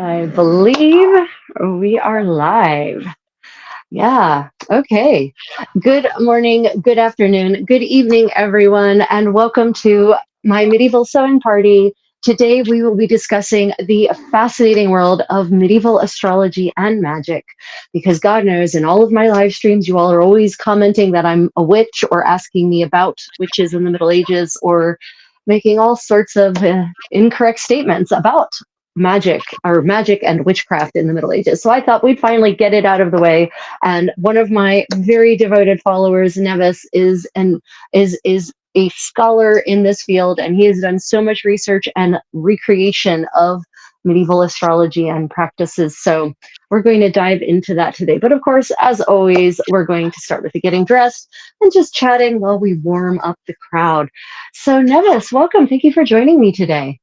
I believe we are live. Yeah. Okay. Good morning, good afternoon, good evening, everyone, and welcome to my medieval sewing party. Today, we will be discussing the fascinating world of medieval astrology and magic. Because God knows, in all of my live streams, you all are always commenting that I'm a witch or asking me about witches in the Middle Ages or making all sorts of incorrect statements about magic and witchcraft in the Middle Ages. So I thought we'd finally get it out of the way. And one of my very devoted followers, Nevis, is a scholar in this field, and he has done so much research and recreation of medieval astrology and practices. So we're going to dive into that today. But of course, as always, we're going to start with the getting dressed and just chatting while we warm up the crowd. So Nevis, welcome. Thank you for joining me today.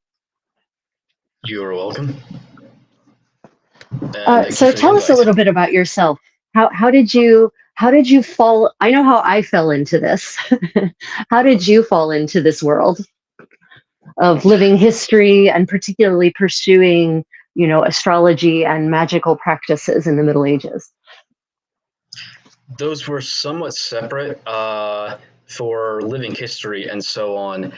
You're welcome. So tell us a little bit about yourself. How did you fall? I know how I fell into this. How did you fall into this world of living history and particularly pursuing, astrology and magical practices in the Middle Ages? Those were somewhat separate for living history and so on.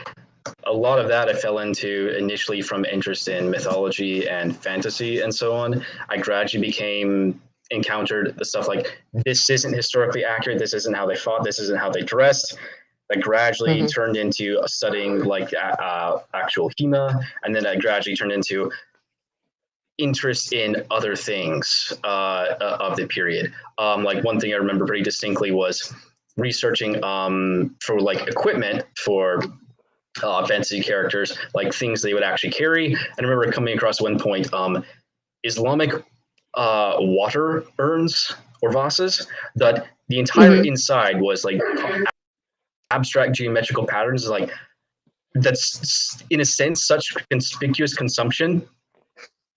A lot of that I fell into initially from interest in mythology and fantasy and so on. I gradually encountered the stuff like, this isn't historically accurate, this isn't how they fought, this isn't how they dressed. That gradually turned into studying like actual HEMA, and then I gradually turned into interest in other things of the period. Like one thing I remember pretty distinctly was researching for like equipment for fantasy characters, like things they would actually carry. And I remember coming across one point Islamic water urns or vases that the entire inside was like abstract geometrical patterns. Like, that's in a sense such conspicuous consumption,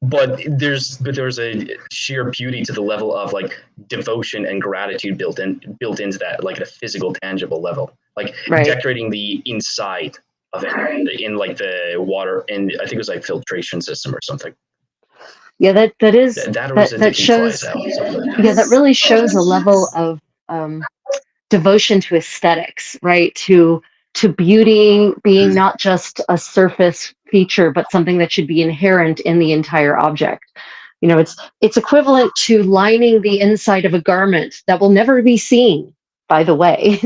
but there's a sheer beauty to the level of like devotion and gratitude built into that, like at a physical, tangible level, like decorating the inside of it in like the water, and I think it was like filtration system or something. Yeah, that shows. Yeah, that really shows a level of devotion to aesthetics, right? To beauty being not just a surface feature, but something that should be inherent in the entire object. It's equivalent to lining the inside of a garment that will never be seen, by the way,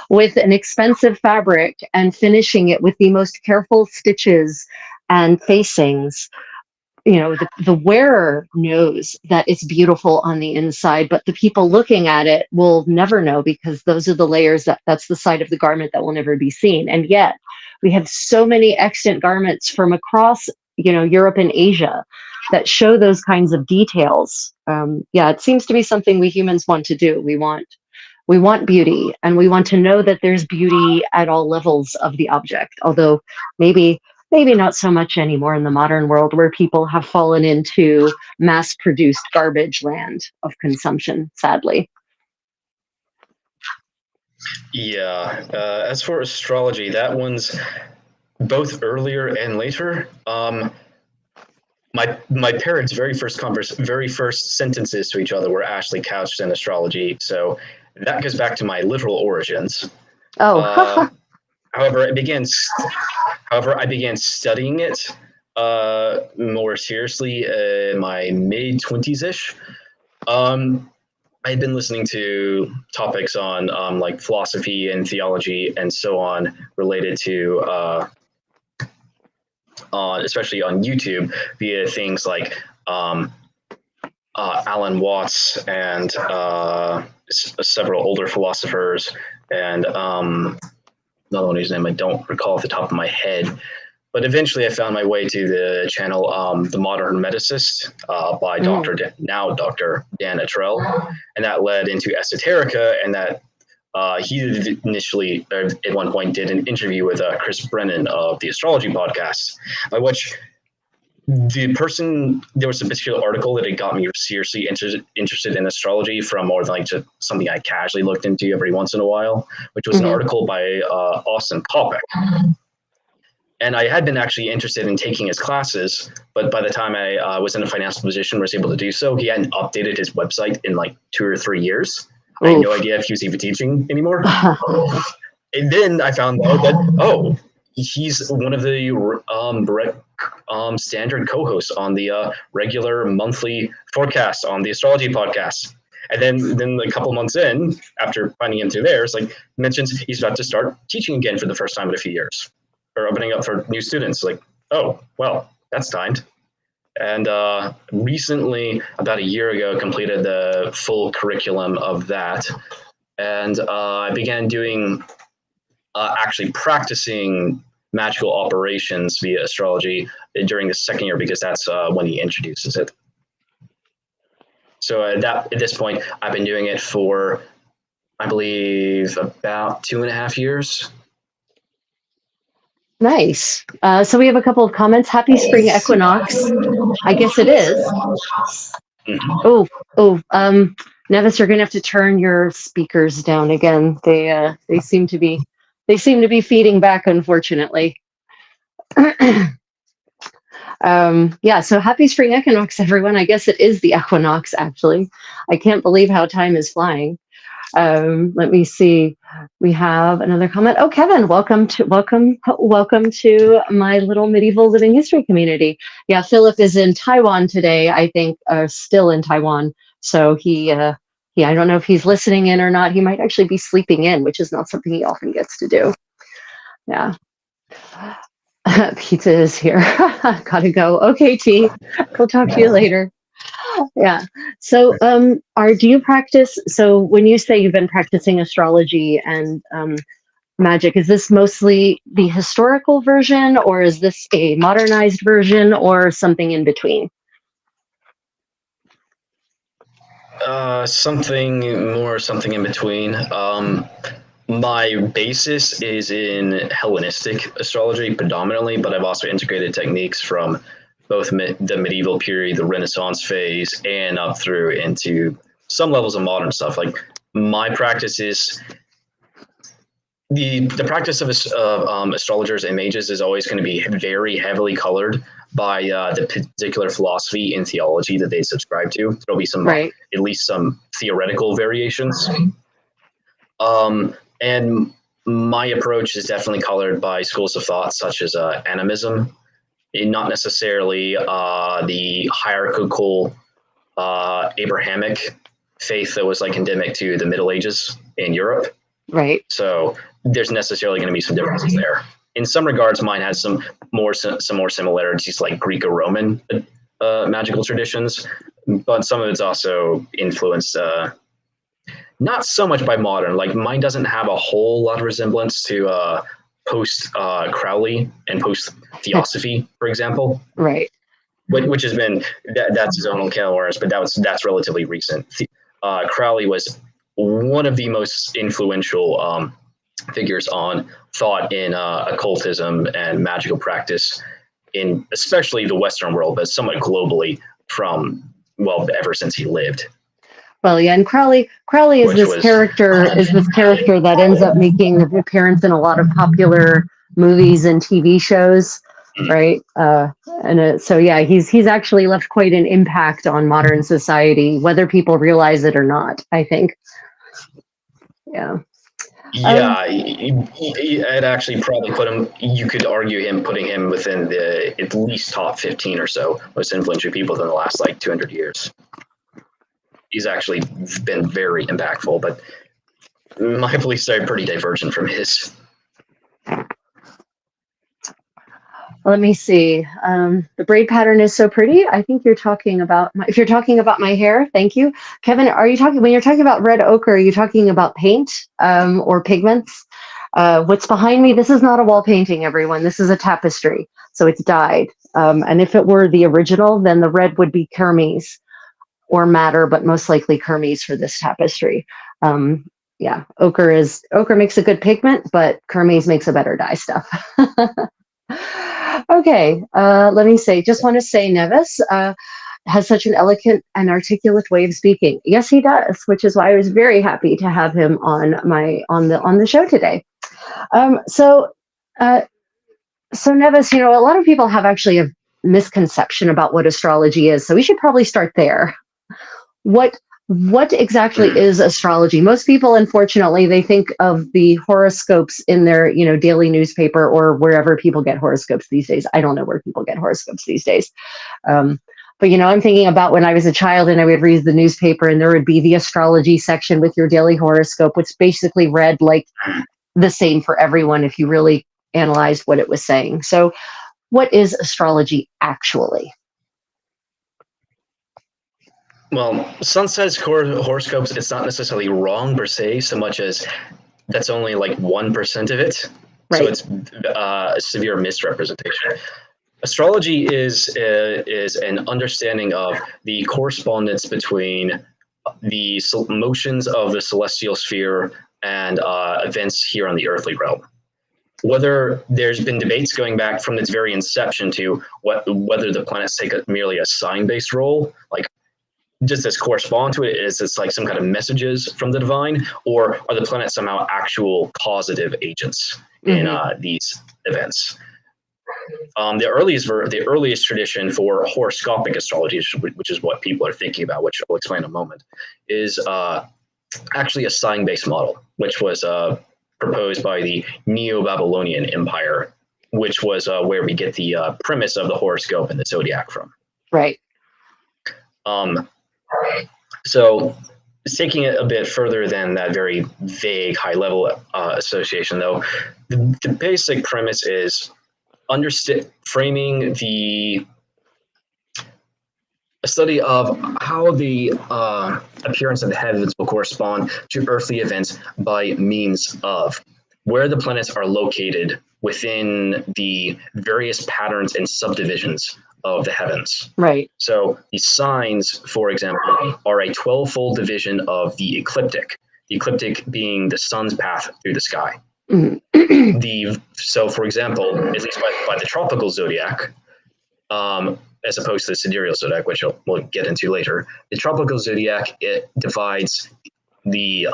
with an expensive fabric and finishing it with the most careful stitches and facings. The wearer knows that it's beautiful on the inside, but the people looking at it will never know, because those are the layers that's the side of the garment that will never be seen. And yet we have so many extant garments from across, Europe and Asia that show those kinds of details. It seems to be something we humans want to do. We want beauty, and we want to know that there's beauty at all levels of the object, although maybe not so much anymore in the modern world, where people have fallen into mass-produced garbage land of consumption, sadly. Yeah. As for astrology, that one's both earlier and later. My parents' very first sentences to each other were actually couched in astrology, so that goes back to my literal origins. Oh. However, I began studying it more seriously in my mid-20s-ish. I'd been listening to topics on like philosophy and theology and so on related to, especially on YouTube, via things like Alan Watts and several older philosophers, and another one whose name I don't recall off the top of my head. But eventually I found my way to the channel The Modern Medicist by Dr. Dan Attrell, and that led into Esoterica, and that he initially, at one point, did an interview with Chris Brennan of the Astrology podcast, by which there was a particular article that had got me seriously interested in astrology from more than like just something I casually looked into every once in a while, which was an article by Austin Kopic. And I had been actually interested in taking his classes, but by the time I was in a financial position, was able to do so, he hadn't updated his website in like 2 or 3 years. I had no idea if he was even teaching anymore. And then I found out that, he's one of the standard co-hosts on the regular monthly forecast on the Astrology podcast. And then a couple months in, after finding him through there, it's like mentions he's about to start teaching again for the first time in a few years, or opening up for new students. Like, oh, well, that's timed. And recently, about a year ago, completed the full curriculum of that. And I began doing, actually practicing magical operations via astrology during the second year, because that's when he introduces it. So at this point, I've been doing it for, I believe, about 2.5 years. Nice. So we have a couple of comments. Happy spring equinox. I guess it is. Mm-hmm. Nevis, you're gonna have to turn your speakers down again. They seem to be feeding back, unfortunately. Yeah, so happy spring equinox, everyone. I guess it is the equinox, actually. I can't believe how time is flying. Let me see. We have another comment. Oh, Kevin, welcome to my little medieval living history community. Yeah, Philip is in Taiwan today, I think, still in Taiwan. So I don't know if he's listening in or not. He might actually be sleeping in, which is not something he often gets to do. Yeah. Pizza is here. Gotta go. Okay, T. We'll talk to you later. Yeah. So, do you practice? So, when you say you've been practicing astrology and magic, is this mostly the historical version, or is this a modernized version, or something in between? Something in between. My basis is in Hellenistic astrology predominantly, but I've also integrated techniques from both the medieval period, the Renaissance phase, and up through into some levels of modern stuff. Like, my practice is the practice of astrologers and mages is always going to be very heavily colored by the particular philosophy and theology that they subscribe to. There'll be some, at least some theoretical variations. And my approach is definitely colored by schools of thought such as animism, not necessarily the hierarchical Abrahamic faith that was like endemic to the Middle Ages in Europe. Right. So there's necessarily going to be some differences there. In some regards, mine has some more similarities, like Greco-Roman magical traditions, but some of it's also influenced not so much by modern. Like, mine doesn't have a whole lot of resemblance to post Crowley and post Theosophy, for example. Right. Which has been that's his own can of worms, but that's relatively recent. Crowley was one of the most influential figures on thought in occultism and magical practice in especially the Western world, but somewhat globally ever since he lived. Well, yeah, and Crowley is this character that ends up making an appearance in a lot of popular movies and TV shows, right? So yeah, he's actually left quite an impact on modern society, whether people realize it or not, I think. Yeah. Yeah, I'd actually probably you could argue putting him within the at least top 15 or so most influential people in the last 200 years. He's actually been very impactful, but my beliefs are pretty divergent from his. Let me see. The braid pattern is so pretty. I think you're talking about if you're talking about my hair, thank you. Kevin, when you're talking about red ochre, are you talking about paint or pigments? What's behind me, this is not a wall painting, everyone. This is a tapestry, so it's dyed. And if it were the original, then the red would be kermes or madder, but most likely kermes for this tapestry. Yeah, ochre makes a good pigment, but kermes makes a better dye stuff. Okay, let me say, just want to say Nevis has such an elegant and articulate way of speaking. Yes, he does, which is why I was very happy to have him on the show today. So So Nevis, a lot of people have actually a misconception about what astrology is. So we should probably start there. What exactly is astrology? Most people, unfortunately, they think of the horoscopes in their, daily newspaper or wherever people get horoscopes these days. I don't know where people get horoscopes these days. But, I'm thinking about when I was a child and I would read the newspaper and there would be the astrology section with your daily horoscope, which basically read like the same for everyone if you really analyzed what it was saying. So what is astrology actually? Well, sun says horoscopes, it's not necessarily wrong per se, so much as that's only like 1% of it. Right. So it's a severe misrepresentation. Astrology is an understanding of the correspondence between the motions of the celestial sphere and events here on the earthly realm. Whether there's been debates going back from its very inception to whether the planets take merely a sign-based role, like just as correspond to it, is it's like some kind of messages from the divine, or are the planets somehow actual causative agents in these events? The earliest tradition for horoscopic astrology, which is what people are thinking about, which I'll explain in a moment, is actually a sign-based model, which was proposed by the Neo-Babylonian Empire, which was where we get the premise of the horoscope and the zodiac from. Right. So taking it a bit further than that very vague high-level association, though, the basic premise is framing a study of how the appearance of the heavens will correspond to earthly events by means of where the planets are located within the various patterns and subdivisions of the heavens. Right. So the signs, for example, are a 12-fold division of the ecliptic being the sun's path through the sky. So, for example, at least by the tropical zodiac, as opposed to the sidereal zodiac, which we'll get into later, the tropical zodiac, it divides the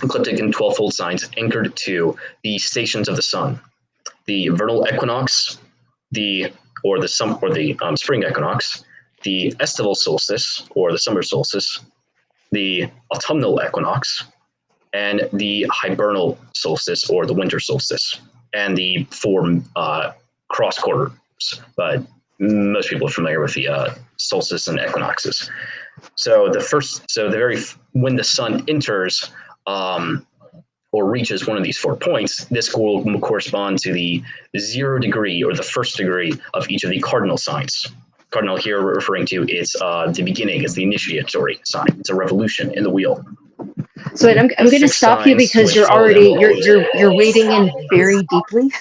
ecliptic in 12-fold signs anchored to the stations of the sun: the vernal equinox, the spring equinox, the estival solstice or the summer solstice, the autumnal equinox, and the hibernal solstice or the winter solstice, and the 4 cross quarters. But most people are familiar with the solstice and equinoxes. So when the sun enters or reaches one of these 4 points, this will correspond to the 0 degree or the 1st degree of each of the cardinal signs. Cardinal here referring to it's the beginning, it's the initiatory sign. It's a revolution in the wheel. So I'm going to stop you because you're wading in very deeply.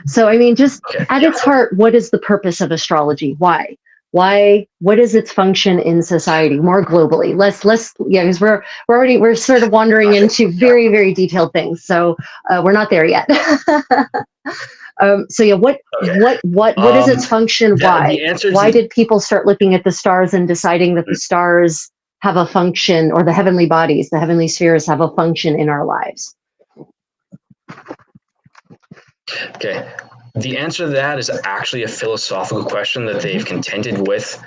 So I mean, just at its heart, what is the purpose of astrology? Why? What is its function in society more globally? Because we're sort of wandering into very, very detailed things. So we're not there yet. What is its function? Why did people start looking at the stars and deciding that the stars have a function, or the heavenly bodies, the heavenly spheres have a function in our lives? Okay. The answer to that is actually a philosophical question that they've contended with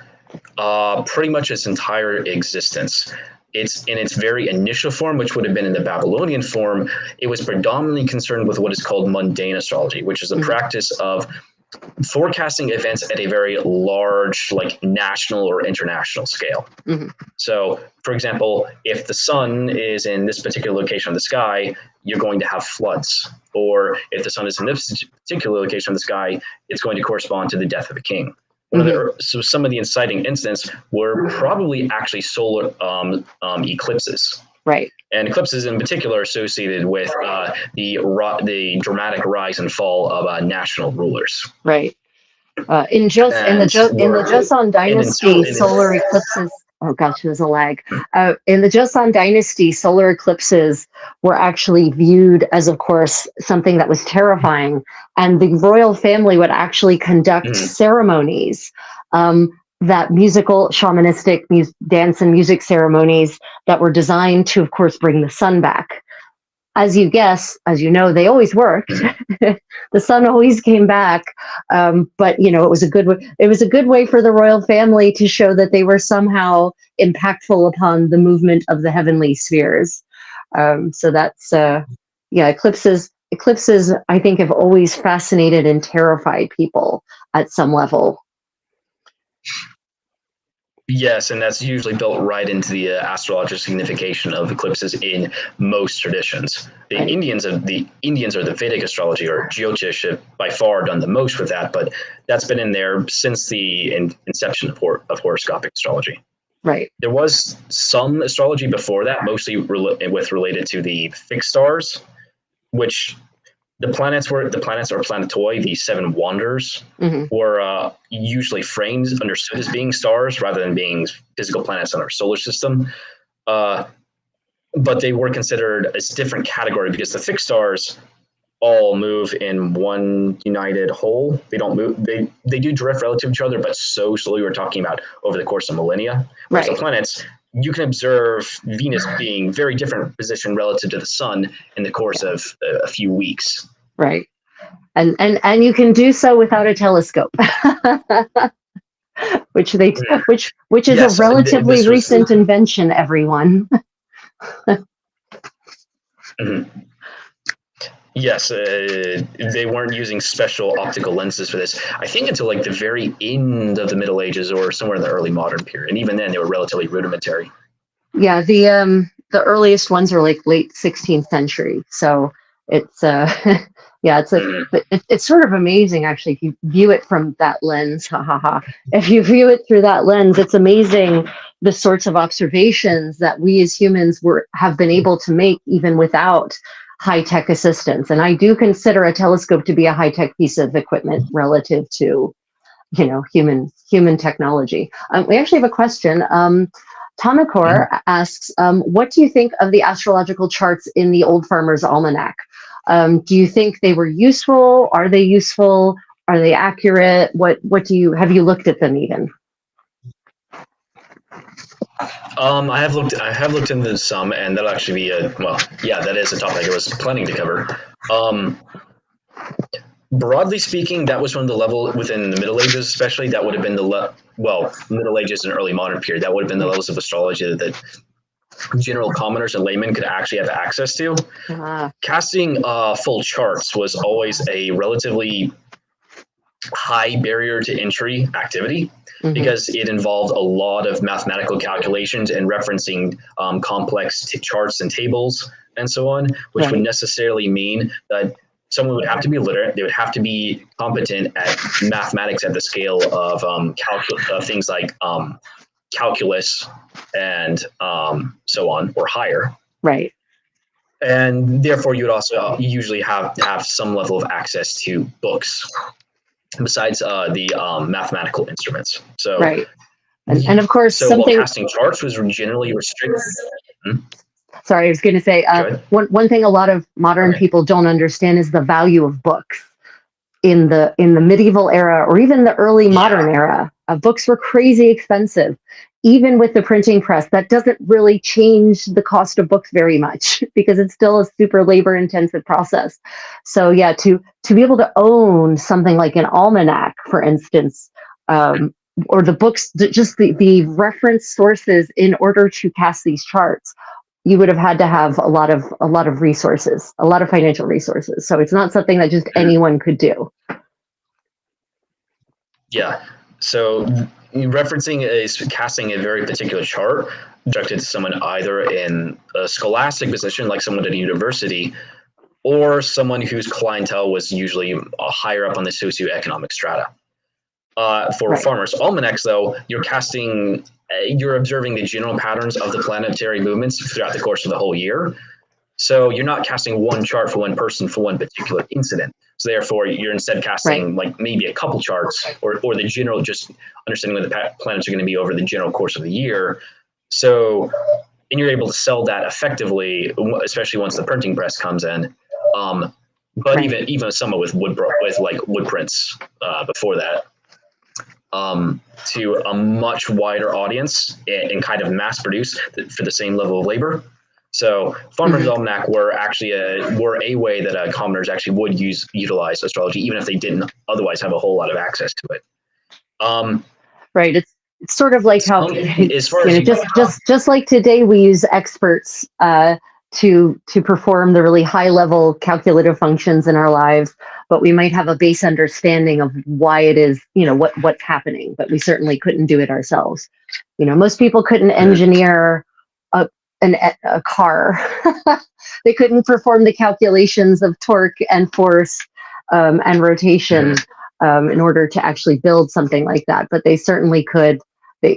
pretty much its entire existence. It's in its very initial form, which would have been in the Babylonian form. It was predominantly concerned with what is called mundane astrology, which is the practice of forecasting events at a very large, like national or international scale. So, for example, if the sun is in this particular location of the sky, you're going to have floods. Or if the sun is in this particular location of the sky, it's going to correspond to the death of a king. So some of the inciting incidents were probably actually solar eclipses. Right. And eclipses in particular associated with the dramatic rise and fall of national rulers. Right. In the Joseon Dynasty, solar eclipses. Oh gosh, there's a lag. In the Joseon Dynasty, solar eclipses were actually viewed as, of course, something that was terrifying, and the royal family would actually conduct ceremonies. That musical, shamanistic dance and music ceremonies that were designed to, of course, bring the sun back. as you guess, as you know, they always worked. The sun always came back, but it was a good way. It was a good way for the royal family to show that they were somehow impactful upon the movement of the heavenly spheres. So that's eclipses. Eclipses, I think, have always fascinated and terrified people at some level. Yes, and that's usually built right into the astrological signification of eclipses in most traditions. The Right. Indians or the Vedic astrology or Jyotish have by far done the most with that, but that's been in there since the inception of horoscopic astrology. Right. There was some astrology before that, mostly related to the fixed stars, which the planets or planetoi, the seven wonders, were usually framed, understood as being stars rather than being physical planets in our solar system. But they were considered as different category because the fixed stars all move in one united whole. They don't move. They do drift relative to each other, but so slowly. We're talking about over the course of millennia. Whereas the planets, you can observe Venus being very different position relative to the sun in the course of a few weeks. Right. And you can do so without a telescope. which is a relatively recent invention, everyone. Yes, they weren't using special optical lenses for this. I think until like the very end of the Middle Ages or somewhere in the early modern period, and even then they were relatively rudimentary. Yeah, the earliest ones are like late 16th century. So it's it's sort of amazing actually if you view it from that lens. If you view it through that lens, it's amazing the sorts of observations that we as humans have been able to make even without high-tech assistance. And I do consider a telescope to be a high-tech piece of equipment relative to human technology. We actually have a question. Tomakor asks, what do you think of the astrological charts in the Old Farmer's Almanac? Do you think they were useful? Are they useful? Are they accurate? Have you looked at them even? I have looked into some, and that'll actually be that is a topic I was planning to cover. Broadly speaking, that was from the level within the Middle Ages, especially. That would have been Middle Ages and early modern period. That would have been the levels of astrology that general commoners and laymen could actually have access to. Casting full charts was always a relatively high barrier to entry activity because it involved a lot of mathematical calculations and referencing complex charts and tables and so on, which would necessarily mean that someone would have to be literate. They would have to be competent at mathematics at the scale of things like calculus and so on, or higher. Right. And therefore, you would also usually have to have some level of access to books besides the mathematical instruments. So, right. And of course, while casting charts was generally restricted. Sorry, I was going to say one thing a lot of modern people don't understand is the value of books. In the medieval era or even the early modern era, books were crazy expensive. Even with the printing press, that doesn't really change the cost of books very much because it's still a super labor intensive process. So yeah, to be able to own something like an almanac, for instance, or the books, just the reference sources in order to cast these charts, you would have had to have a lot of resources, a lot of financial resources. So it's not something that just anyone could do. Yeah. So casting a very particular chart directed to someone either in a scholastic position, like someone at a university, or someone whose clientele was usually higher up on the socioeconomic strata. For farmers' almanacs, though, you're observing the general patterns of the planetary movements throughout the course of the whole year. So you're not casting one chart for one person for one particular incident. So therefore, you're instead casting like maybe a couple charts or the general, just understanding when the planets are going to be over the general course of the year. So, and you're able to sell that effectively, especially once the printing press comes in. But even somewhat with wood prints before that. To a much wider audience and kind of mass produce for the same level of labor. So Farmer's Almanac were actually a way that commoners actually would utilize astrology, even if they didn't otherwise have a whole lot of access to it. Right. It's sort of like how, as far as just like today, we use experts to perform the really high level calculative functions in our lives, but we might have a base understanding of why it is, what's happening, but we certainly couldn't do it ourselves. Most people couldn't engineer a car. They couldn't perform the calculations of torque and force and rotation in order to actually build something like that. But they certainly could.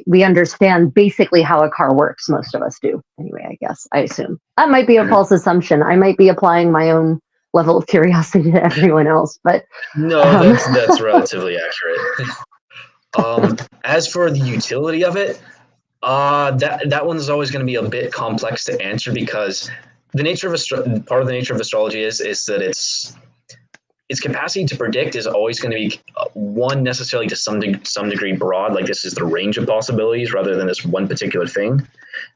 We understand basically how a car works. Most of us do. Anyway, I assume. That might be a false assumption. I might be applying my own level of curiosity to everyone else. But no, that's relatively accurate. As for the utility of it, that one's always going to be a bit complex to answer, because the nature of part of the nature of astrology is that its capacity to predict is always going to be one necessarily to some degree broad, like this is the range of possibilities rather than this one particular thing.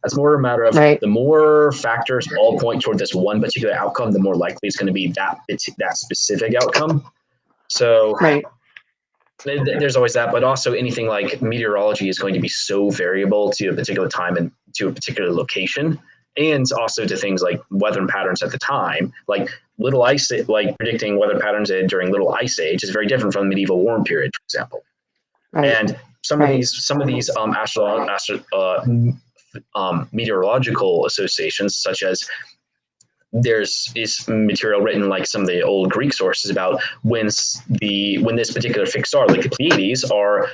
That's more a matter of the more factors all point toward this one particular outcome, the more likely it's going to be that specific outcome. So there's always that, but also anything like meteorology is going to be so variable to a particular time and to a particular location, and also to things like weather patterns at the time, like Little Ice, like predicting weather patterns during Little Ice Age is very different from the medieval warm period, for example. And some of these meteorological associations, such as is material written like some of the old Greek sources about when this particular fixed star, like the Pleiades, are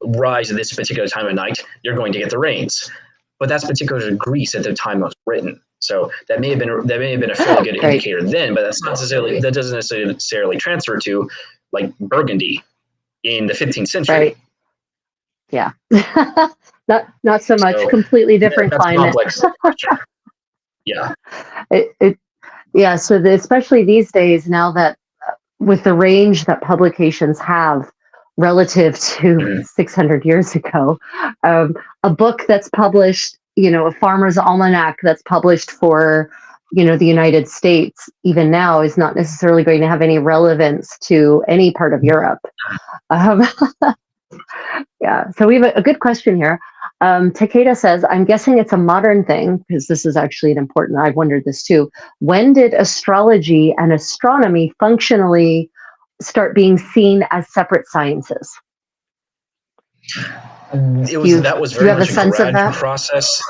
rise at this particular time of night, you're going to get the rains. But that's particular to Greece at the time it was written. So that may have been a fairly good indicator then, but that doesn't necessarily transfer to like Burgundy in the 15th century. Right. Yeah. not so much. Completely different climate. Yeah. So especially these days, now that with the range that publications have relative to 600 years ago, a book that's published, a farmer's almanac that's published for, the United States, even now, is not necessarily going to have any relevance to any part of Europe. So we have a good question here. Takeda says, I'm guessing it's a modern thing, because this is actually an important, I've wondered this too. When did astrology and astronomy functionally start being seen as separate sciences? That was very much a gradual process.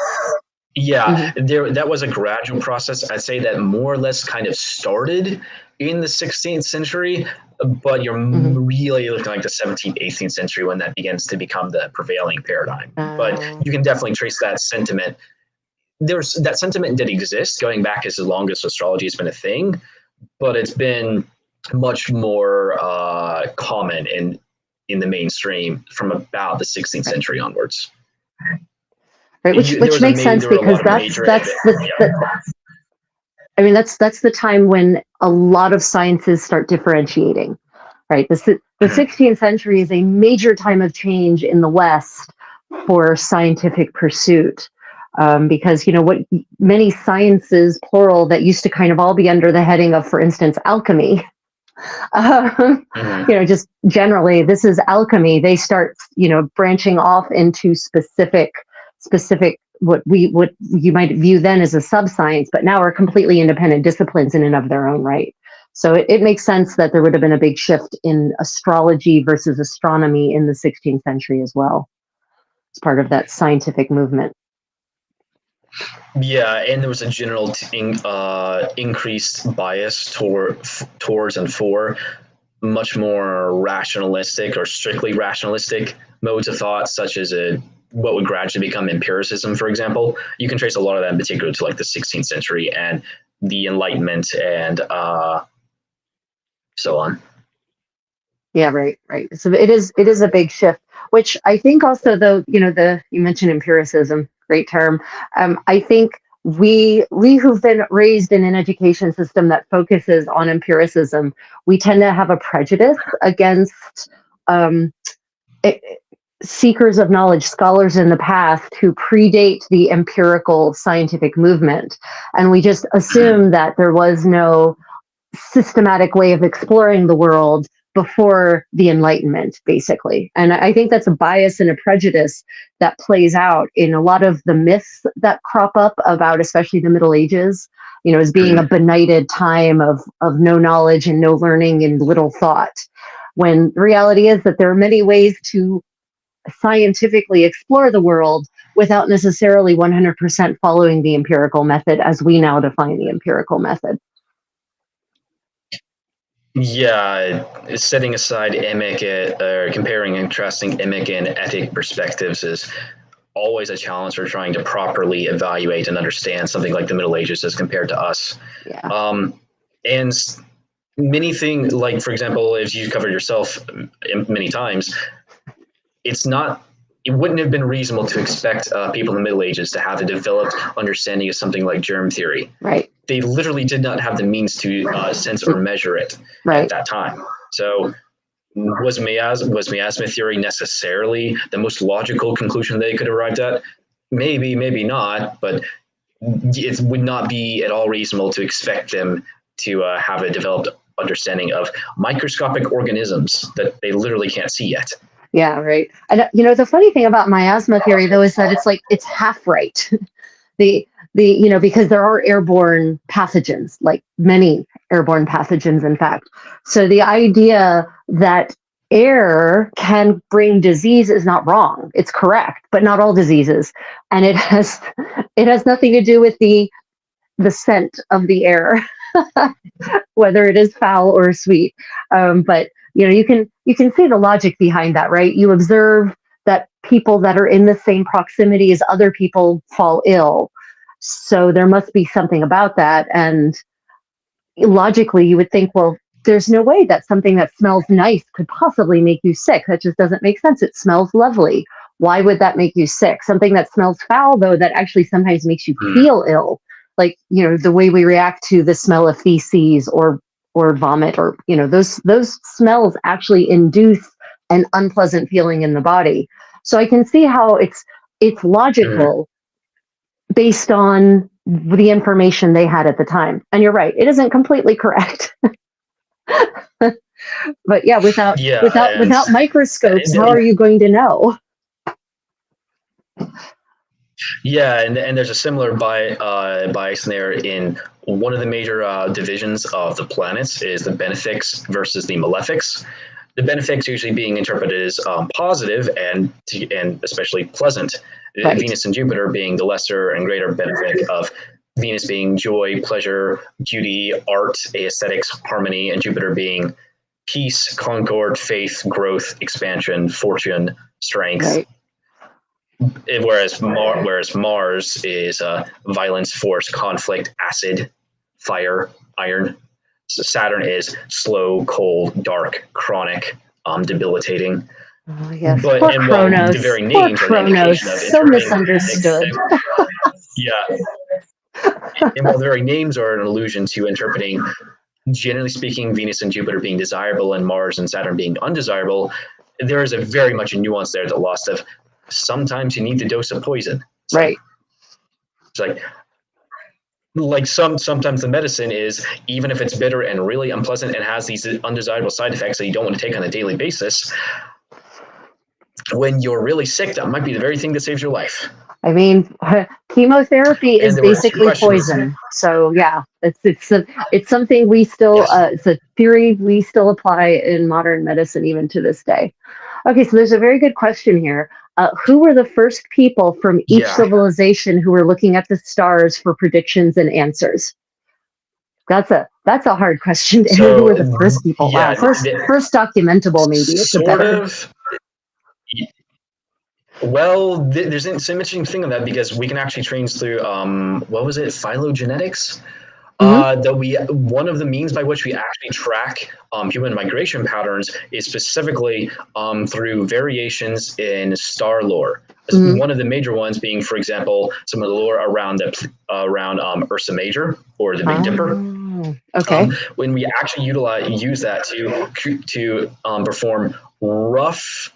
Yeah, that was a gradual process. I'd say that more or less kind of started in the 16th century, but you're really looking like the 17th, 18th century when that begins to become the prevailing paradigm. But you can definitely trace that sentiment. That sentiment did exist going back as long as astrology has been a thing, but it's been much more common in the mainstream from about the 16th century onwards. Right, which makes sense, because that's the time when a lot of sciences start differentiating, right? The 16th century is a major time of change in the West for scientific pursuit, because what many sciences, plural, that used to kind of all be under the heading of, for instance, alchemy. Just generally, this is alchemy. They start, branching off into specific what you might view then as a subscience, but now are completely independent disciplines in and of their own right. So it makes sense that there would have been a big shift in astrology versus astronomy in the 16th century as well. It's part of that scientific movement. Yeah, and there was a general increased bias towards and for much more rationalistic or strictly rationalistic modes of thought, such as what would gradually become empiricism, for example. You can trace a lot of that in particular to like the 16th century and the Enlightenment and so on. Yeah, right. So it is a big shift, which I think also, though, you mentioned empiricism, great term. I think we who've been raised in an education system that focuses on empiricism, we tend to have a prejudice against seekers of knowledge, scholars in the past who predate the empirical scientific movement. And we just assume that there was no systematic way of exploring the world before the Enlightenment, basically. And I think that's a bias and a prejudice that plays out in a lot of the myths that crop up about, especially the Middle Ages, as being a benighted time of no knowledge and no learning and little thought. When the reality is that there are many ways to scientifically explore the world without necessarily 100% following the empirical method as we now define the empirical method. Yeah, setting aside emic or comparing and contrasting emic and etic perspectives is always a challenge for trying to properly evaluate and understand something like the Middle Ages as compared to us. Yeah. And many things, like, for example, as you covered yourself many times, it wouldn't have been reasonable to expect people in the Middle Ages to have a developed understanding of something like germ theory. Right. They literally did not have the means to sense or measure it at that time. So was miasma theory necessarily the most logical conclusion they could have arrived at? Maybe, maybe not, but it would not be at all reasonable to expect them to have a developed understanding of microscopic organisms that they literally can't see yet. Yeah, right. And the funny thing about miasma theory, though, is that it's half right. Because there are airborne pathogens, like many airborne pathogens, in fact. So the idea that air can bring disease is not wrong. It's correct, but not all diseases. And it has nothing to do with the scent of the air, whether it is foul or sweet. But you can see the logic behind that, right? You observe that people that are in the same proximity as other people fall ill. So there must be something about that. And logically, you would think, well, there's no way that something that smells nice could possibly make you sick. That just doesn't make sense. It smells lovely. Why would that make you sick? Something that smells foul, though, that actually sometimes makes you feel ill. Like, the way we react to the smell of feces or vomit, or, those smells actually induce an unpleasant feeling in the body. So I can see how it's logical based on the information they had at the time. And you're right, it isn't completely correct. But yeah, without microscopes, how are you going to know? Yeah, and there's a similar bias there in one of the major divisions of the planets is the benefics versus the malefics. The benefics usually being interpreted as positive and especially pleasant. Right. Venus and Jupiter being the lesser and greater benefic of Venus being joy, pleasure, beauty, art, aesthetics, harmony, and Jupiter being peace, concord, faith, growth, expansion, fortune, strength. Right. Whereas Mars is violence, force, conflict, acid, fire, iron. So Saturn is slow, cold, dark, chronic, debilitating. Oh, yes. But poor Kronos. The very names poor Kronos. So misunderstood. Yeah. And while the very names are an allusion to interpreting, generally speaking, Venus and Jupiter being desirable and Mars and Saturn being undesirable, there is a very much a nuance there, the loss of sometimes you need the dose of poison. Right. It's like sometimes the medicine is, even if it's bitter and really unpleasant and has these undesirable side effects that you don't want to take on a daily basis, when you're really sick, that might be the very thing that saves your life. I mean, chemotherapy is basically poison. So yeah, it's something we still, yes. It's a theory we still apply in modern medicine even to this day. Okay, so there's a very good question here. Who were the first people from each civilization who were looking at the stars for predictions and answers? That's a hard question to answer. Who were the first people? Yeah, wow, first documentable, maybe. It's sort of. Well, there's an interesting thing on that because we can actually trace through what was it, phylogenetics? Mm-hmm. One of the means by which we actually track human migration patterns is specifically through variations in star lore. Mm-hmm. One of the major ones being, for example, some of the lore around Ursa Major or the Big Dipper. Okay. When we actually use that to perform rough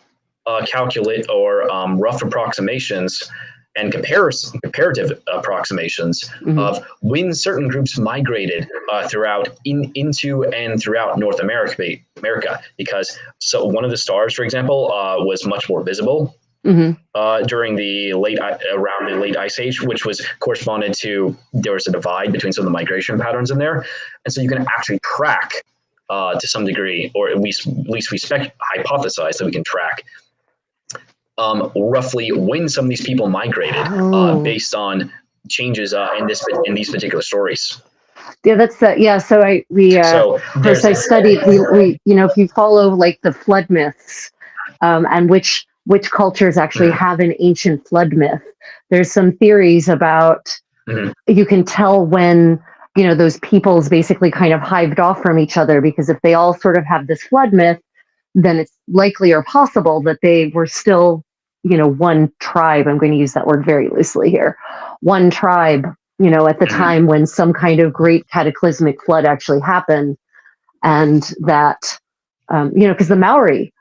calculate or rough approximations and comparative approximations of when certain groups migrated into and throughout North America, because so one of the stars, for example, was much more visible during around the late Ice Age, which was corresponded to, there was a divide between some of the migration patterns in there, and so you can actually track to some degree, or at least we hypothesize that we can track roughly when some of these people migrated based on changes in these particular stories. Yeah, that's yeah. So I studied we if you follow like the flood myths, and which cultures actually have an ancient flood myth, there's some theories about you can tell when those peoples basically kind of hived off from each other, because if they all sort of have this flood myth, then it's likely or possible that they were still one tribe. I'm going to use that word very loosely here. One tribe, at the time when some kind of great cataclysmic flood actually happened, and that, because the Maori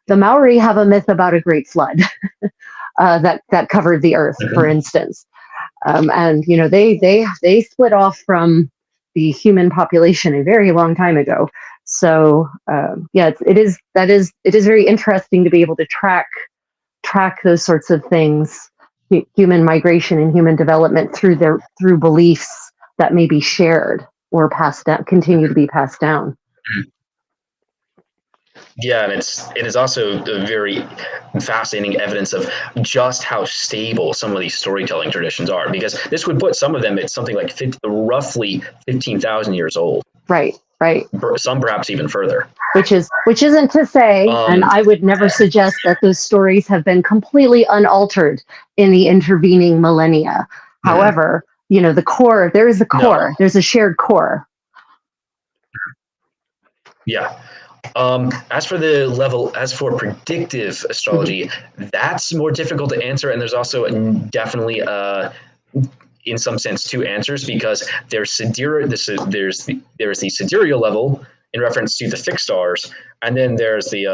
have a myth about a great flood that covered the earth, for instance, and they split off from the human population a very long time ago. So it is very interesting to be able to track those sorts of things, human migration and human development through beliefs that may be shared or passed down, continue to be passed down. Yeah, and it is also a very fascinating evidence of just how stable some of these storytelling traditions are, because this would put some of them at something like roughly 15,000 years old. Right. Some perhaps even further. Which isn't to say, and I would never suggest that those stories have been completely unaltered in the intervening millennia. However, the core, there is a core. No. There's a shared core. Yeah. As for predictive astrology, that's more difficult to answer, and there's also definitely in some sense two answers, because there's the sidereal level in reference to the fixed stars, and then there's the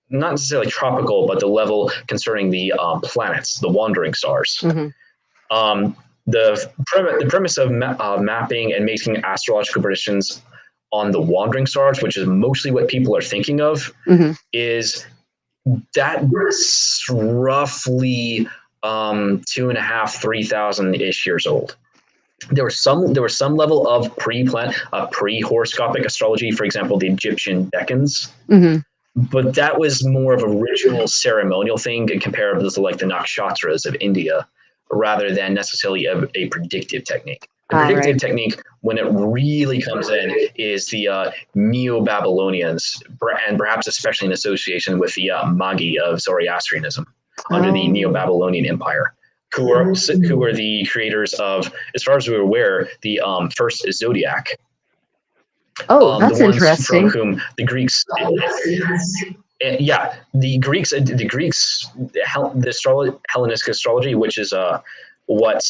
not necessarily tropical, but the level concerning the planets, the wandering stars. The premise of mapping and making astrological predictions on the wandering stars, which is mostly what people are thinking of, is that roughly 2,500–3,000 ish years old. There was some level of pre-horoscopic astrology, for example, the Egyptian decans, but that was more of a ritual ceremonial thing comparable to like the nakshatras of India, rather than necessarily a predictive technique. The predictive technique, when it really comes in, is the Neo-Babylonians, and perhaps especially in association with the Magi of Zoroastrianism under the Neo-Babylonian Empire, who were the creators of, as far as we're aware, the first zodiac. Oh, that's the ones interesting. From whom the Greeks. The Hellenistic astrology, which is what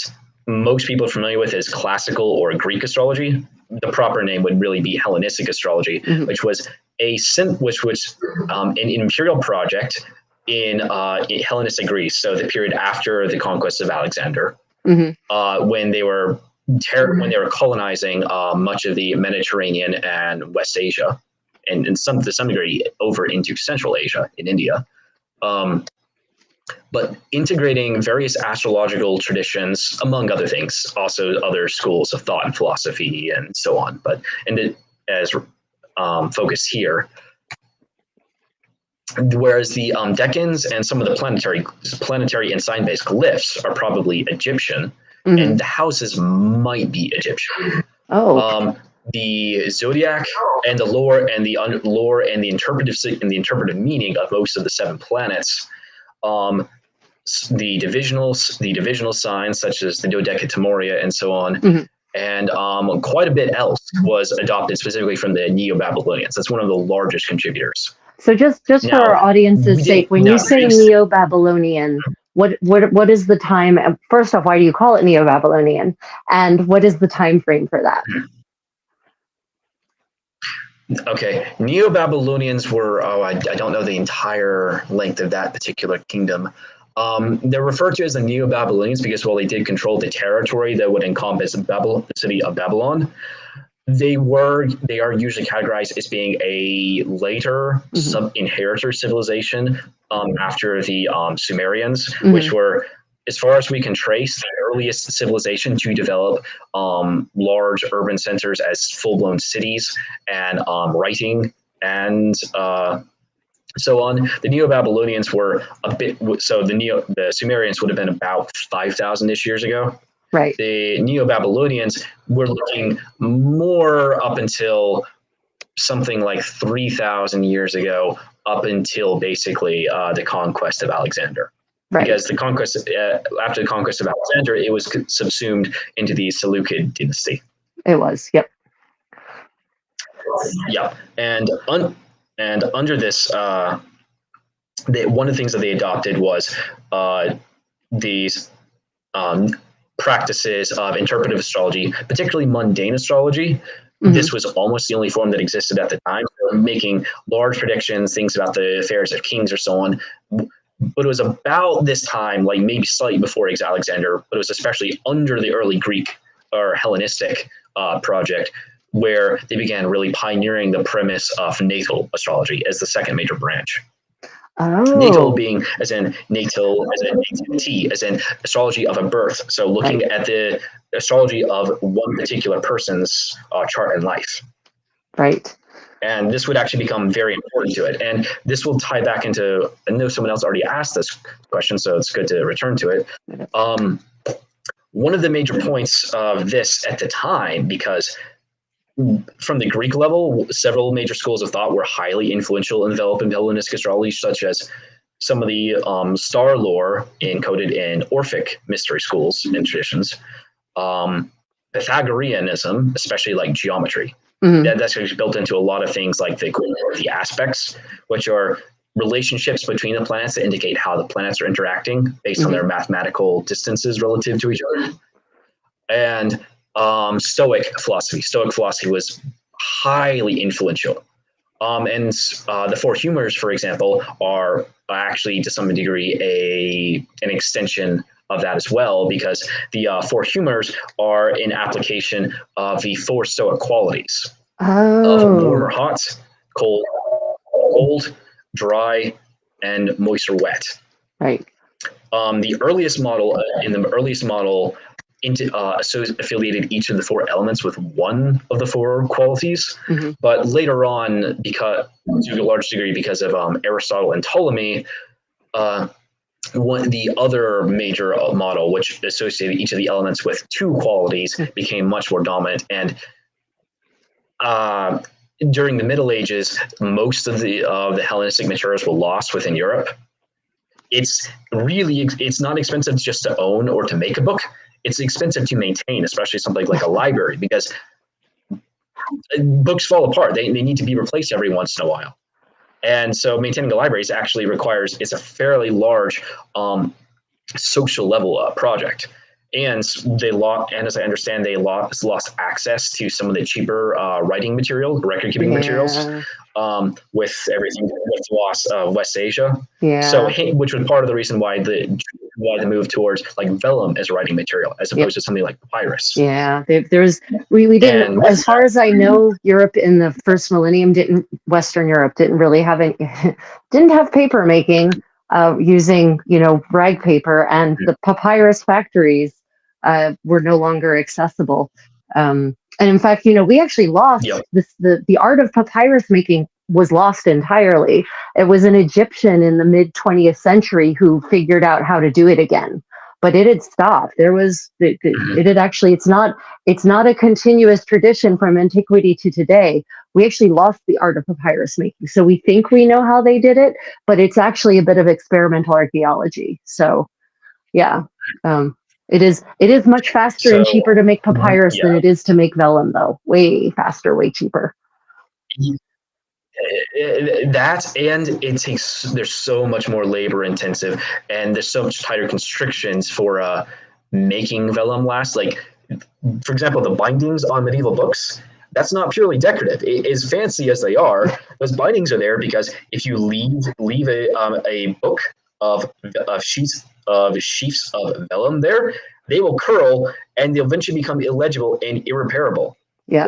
most people are familiar with as classical or Greek astrology. The proper name would really be Hellenistic astrology, which was an imperial project in Hellenistic Greece, so the period after the conquest of Alexander, when they were colonizing much of the Mediterranean and West Asia, and to some degree over into Central Asia in India. But integrating various astrological traditions, among other things, also other schools of thought and philosophy and so on. But as focus here, whereas the decans and some of the planetary and sign-based glyphs are probably Egyptian, and the houses might be Egyptian. The zodiac and the lore and the interpretive meaning of most of the 7 planets. The divisional signs such as the Dodecatomoria and so on, and quite a bit else was adopted specifically from the Neo-Babylonians. That's one of the largest contributors. So just now, for our audience's sake, when you say Neo-Babylonian, what is the time? First off, why do you call it Neo-Babylonian, and what is the time frame for that? Okay, Neo-Babylonians were, I don't know the entire length of that particular kingdom. They're referred to as the Neo-Babylonians because, well, they did control the territory that would encompass the city of Babylon. They are usually categorized as being a later sub-inheritor civilization after the Sumerians, which were, as far as we can trace, the earliest civilization to develop large urban centers as full-blown cities and writing and so on. The Neo-Babylonians were a bit, so the Sumerians would have been about 5,000-ish years ago. Right. The Neo-Babylonians were looking more up until something like 3,000 years ago, up until basically the conquest of Alexander. Right. Because the conquest, after the conquest of Alexander, it was subsumed into the Seleucid dynasty. It was, yep. Yep, and under this, one of the things that they adopted was these practices of interpretive astrology, particularly mundane astrology. This was almost the only form that existed at the time, making large predictions, things about the affairs of kings or so on. But it was about this time, like maybe slightly before Alexander, but it was especially under the early Greek or Hellenistic project, where they began really pioneering the premise of natal astrology as the second major branch. Natal being as in natal, as in nativity, as in astrology of a birth. So looking at the astrology of one particular person's chart in life. Right. And this would actually become very important to it. And this will tie back into, I know someone else already asked this question, so it's good to return to it. One of the major points of this at the time, because from the Greek level, several major schools of thought were highly influential in developing Hellenistic astrology, such as some of the star lore encoded in Orphic mystery schools and traditions, Pythagoreanism, especially like geometry. That's actually built into a lot of things like the aspects, which are relationships between the planets that indicate how the planets are interacting based on their mathematical distances relative to each other. And Stoic philosophy. Stoic philosophy was highly influential. And the four humors, for example, are actually to some degree an extension of that as well, because the four humors are an application of the four Stoic qualities of warm or hot, cold, dry, and moist or wet. Right. The earliest model affiliated each of the four elements with one of the four qualities. But later on, because to a large degree because of Aristotle and Ptolemy, the other major model, which associated each of the elements with two qualities, became much more dominant. And during the Middle Ages, most of the Hellenistic materials were lost within Europe. It's not expensive just to own or to make a book. It's expensive to maintain, especially something like a library, because books fall apart. They need to be replaced every once in a while. And so maintaining a library actually it's a fairly large social level project. And as I understand, they lost access to some of the cheaper writing material, record keeping materials, with everything with loss of West Asia. So, which was part of the reason why the move towards like vellum as writing material, as opposed to something like papyrus. Yeah, we didn't, as far as I know, Europe in the first millennium Western Europe didn't really have didn't have paper making using rag paper, and the papyrus factories were no longer accessible. And in fact, we actually lost the art of papyrus making was lost entirely. It was an Egyptian in the mid 20th century who figured out how to do it again, but it had stopped. It had actually, it's not a continuous tradition from antiquity to today. We actually lost the art of papyrus making. So we think we know how they did it, but it's actually a bit of experimental archaeology. So yeah. It is much faster and cheaper to make papyrus than it is to make vellum, though. Way faster, way cheaper. That, and there's so much more labor intensive, and there's so much tighter constrictions for making vellum last. Like, for example, the bindings on medieval books, that's not purely decorative. As fancy as they are, those bindings are there because if you leave a book of sheets of vellum there, they will curl and they'll eventually become illegible and irreparable. Yeah.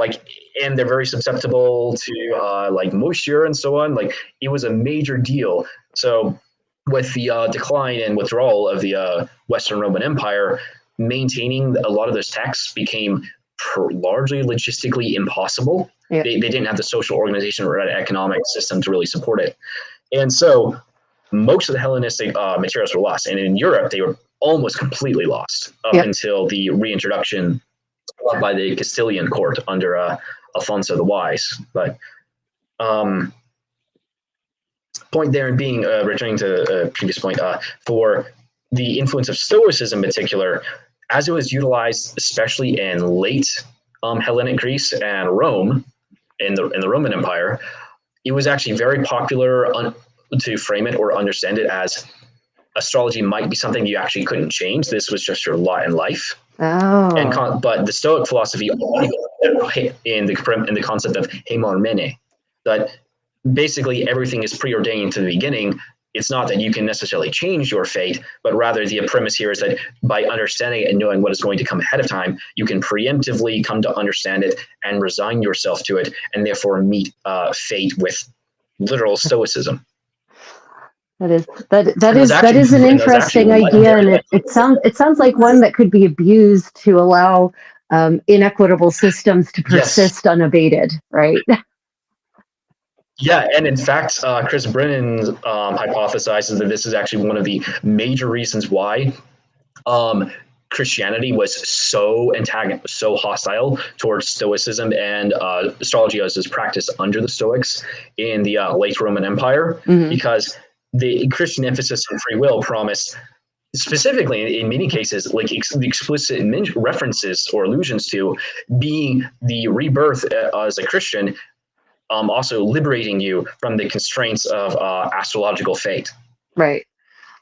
And they're very susceptible to moisture and so on. Like, it was a major deal. So with the decline and withdrawal of the Western Roman Empire, maintaining a lot of those texts became largely logistically impossible. Yeah. They didn't have the social organization or economic system to really support it. And so most of the Hellenistic materials were lost. And in Europe, they were almost completely lost up until the reintroduction by the Castilian court under Alfonso the Wise. But point there in being, returning to a previous point, for the influence of Stoicism in particular, as it was utilized especially in late Hellenic Greece and Rome, in the Roman Empire, it was actually very popular to frame it or understand it as astrology might be something you actually couldn't change. This was just your lot in life. Oh. But the Stoic philosophy in the concept of hemormene, that basically everything is preordained to the beginning. It's not that you can necessarily change your fate, but rather the premise here is that by understanding it and knowing what is going to come ahead of time, you can preemptively come to understand it and resign yourself to it, and therefore meet fate with literal stoicism. That is an interesting idea, and it sounds like one that could be abused to allow inequitable systems to persist unabated, right? Yeah, and in fact, Chris Brennan hypothesizes that this is actually one of the major reasons why Christianity was so hostile towards Stoicism and astrology as is practiced under the Stoics in the late Roman Empire, because the Christian emphasis on free will promised, specifically in many cases, like explicit references or allusions to being the rebirth as a Christian, also liberating you from the constraints of astrological fate. Right.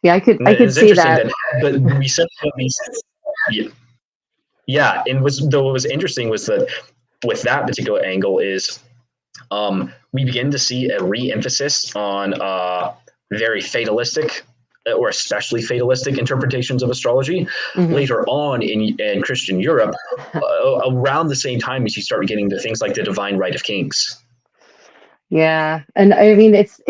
Yeah, I could see that. But we said these. Yeah, and what was interesting was that with that particular angle is we begin to see a re-emphasis on very fatalistic or especially fatalistic interpretations of astrology later on in Christian Europe, around the same time as you start getting to things like the divine right of kings. Yeah, and I mean it's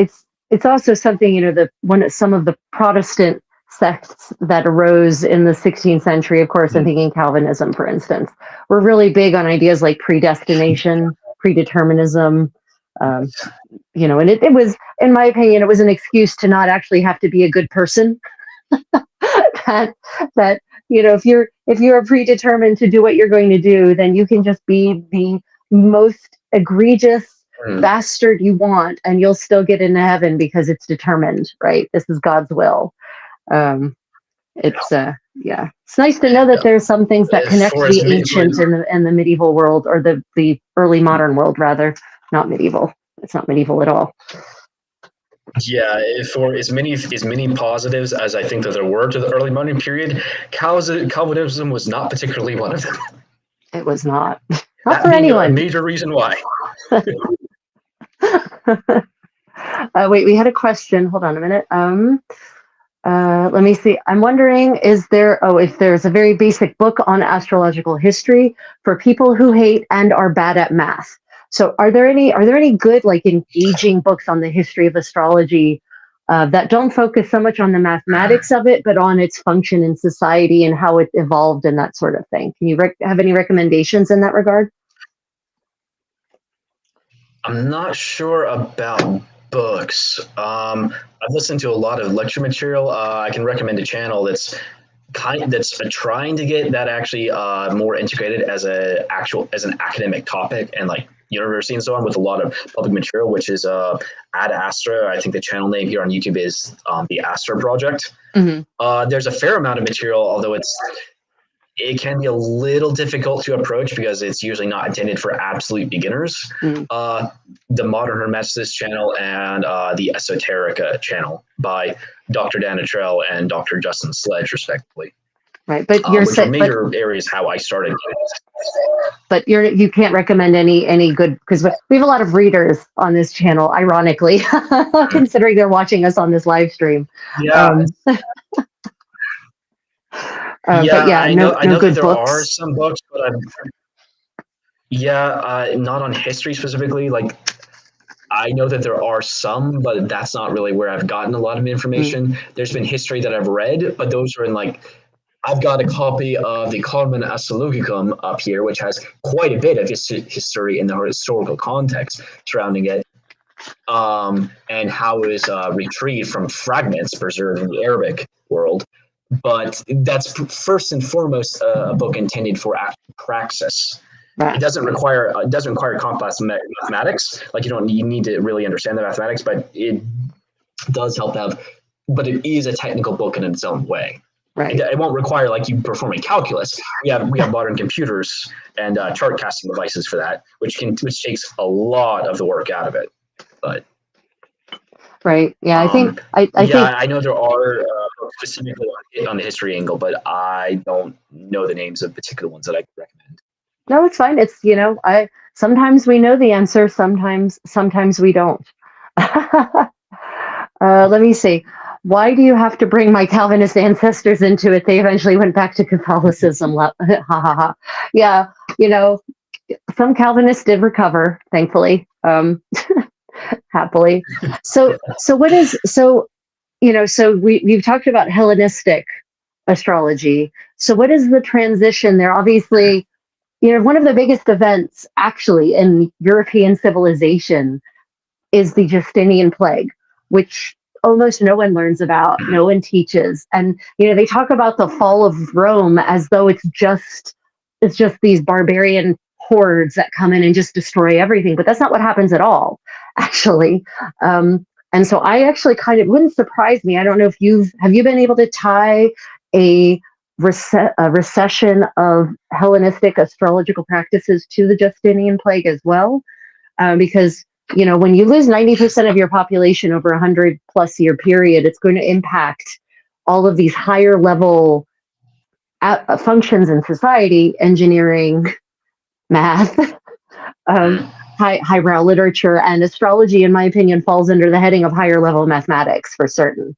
also something, some of the Protestant sects that arose in the 16th century, of course, I'm thinking Calvinism, for instance, were really big on ideas like predestination, predeterminism, and it was, in my opinion, it was an excuse to not actually have to be a good person. that if you're predetermined to do what you're going to do, then you can just be the most egregious bastard you want, and you'll still get into heaven because it's determined, right? This is God's will. It's nice to know that there's some things that connect the ancient and the medieval world, or the early modern world, rather. Not medieval. It's not medieval at all. Yeah, for as many positives as I think that there were to the early modern period, Calvinism was not particularly one of them. It was not. Not for anyone. A major reason why. Wait, we had a question. Hold on a minute. Let me see. I'm wondering, if there's a very basic book on astrological history for people who hate and are bad at math. So are there any good, like, engaging books on the history of astrology that don't focus so much on the mathematics of it, but on its function in society and how it evolved and that sort of thing? Can you have any recommendations in that regard? I'm not sure about books. I've listened to a lot of lecture material. I can recommend a channel that's trying to get that actually more integrated as an academic topic and like university and so on, with a lot of public material, which is Ad Astra. I think the channel name here on YouTube is the Astra Project. There's a fair amount of material, although it can be a little difficult to approach because it's usually not intended for absolute beginners. The Modern Hermeticist channel and the Esoterica channel by Dr. Dan Atrell and Dr. Justin Sledge, respectively. Right, but which are major areas how I started. But you can't recommend any good, because we have a lot of readers on this channel, ironically, considering they're watching us on this live stream. Yeah. But yeah, I no know good that there books. are some books, but not on history specifically. Like, I know that there are some, but that's not really where I've gotten a lot of information. There's been history that I've read, but those are in like, I've got a copy of the Carmen Astrologicum up here, which has quite a bit of history in the historical context surrounding it, and how it was retrieved from fragments preserved in the Arabic world. But that's first and foremost a book intended for praxis. It doesn't require complex mathematics. Like, you need to really understand the mathematics, but it does help have. But it is a technical book in its own way. Right. It won't require like you performing calculus. We have modern computers and chart casting devices for that, which takes a lot of the work out of it. But right, yeah, I think I know there are specifically on the history angle, but I don't know the names of particular ones that I could recommend. No, it's fine. It's, sometimes we know the answer, sometimes we don't. Let me see. Why do you have to bring my Calvinist ancestors into it? They eventually went back to Catholicism. Ha ha ha. Yeah, some Calvinists did recover, thankfully, happily. So we've talked about Hellenistic astrology. So what is the transition there? Obviously, one of the biggest events actually in European civilization is the Justinian plague, which almost no one learns about, no one teaches. And, they talk about the fall of Rome as though it's just these barbarian hordes that come in and just destroy everything. But that's not what happens at all, actually. And so I actually it wouldn't surprise me. I don't know if have you been able to tie a recession of Hellenistic astrological practices to the Justinian plague as well? Because, when you lose 90% of your population over a 100+ year period, it's going to impact all of these higher level functions in society: engineering, math, highbrow literature, and astrology, in my opinion, falls under the heading of higher level mathematics for certain.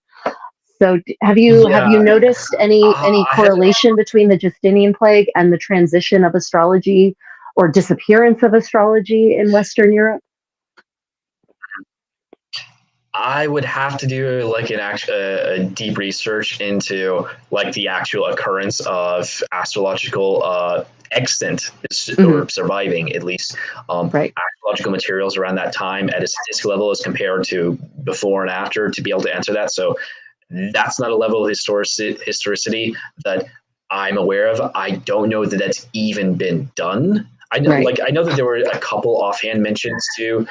So have you noticed any correlation between the Justinian plague and the transition of astrology or disappearance of astrology in Western Europe? I would have to do like a deep research into like the actual occurrence of astrological extant or surviving, at least, astrological materials around that time at a statistical level as compared to before and after, to be able to answer that. So that's not a level of historicity that I'm aware of. I don't know that that's even been done. I know that there were a couple offhand mentions to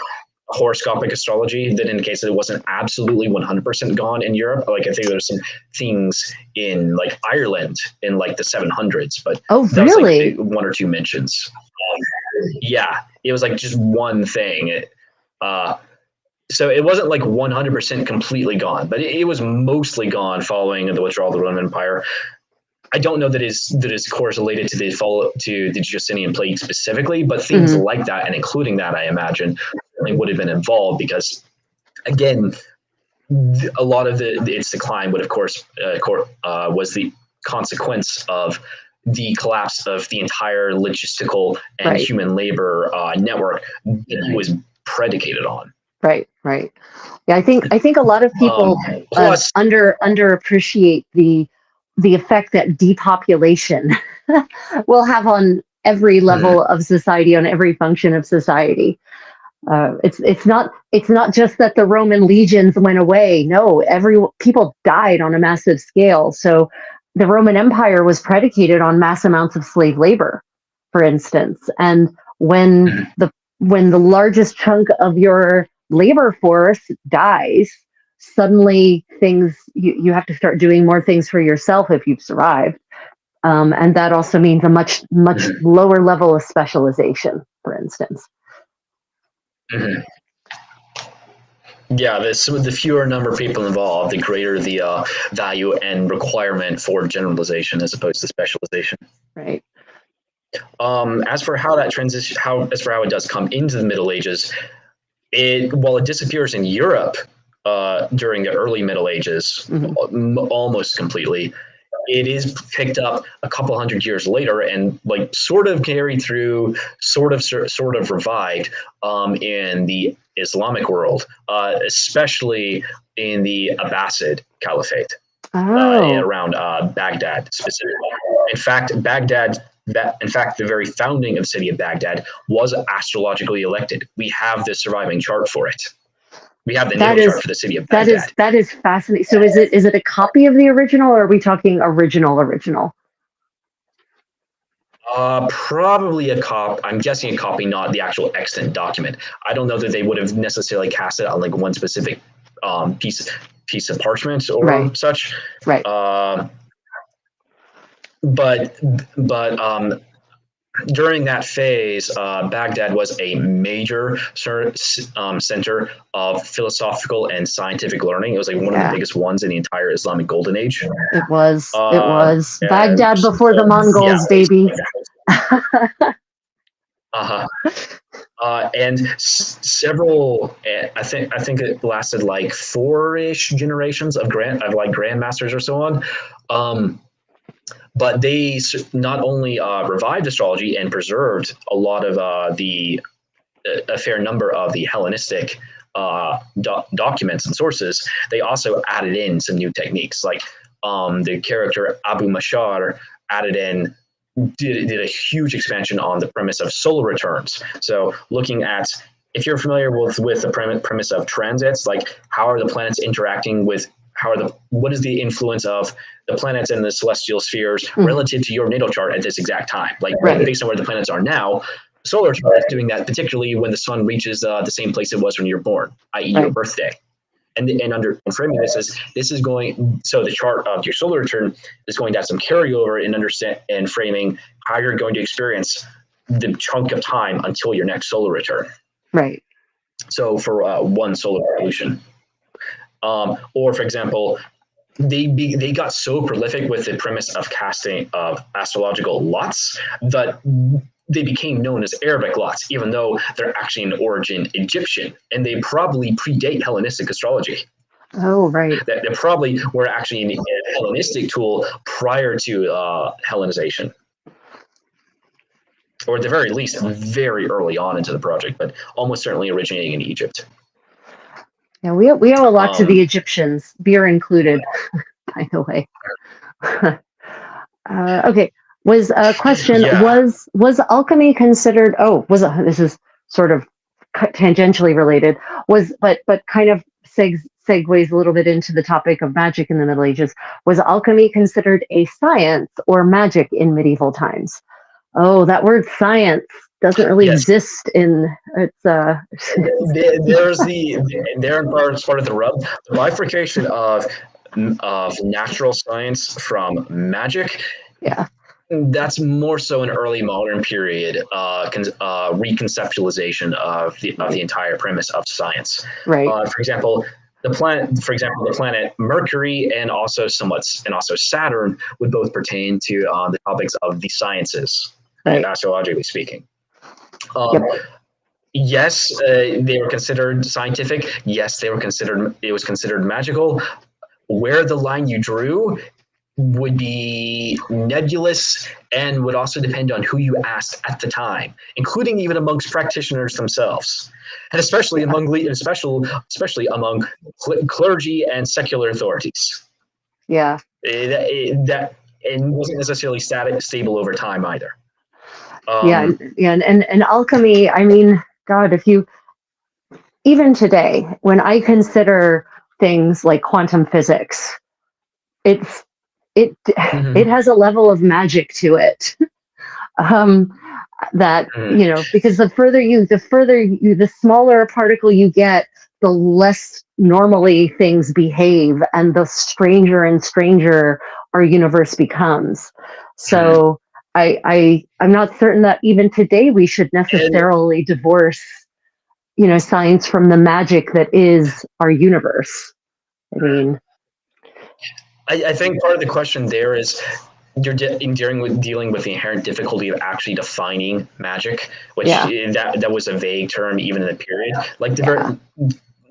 horoscopic astrology that indicates that it wasn't absolutely 100% gone in Europe. Like, I think there's some things in like Ireland in like the 700s, but that was like one or two mentions. It was like just one thing. So it wasn't like 100% completely gone, but it was mostly gone following the withdrawal of the Roman Empire. I don't know that is correlated to the Justinian plague specifically, but things like that, and including that, I imagine, would have been involved, because, again, a lot of its decline would, of course, was the consequence of the collapse of the entire logistical and human labor network that it was predicated on. Right. Yeah, I think a lot of people underappreciate the effect that depopulation will have on every level of society, on every function of society. It's not just that the Roman legions went away. No, people died on a massive scale. So the Roman Empire was predicated on mass amounts of slave labor, for instance. And when the largest chunk of your labor force dies, suddenly you have to start doing more things for yourself if you've survived. And that also means a much lower level of specialization, for instance. Yeah, the fewer number of people involved, the greater the value and requirement for generalization as opposed to specialization. Right. As for how that transition, as for how it does come into the Middle Ages, while it disappears in Europe during the early Middle Ages, almost completely, it is picked up a couple hundred years later and like sort of carried through, sort of revived in the Islamic world, especially in the Abbasid Caliphate. Around Baghdad specifically. In fact, the very founding of the city of Baghdad was astrologically elected. We have the surviving chart for it. We have the natal chart for the city of Baghdad. That is fascinating. So is it a copy of the original, or are we talking original? Probably a copy. I'm guessing a copy, not the actual extant document. I don't know that they would have necessarily cast it on like one specific piece of parchment or such. Right. But during that phase, Baghdad was a major center of philosophical and scientific learning. It was like one of the biggest ones in the entire Islamic Golden Age. It was. Baghdad before the Mongols, baby. And several, I think it lasted like 4-ish generations of grandmasters or so on. But they not only revived astrology and preserved a lot of a fair number of the Hellenistic documents and sources, they also added in some new techniques. Like the character Abu Mashar did a huge expansion on the premise of solar returns. So looking at, if you're familiar with the premise of transits, like how are the planets interacting with, what is the influence of the planets and the celestial spheres relative to your natal chart at this exact time? Like based on where the planets are now, solar chart is doing that, particularly when the sun reaches the same place it was when you're born, i.e. your birthday. And framing this is going, so the chart of your solar return is going to have some carryover in understand and framing how you're going to experience the chunk of time until your next solar return. Right. So for one solar revolution. Or, for example, they got so prolific with the premise of casting of astrological lots that they became known as Arabic lots, even though they're actually in origin Egyptian, and they probably predate Hellenistic astrology. Oh, right. They probably were actually a Hellenistic tool prior to Hellenization, or at the very least, very early on into the project, but almost certainly originating in Egypt. Yeah, we owe a lot to the Egyptians, beer included, by the way. Okay, was a question, was alchemy considered, this is sort of tangentially related, but kind of segues a little bit into the topic of magic in the Middle Ages. Was alchemy considered a science or magic in medieval times? Oh, that word science doesn't really exist in its there's part of the rub, the bifurcation of natural science from magic. That's more so an early modern period reconceptualization of the entire premise of science. Right. For example, the planet Mercury and also Saturn would both pertain to the topics of the sciences, astrologically speaking. Yes, they were considered scientific. Yes, it was considered magical. Where the line you drew would be nebulous and would also depend on who you asked at the time, including even amongst practitioners themselves, and especially among clergy and secular authorities. Yeah. That wasn't necessarily stable over time either. And alchemy, I mean, God, even today, when I consider things like quantum physics, it has a level of magic to it. That, because the smaller a particle you get, the less normally things behave, and the stranger and stranger our universe becomes. So I'm not certain that even today we should necessarily divorce, science from the magic that is our universe. I mean, I think part of the question there is, you're dealing with the inherent difficulty of actually defining magic, which that was a vague term even in the period. Like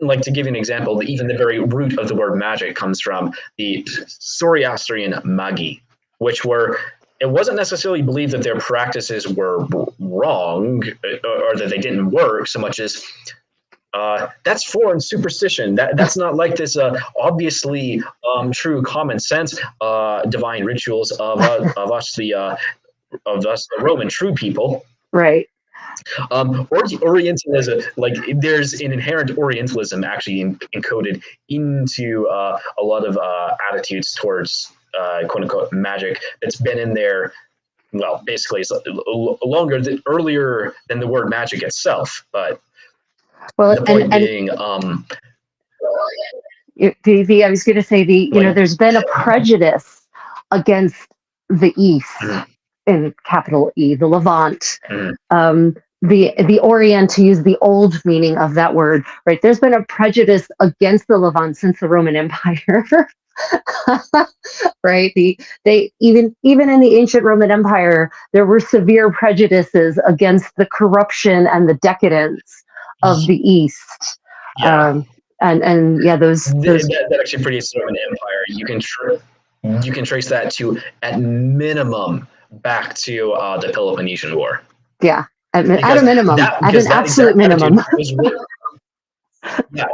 like to give you an example, even the very root of the word magic comes from the Zoroastrian magi, which were, it wasn't necessarily believed that their practices were wrong or that they didn't work so much as that's foreign superstition. That's not like this obviously true common sense divine rituals of us the Roman true people. Right. Orientalism, like there's an inherent Orientalism actually encoded into a lot of attitudes towards quote unquote magic that's been in there. Well, basically, it's earlier than the word magic itself. But the point being, I was going to say there's been a prejudice against the East, in capital E, the Levant, the Orient, to use the old meaning of that word, right? There's been a prejudice against the Levant since the Roman Empire. Right? They even in the ancient Roman Empire, there were severe prejudices against the corruption and the decadence of the East. Those that actually predates the Roman Empire. You can trace that to, at minimum, back to the Peloponnesian War. Yeah, at a minimum, at an absolute minimum. Yeah,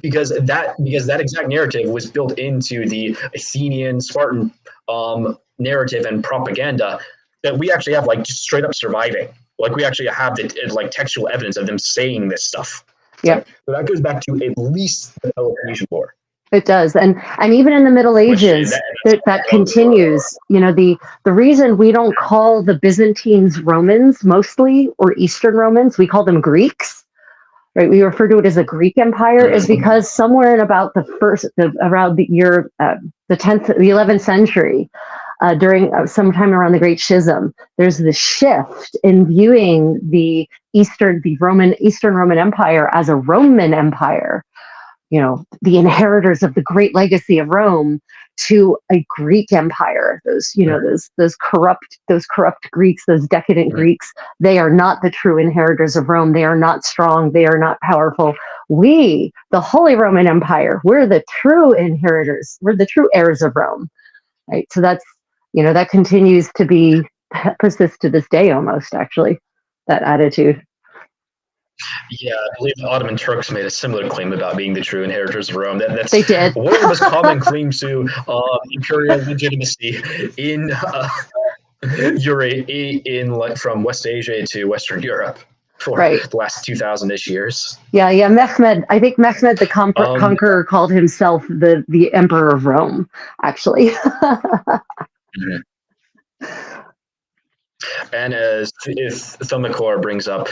because that exact narrative was built into the Athenian Spartan narrative and propaganda that we actually have, like, just straight up surviving. Like, we actually have the textual evidence of them saying this stuff. Yeah, so that goes back to at least the Peloponnesian War. It does, and even in the Middle Ages, that continues. The reason we don't call the Byzantines Romans mostly, or Eastern Romans, we call them Greeks. Right, we refer to it as a Greek Empire, is because somewhere in about around the year the 11th century, during sometime around the Great Schism, there's this shift in viewing the Eastern Roman Empire as a Roman Empire. The inheritors of the great legacy of Rome, to a Greek Empire. Those corrupt Greeks, those decadent Greeks, they are not the true inheritors of Rome. They are not strong. They are not powerful. We, the Holy Roman Empire, we're the true inheritors. We're the true heirs of Rome. Right. So that's, that continues to persist to this day almost, actually, that attitude. Yeah, I believe the Ottoman Turks made a similar claim about being the true inheritors of Rome. They did. One of the most common claims to imperial legitimacy in from West Asia to Western Europe for the last 2,000-ish years. Yeah. I think Mehmed the Conqueror called himself the Emperor of Rome, actually. And as if Thumacor brings up,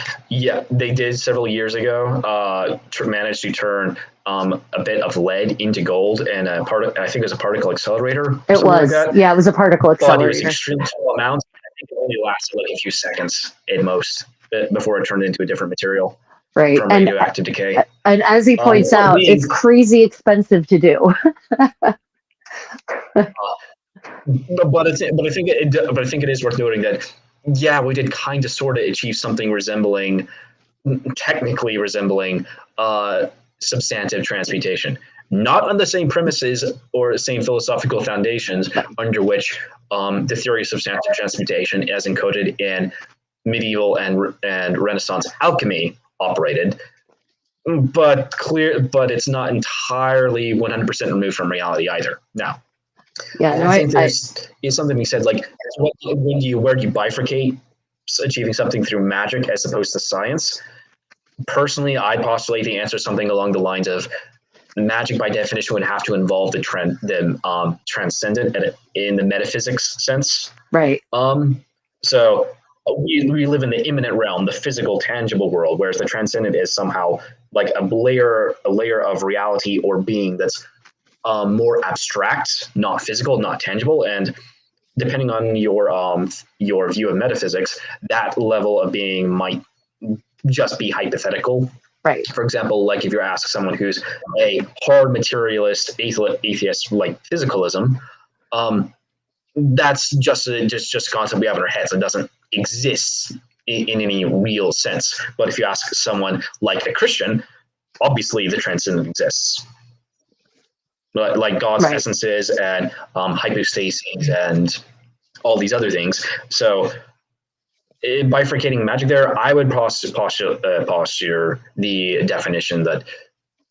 they did several years ago manage to turn a bit of lead into gold, and I think it was a particle accelerator. It was, it was a particle accelerator. But it was extremely small amounts. I think it only lasted like a few seconds at most before it turned into a different material. Right, from radioactive decay. And as he points out, it's crazy expensive to do. But I think it is worth noting that we did kind of sort of achieve something technically resembling substantive transmutation, not on the same premises or same philosophical foundations under which the theory of substantive transmutation, as encoded in medieval and Renaissance alchemy, operated. But it's not entirely 100% removed from reality either. Now. I think there's something we said, like, where do you bifurcate achieving something through magic as opposed to science? Personally, I postulate the answer is something along the lines of magic by definition would have to involve the transcendent in the metaphysics sense. Right. So we live in the immanent realm, the physical, tangible world, whereas the transcendent is somehow like a layer of reality or being that's more abstract, not physical, not tangible, and depending on your view of metaphysics, that level of being might just be hypothetical. Right. For example, like if you ask someone who's a hard materialist atheist, like physicalism, that's just a concept we have in our heads. It doesn't exist in any real sense. But if you ask someone like a Christian, obviously the transcendent exists. Like God's essences and hypostases and all these other things. So bifurcating magic there, I would posture the definition that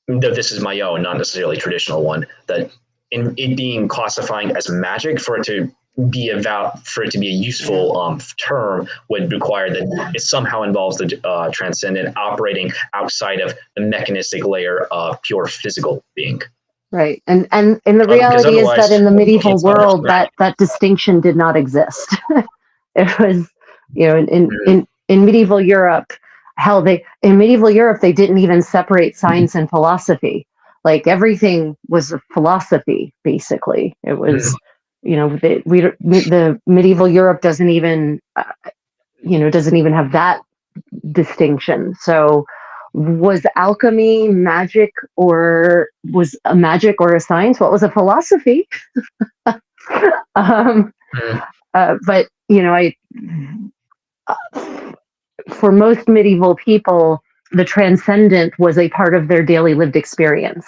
this is my own, not necessarily traditional one, that in it being classifying as magic, for it to be a useful term, would require that it somehow involves the transcendent operating outside of the mechanistic layer of pure physical being. Right. And the reality is that in the medieval world, that distinction did not exist. It was, in medieval Europe, in medieval Europe, they didn't even separate science and philosophy. Like everything was a philosophy, basically. It was, the medieval Europe doesn't even have that distinction. So was alchemy magic, or was a magic or a science? What was a philosophy? But for most medieval people, the transcendent was a part of their daily lived experience.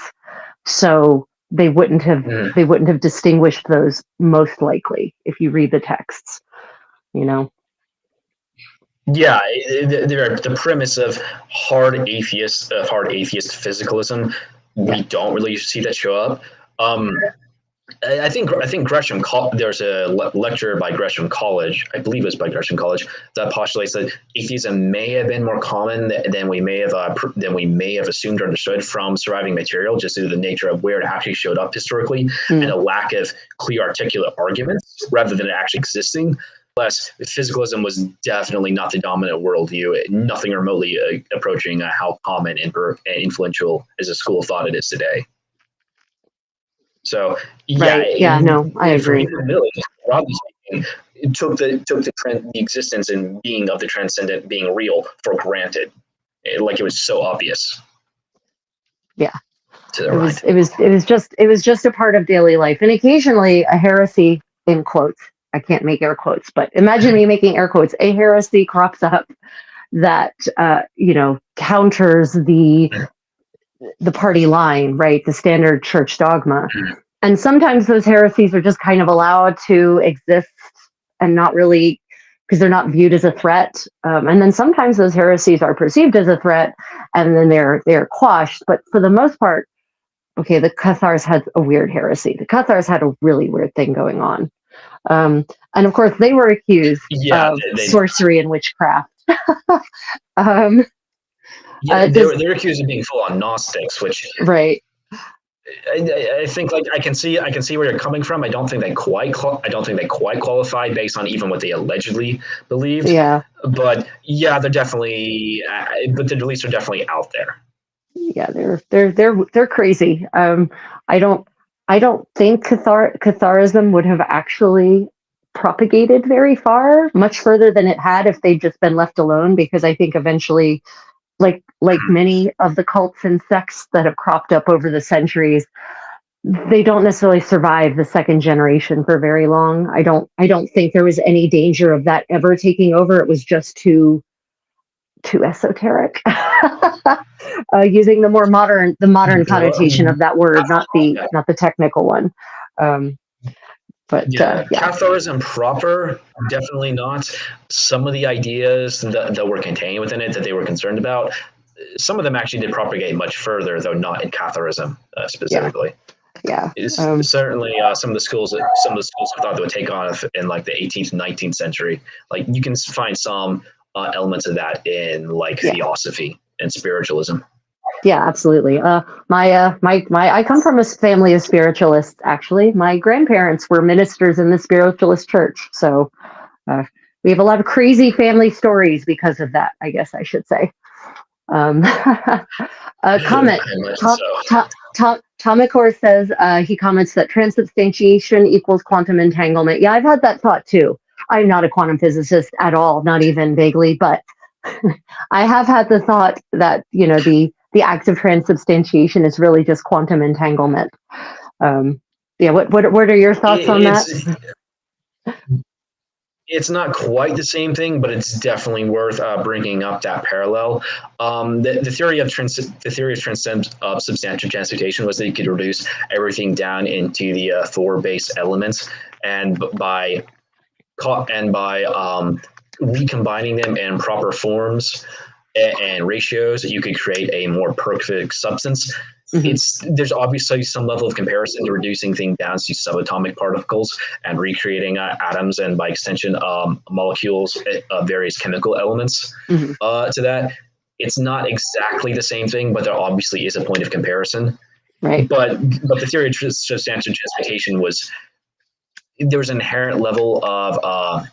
So they wouldn't have distinguished those, most likely, if you read the texts. Yeah, the premise of hard atheist physicalism, we don't really see that show up. I think Gresham. There's a lecture by Gresham College, I believe it was by Gresham College, that postulates that atheism may have been more common than we may have assumed or understood from surviving material, just due to the nature of where it actually showed up historically, and a lack of clear, articulate arguments rather than it actually existing. Plus, physicalism was definitely not the dominant worldview, nothing remotely approaching how common and influential as a school of thought it is today. So I agree. Broadly speaking, it took the existence and being of the transcendent being real for granted, like it was so obvious. Yeah, it was just a part of daily life, and occasionally a heresy, in quotes. I can't make air quotes, but imagine me making air quotes. A heresy crops up that counters the party line, right? The standard church dogma. And sometimes those heresies are just kind of allowed to exist and not really, because they're not viewed as a threat. And then sometimes those heresies are perceived as a threat, and then they're quashed. But for the most part, okay, the Cathars had a weird heresy. The Cathars had a really weird thing going on. And of course, they were accused of sorcery and witchcraft. They're accused of being full-on Gnostics, which I think, like, I can see where you're coming from. I don't think they quite qualify based on even what they allegedly believed. Yeah. But yeah, they're definitely. But the beliefs are definitely out there. Yeah, they're crazy. I don't think Catharism would have actually propagated very far, much further than it had if they'd just been left alone, because I think eventually, like many of the cults and sects that have cropped up over the centuries, they don't necessarily survive the second generation for very long. I don't think there was any danger of that ever taking over. It was just too esoteric. Using the more modern connotation of that word, not the technical one. Catharism proper, definitely not. Some of the ideas that were contained within it that they were concerned about, some of them actually did propagate much further, though not in Catharism specifically. Yeah. Certainly some of the schools I thought they would take on in like the 18th and 19th century. Like you can find some elements of that in theosophy and spiritualism. Yeah, absolutely. I come from a family of spiritualists. Actually, my grandparents were ministers in the spiritualist church, so we have a lot of crazy family stories because of that, I guess I should say. Comment. Tomikor says he comments that transubstantiation equals quantum entanglement. Yeah, I've had that thought too. I'm not a quantum physicist at all, not even vaguely, but I have had the thought that the act of transubstantiation is really just quantum entanglement. What are your thoughts on that? It's not quite the same thing, but it's definitely worth bringing up that parallel. The theory of substantial transmutation was that you could reduce everything down into the four base elements, and by recombining them in proper forms and ratios, you could create a more perfect substance. There's obviously some level of comparison to reducing things down to subatomic particles and recreating atoms and by extension molecules of various chemical elements to that. It's not exactly the same thing, but there obviously is a point of comparison. Right. But the theory of substantial transmutation was there was an inherent level of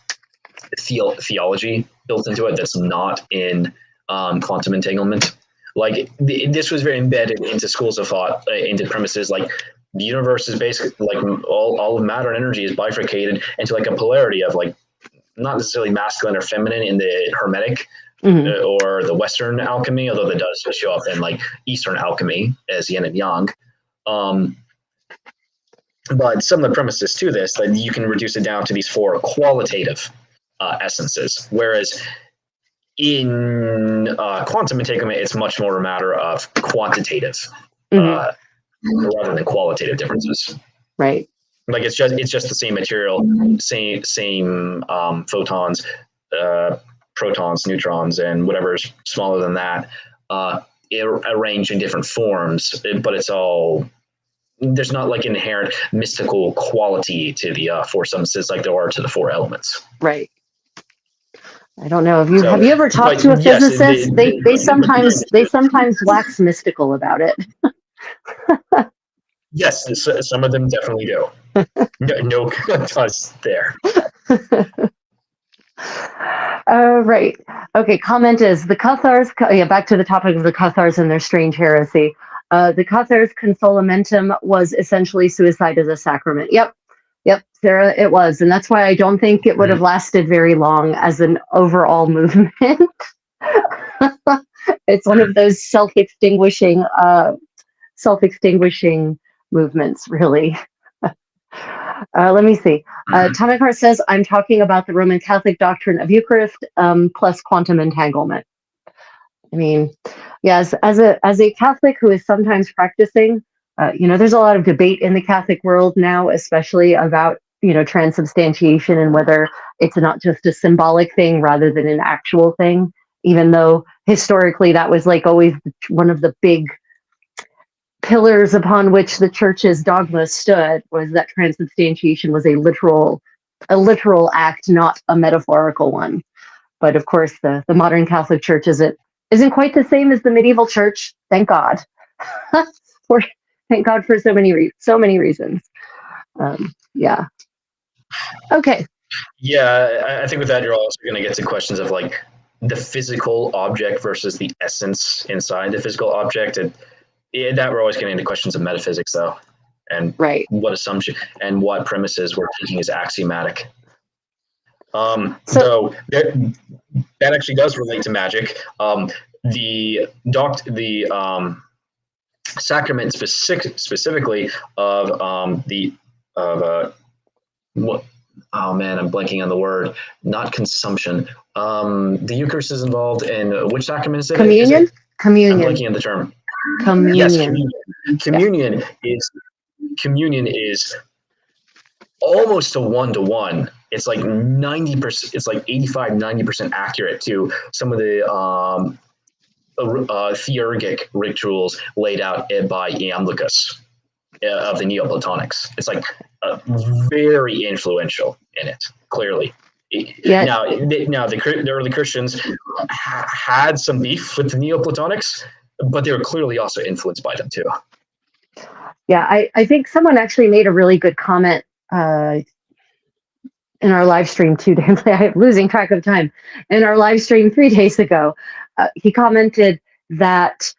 theology built into it that's not in quantum entanglement. Like this was very embedded into schools of thought, into premises like the universe is basically like all of matter and energy is bifurcated into like a polarity of like not necessarily masculine or feminine in the Hermetic or the Western alchemy, although that does show up in like Eastern alchemy as yin and yang. But some of the premises to this, that you can reduce it down to these four qualitative essences, whereas in quantum entanglement, it's much more a matter of quantitative rather than qualitative differences. Right. Like it's just the same material, same photons, protons, neutrons, and whatever's smaller than that, arranged in different forms. But it's all there's not like inherent mystical quality to the four substances like there are to the four elements. Right. I don't know. Have you ever talked to a physicist? They sometimes wax mystical about it. Yes, some of them definitely do. No does there. Right. Okay. Comment is the Cathars. Back to the topic of the Cathars and their strange heresy. The Cathars' consolamentum was essentially suicide as a sacrament. Yep, Sarah, it was, and that's why I don't think it would have lasted very long as an overall movement. It's one of those self-extinguishing movements, really. Let me see. Tomikar says, I'm talking about the Roman Catholic doctrine of Eucharist plus quantum entanglement. I mean, yes, as a Catholic who is sometimes practicing, there's a lot of debate in the Catholic world now, especially about, transubstantiation and whether it's not just a symbolic thing rather than an actual thing, even though historically that was like always one of the big pillars upon which the church's dogma stood, was that transubstantiation was a literal act, not a metaphorical one. But of course, the modern Catholic Church isn't quite the same as the medieval church. Thank God. Thank God for so many reasons. Yeah. Okay. Yeah, I think with that, you're also going to get to questions of like the physical object versus the essence inside the physical object, and that we're always getting into questions of metaphysics, though, and what assumption and what premises we're taking as axiomatic. So that actually does relate to magic. The sacrament specifically of what? Oh man, I'm blanking on the word. Not consumption. The Eucharist is involved in which sacrament is it? Communion. Is it? Communion. I'm blanking on the term. Communion. Yes, communion. Communion is almost a 1-to-1. It's like 90%. It's like 85-90% accurate to some of the theurgic rituals laid out by Iamblichus of the Neoplatonics. It's like very influential in it, clearly. Yeah. Now the early Christians had some beef with the Neoplatonics, but they were clearly also influenced by them too. Yeah, I think someone actually made a really good comment in our live stream 2 days. I'm losing track of time. In our live stream 3 days ago, he commented that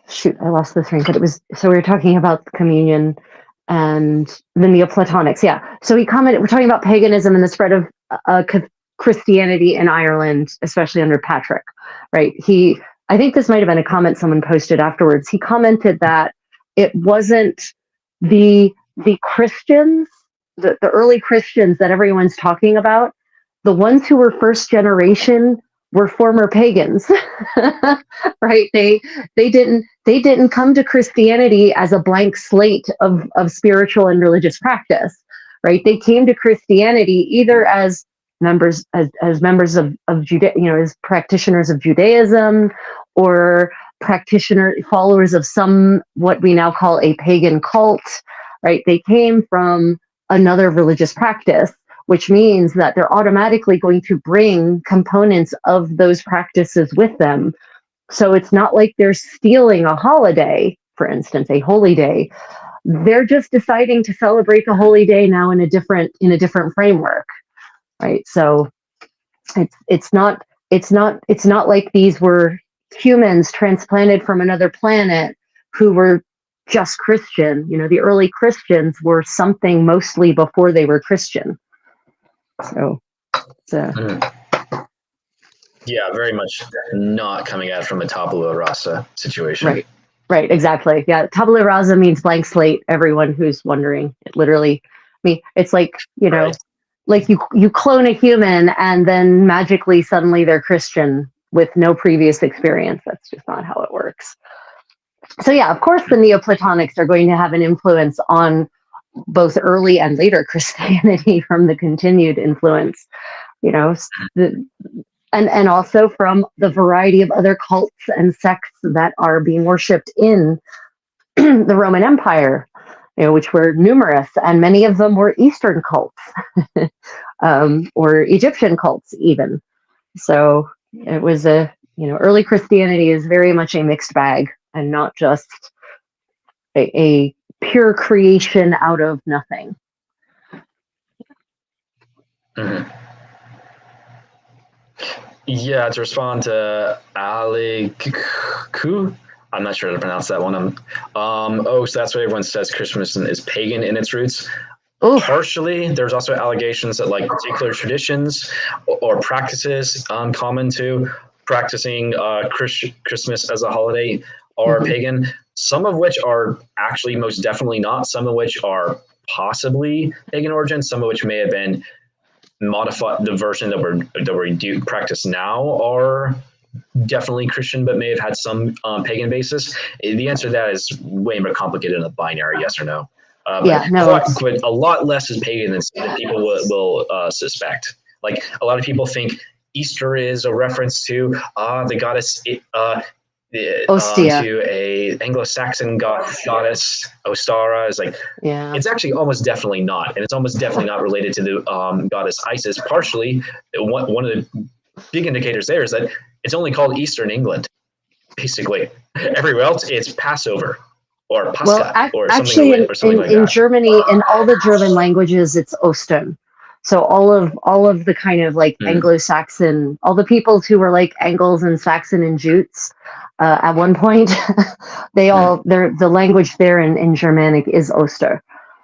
shoot, I lost the string, but it was, so we were talking about communion and the Neoplatonics. Yeah. So he commented, we're talking about paganism and the spread of Christianity in Ireland, especially under Patrick, right? I think this might have been a comment someone posted afterwards. He commented that it wasn't the the Christians, the early Christians that everyone's talking about, the ones who were first generation were former pagans, right? They didn't come to Christianity as a blank slate of spiritual and religious practice, right? They came to Christianity either as members of as practitioners of Judaism, or followers of some what we now call a pagan cult, right? They came from another religious practice, which means that they're automatically going to bring components of those practices with them. So it's not like they're stealing a holiday, for instance, a holy day. They're just deciding to celebrate the holy day now in a different framework, right? So it's not like these were humans transplanted from another planet who were just Christian. The early Christians were something mostly before they were Christian. So, yeah, very much not coming out from a tabula rasa situation. Right, exactly. Yeah, tabula rasa means blank slate. Everyone who's wondering, it literally, it's like, right. Like you clone a human and then magically suddenly they're Christian with no previous experience. That's just not how it works. So yeah, of course the Neoplatonics are going to have an influence on both early and later Christianity from the continued influence, and also from the variety of other cults and sects that are being worshipped in the Roman Empire, which were numerous, and many of them were Eastern cults, or Egyptian cults even. So it was early Christianity is very much a mixed bag and not just a pure creation out of nothing. Mm-hmm. Yeah, to respond to Aliku, I'm not sure how to pronounce that one. So that's what everyone says Christmas is pagan in its roots. Oof. Partially, there's also allegations that like particular traditions or practices common to practicing Christmas as a holiday are pagan. Some of which are actually most definitely not. Some of which are possibly pagan origin. Some of which may have been modified. The version that we do practice now are definitely Christian, but may have had some pagan basis. The answer to that is way more complicated than a binary yes or no. But a lot less is pagan than people will suspect. Like a lot of people think Easter is a reference to the goddess to a Anglo-Saxon goddess Ostara. Is like it's actually almost definitely not, and it's almost definitely not related to the goddess Isis. Partially, one of the big indicators there is that it's only called Easter in England. Basically, everywhere else it's Passover or Pascha or something like that. In Germany, in all the German languages, it's Ostern. So all of the kind of like Anglo-Saxon, all the peoples who were like Angles and Saxon and Jutes at one point, the language there in Germanic is Oster.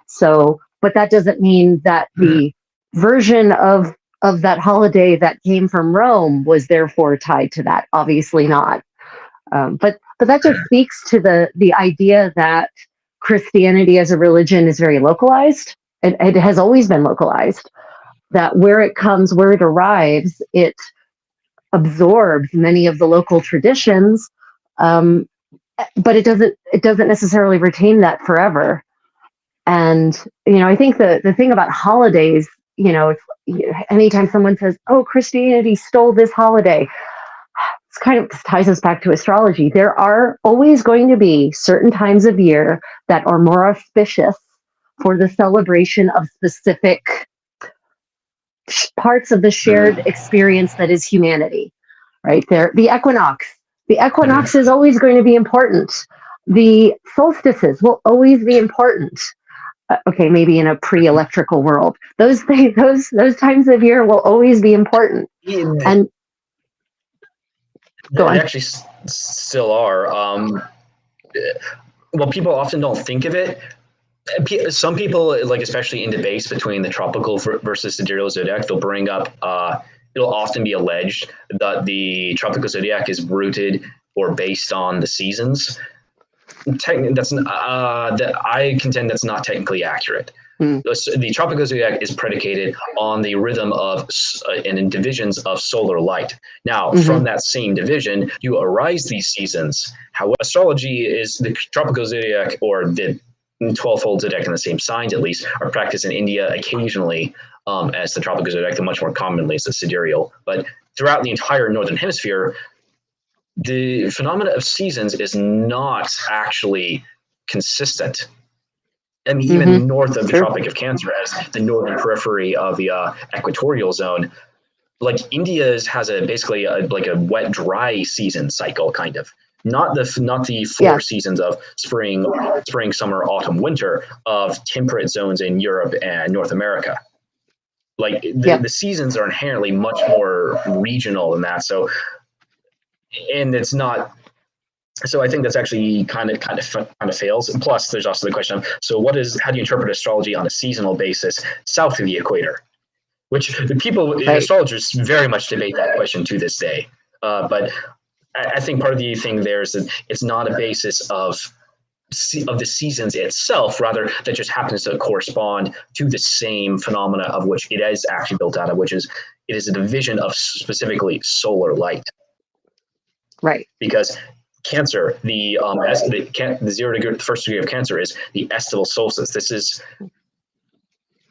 So, but that doesn't mean that the version of that holiday that came from Rome was therefore tied to that. Obviously not. But that just speaks to the idea that Christianity as a religion is very localized. It has always been localized. That where it arrives, it absorbs many of the local traditions, but it doesn't necessarily retain that forever. And I think the thing about holidays, anytime someone says, "Oh, Christianity stole this holiday," it's kind of ties us back to astrology. There are always going to be certain times of year that are more auspicious for the celebration of specific parts of the shared experience that is humanity, right? The equinox is always going to be important. The solstices will always be important. Okay, maybe in a pre-electrical world, those times of year will always be important. And they actually still are. Well, people often don't think of it. Some people, like especially in debates between the tropical versus sidereal zodiac, they'll bring up. It'll often be alleged that the tropical zodiac is rooted or based on the seasons. That I contend that's not technically accurate. The tropical zodiac is predicated on the rhythm of and in divisions of solar light. Now, from that same division, you arise these seasons. How astrology is the tropical zodiac, or the 12-fold zodiac in the same signs, at least, are practiced in India occasionally as the tropical zodiac, and much more commonly as the sidereal. But throughout the entire northern hemisphere, the phenomena of seasons is not actually consistent. I mean, even north of the Tropic of Cancer, as the northern periphery of the equatorial zone, like India has basically a wet, dry season cycle, kind of. Not the four seasons of spring, summer, autumn, winter of temperate zones in Europe and North America. Like the seasons are inherently much more regional than that. So, and it's not. So I think that's actually kind of fails. And plus, there's also the question of, so how do you interpret astrology on a seasonal basis south of the equator? Which the people, astrologers, very much debate that question to this day. But I think part of the thing there is that it's not a basis of the seasons itself, rather that just happens to correspond to the same phenomena of which it is actually built out of, which is it is a division of specifically solar light. Right. Because Cancer, the 0 degree, the first degree of Cancer is the estival solstice. This is,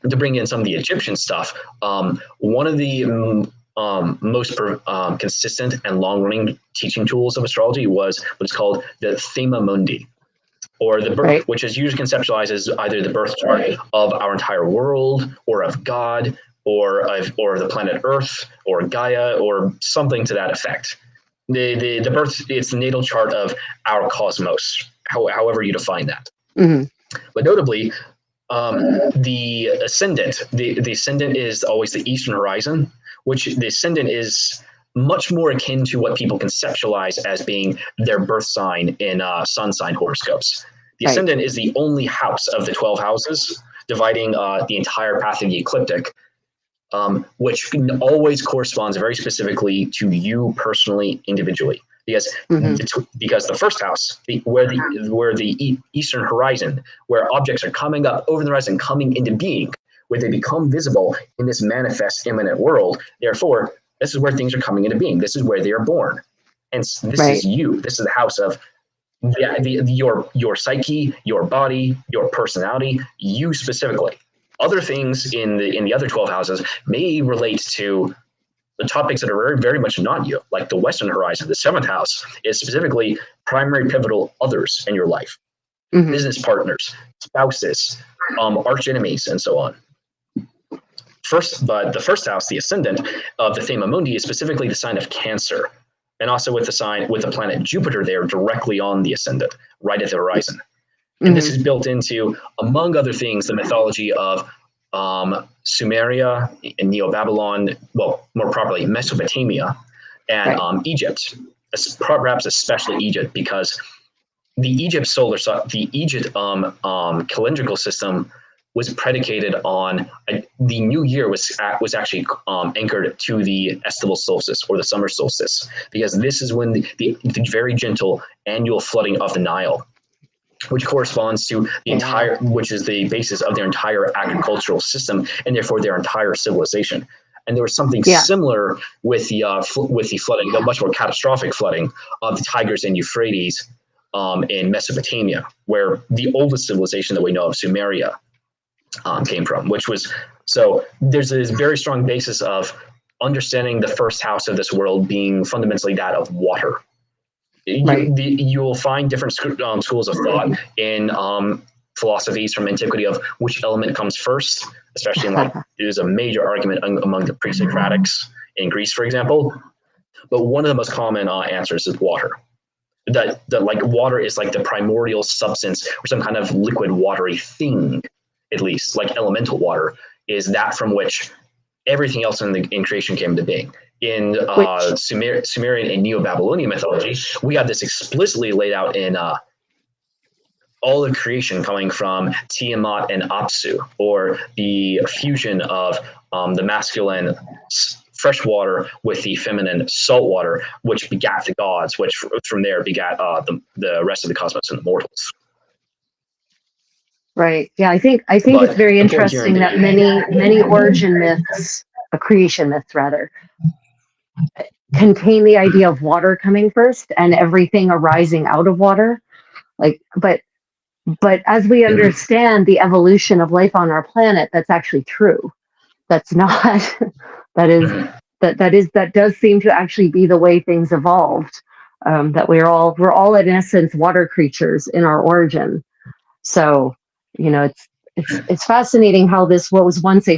to bring in some of the Egyptian stuff, one of the most consistent and long-running teaching tools of astrology was what's called the Thema Mundi, or the birth, which is usually conceptualized as either the birth chart of our entire world, or of God, or of the planet Earth, or Gaia, or something to that effect. The birth, it's the natal chart of our cosmos, however you define that. But notably, the ascendant, the ascendant is always the eastern horizon, which the ascendant is much more akin to what people conceptualize as being their birth sign in sun sign horoscopes. The ascendant is the only house of the 12 houses, dividing the entire path of the ecliptic, which always corresponds very specifically to you personally, individually. Because the first house, where the eastern horizon, where objects are coming up over the horizon, coming into being, where they become visible in this manifest immanent world. Therefore, this is where things are coming into being. This is where they are born, and this is you. This is the house of your psyche, your body, your personality, you specifically. Other things in the other 12 houses may relate to the topics that are very, very much not you, like the Western horizon. The 7th house is specifically primary pivotal others in your life, business partners, spouses, arch enemies, and so on. But the first house, the ascendant of the Thema Mundi, is specifically the sign of Cancer, and also with the planet Jupiter there directly on the ascendant, right at the horizon. And this is built into, among other things, the mythology of Sumeria and Neo-Babylon, well, more properly, Mesopotamia, and Egypt, perhaps especially Egypt, because the Egypt calendrical system was predicated on the new year was actually anchored to the estival solstice, or the summer solstice, because this is when the very gentle annual flooding of the Nile, which corresponds to the entire, which is the basis of their entire agricultural system, and therefore their entire civilization. And there was something similar with the flooding, the much more catastrophic flooding of the Tigris and Euphrates in Mesopotamia, where the oldest civilization that we know of, Sumeria, came from. Which was, so there's this very strong basis of understanding the first house of this world being fundamentally that of water. You'll find different schools of thought in philosophies from antiquity of which element comes first, especially in there's a major argument among the pre-Socratics in Greece, for example. But one of the most common answers is water. That water is like the primordial substance, or some kind of liquid watery thing, at least like elemental water, is that from which everything else in creation came into being. In Sumerian and Neo-Babylonian mythology, we have this explicitly laid out in all of creation coming from Tiamat and Apsu, or the fusion of the masculine fresh water with the feminine salt water, which begat the gods, which from there begat the rest of the cosmos and the mortals. Right. Yeah, I think it's very interesting that many origin myths, creation myths rather, contain the idea of water coming first and everything arising out of water. But as we understand the evolution of life on our planet, that's actually true. That's not. That does seem to actually be the way things evolved. That we're all in essence water creatures in our origin. So, it's fascinating how what was once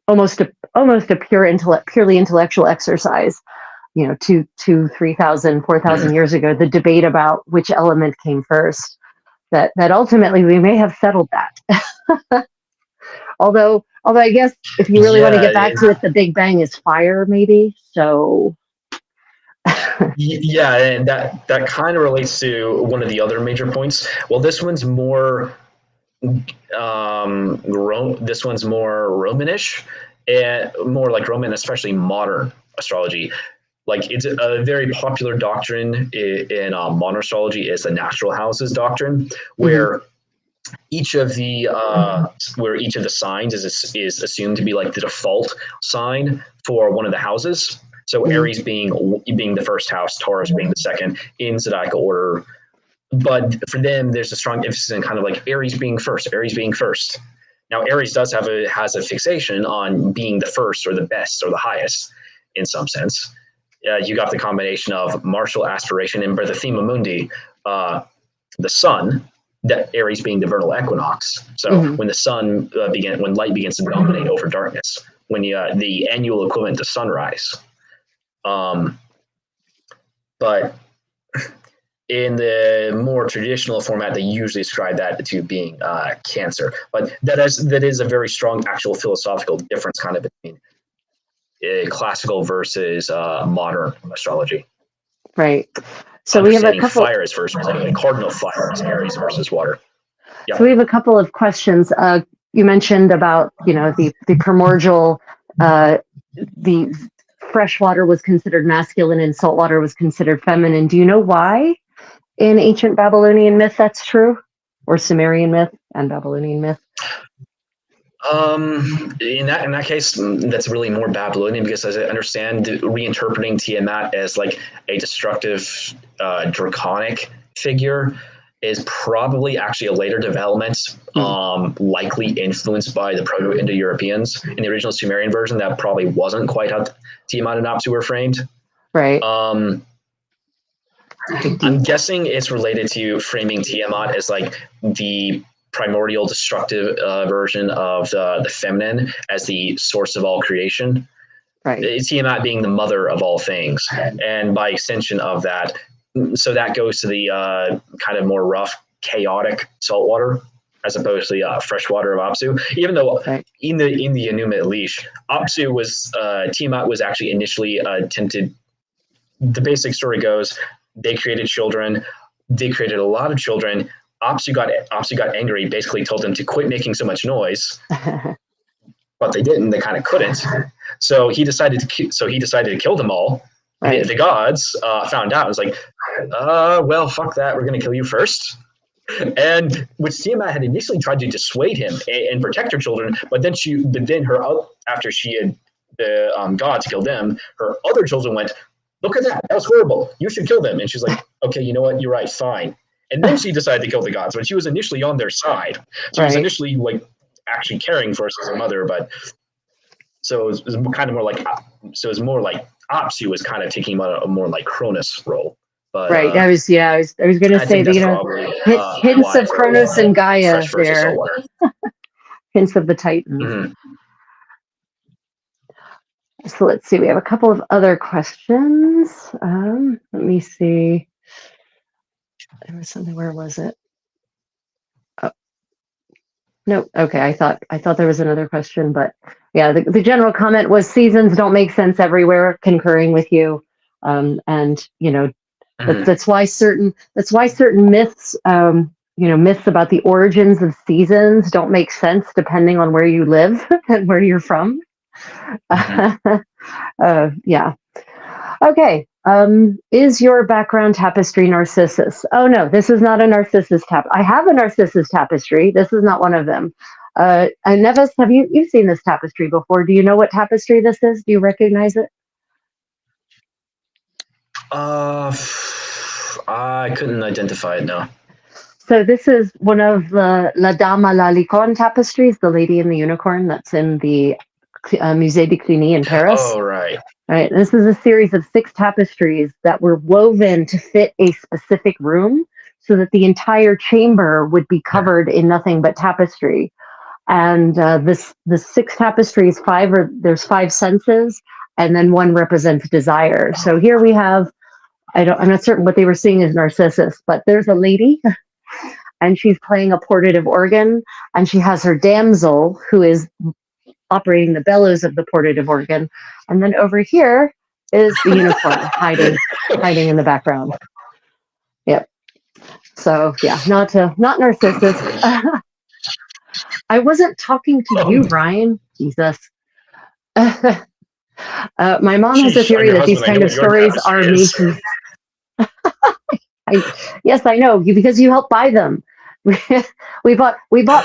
almost a purely intellectual exercise, 3,000, 4,000 years ago, the debate about which element came first, that ultimately we may have settled that. although I guess if you really want to get back to it, the Big Bang is fire, maybe. So yeah, and that kind of relates to one of the other major points. Well, this one's more Romanish, and more like Roman, especially modern astrology. Like, it's a very popular doctrine in modern astrology is the natural houses doctrine, where each of the signs is assumed to be like the default sign for one of the houses. So Aries being the first house, Taurus being the second in zodiacal order. But for them, there's a strong emphasis in kind of like Aries being first. Now, Aries has a fixation on being the first or the best or the highest in some sense. You got the combination of martial aspiration and by the thema mundi, the sun, that Aries being the vernal equinox. So when the sun when light begins to dominate over darkness, when the annual equivalent to sunrise. But in the more traditional format, they usually ascribe that to being Cancer. But that is a very strong actual philosophical difference kind of between classical versus modern astrology. Right. So we have a couple. Fire is first, cardinal fire is Aries versus water. Yeah. So we have a couple of questions. You mentioned about the primordial, the fresh water was considered masculine and salt water was considered feminine. Do you know why in ancient Babylonian myth that's true, or Sumerian myth and Babylonian myth? In that case, that's really more Babylonian, because as I understand, reinterpreting Tiamat as like a destructive, draconic figure is probably actually a later development, likely influenced by the Proto-Indo-Europeans. In the original Sumerian version, that probably wasn't quite how Tiamat and Apsu were framed. Right. I'm guessing it's related to framing Tiamat as like the primordial destructive version of the feminine as the source of all creation. Right. Tiamat being the mother of all things, and by extension of that, so that goes to the kind of more rough, chaotic saltwater as opposed to the freshwater of Apsu. Even though in the Enuma Elish, Apsu was Tiamat was actually initially attempted. The basic story goes, they created children. They created a lot of children. Apsu got angry, basically told them to quit making so much noise, but they didn't. They kind of couldn't. So he decided to kill them all. Right. The gods found out. It was like, well, fuck that. We're going to kill you first. And which Tiamat had initially tried to dissuade him and protect her children, but then after she had the gods killed them, her other children went, look at that. That was horrible. You should kill them. And she's like, okay, you know what? You're right. Fine. And then she decided to kill the gods, but she was initially on their side. She was initially like actually caring for us as a mother, but so it was kind of more like, so it was more like Apsu was kind of taking a more like Cronus role. But, I was going to say that, hints of Cronus and Gaia there. Hints of the Titans. Mm-hmm. So let's see, we have a couple of other questions. Let me see. There was something, where was it? Oh, no, okay, I thought there was another question, but yeah, the general comment was seasons don't make sense everywhere, concurring with you. And that's why certain myths, myths about the origins of seasons don't make sense depending on where you live and where you're from. Yeah. Okay. Is your background tapestry Narcissus? Oh no, this is not a Narcissus I have a Narcissus tapestry. This is not one of them. And Nevis, have you've seen this tapestry before? Do you know what tapestry this is? Do you recognize it? I couldn't identify it, no. So this is one of the La Dame à la Licorne tapestries, the Lady in the Unicorn, that's in the Musée de Cluny in Paris. Oh, right. Right. This is a series of 6 tapestries that were woven to fit a specific room so that the entire chamber would be covered in nothing but tapestry. And the 6 tapestries, there's 5 senses, and then 1 represents desire. So here we have, I'm not certain what they were seeing as Narcissus, but there's a lady and she's playing a portative organ, and she has her damsel who is operating the bellows of the portative organ, and then over here is the unicorn hiding in the background. Yep. So yeah, not Narcissus. I wasn't talking to you, Brian. Jesus. My mom has a theory that these kind of stories are made to. Yes, I know, because you helped buy them. We bought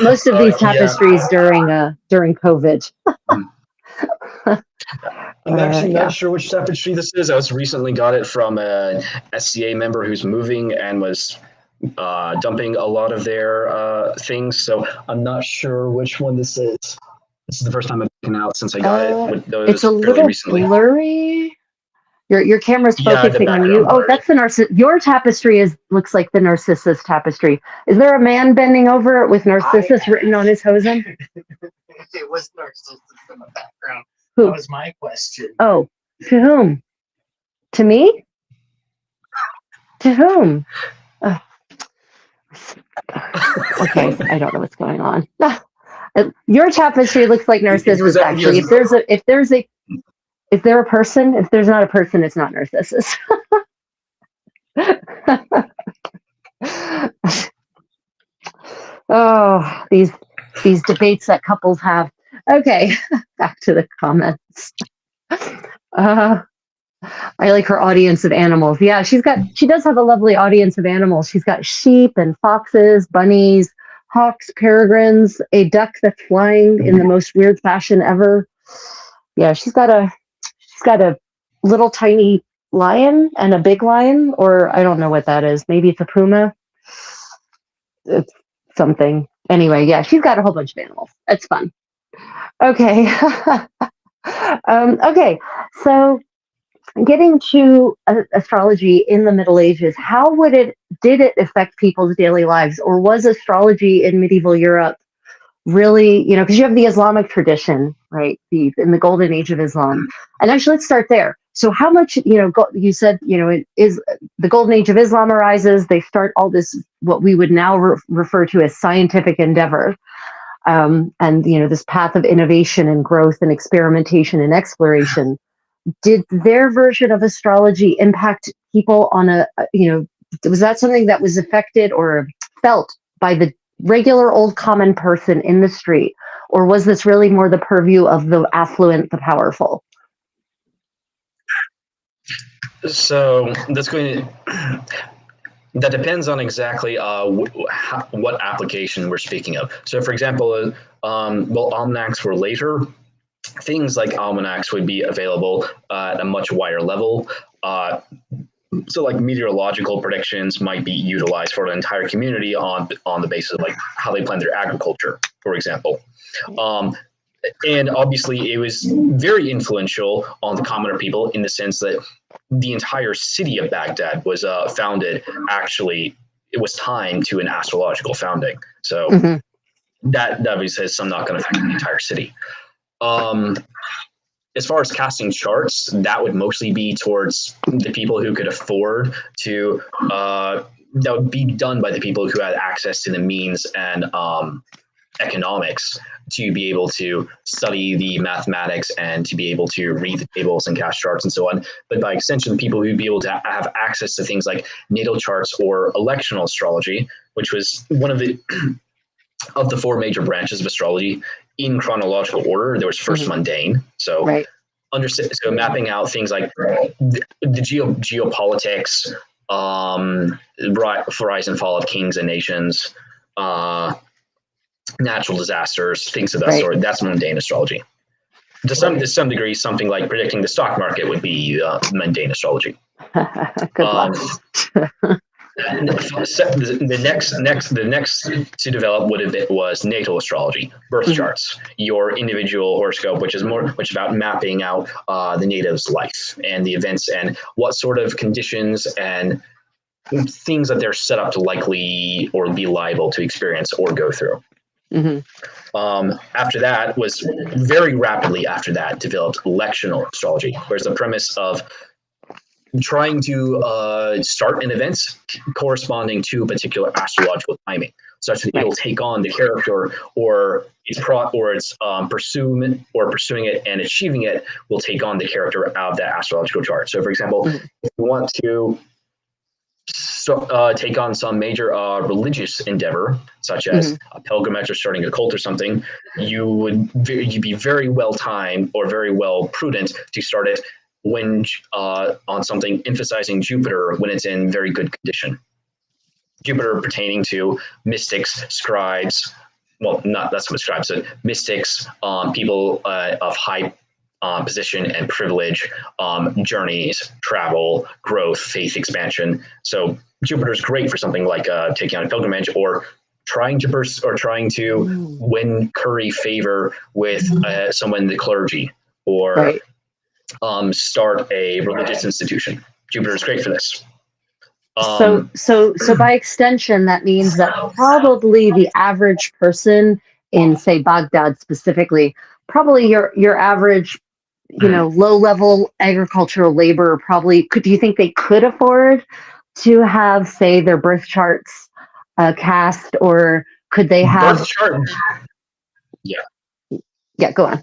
most of these tapestries during COVID. I'm actually not sure which tapestry this is. I was recently got it from a SCA member who's moving and was dumping a lot of their things. So I'm not sure which one this is. This is the first time I've taken out since I got it with those. It's a little recently. Blurry. Your camera's focusing on you. Oh, that's the Narcissus. Your tapestry looks like the Narcissus tapestry. Is there a man bending over it with Narcissus written on his hosen? It was Narcissus in the background. Who? That was my question. Oh, to whom? To me? To whom? Oh. Okay, I don't know what's going on. Your tapestry looks like Narcissus. Actually, if there a person, if there's not a person, it's not Narcissus. Oh, these debates that couples have. Okay, back to the comments. I like her audience of animals. Yeah, she does have a lovely audience of animals. She's got sheep and foxes, bunnies, hawks, peregrines, a duck that's flying in the most weird fashion ever. Yeah, she's got a little tiny lion and a big lion, or I don't know what that is. Maybe it's a puma. It's something. Anyway, yeah, she's got a whole bunch of animals. It's fun. Okay. Okay, so getting to astrology in the Middle Ages, did it affect people's daily lives, or was astrology in medieval Europe really, because you have the Islamic tradition, right? In the golden age of Islam. And actually, let's start there. So how much, you said, it is the golden age of Islam arises, they start all this, what we would now refer to as scientific endeavor. And, this path of innovation and growth and experimentation and exploration. Did their version of astrology impact people on was that something that was affected or felt by the regular old common person in the street, or was this really more the purview of the affluent, the powerful? So that depends on exactly what application we're speaking of. So, for example, almanacs were later. Things like almanacs would be available at a much wider level. So like meteorological predictions might be utilized for an entire community on the basis of like how they plan their agriculture, for example. And obviously it was very influential on the commoner people in the sense that the entire city of Baghdad was founded. Actually, it was timed to an astrological founding. So that obviously has some knock-on effect on the entire city. As far as casting charts, that would mostly be towards the people who could afford to, that would be done by the people who had access to the means and economics to be able to study the mathematics and to be able to read the tables and cast charts and so on. But by extension, people who'd be able to have access to things like natal charts or electional astrology, which was one of the of the 4 major branches of astrology in chronological order. There was first Mundane. So So mapping out things like the geopolitics, rise and fall of kings and nations, natural disasters, things of that sort. That's mundane astrology. To some degree, something like predicting the stock market would be mundane astrology. Good luck. The next to develop was natal astrology, birth charts, your individual horoscope, which is about mapping out the native's life and the events and what sort of conditions and things that they're set up to likely or be liable to experience or go through. After that was very rapidly after that developed lectional astrology, where's the premise of trying to start an event corresponding to a particular astrological timing, such that it'll take on the character or its pursuing it and achieving it will take on the character of that astrological chart. So, for example, if you want to take on some major religious endeavor, such as a pilgrimage or starting a cult or something, you'd be very well timed or very well prudent to start it when on something emphasizing Jupiter when it's in very good condition. Jupiter pertaining to mystics, scribes, well, not that's what scribes, but mystics, people of high position and privilege, journeys, travel, growth, faith expansion. So Jupiter's great for something like taking on a pilgrimage or trying to win curry favor with someone in the clergy or start a religious institution. Jupiter's great for this. So by extension, that means that probably the average person in, say, Baghdad specifically, probably your average, low-level agricultural labor probably do you think they could afford to have, say, their birth charts cast, or could they have birth chart? Yeah, go on.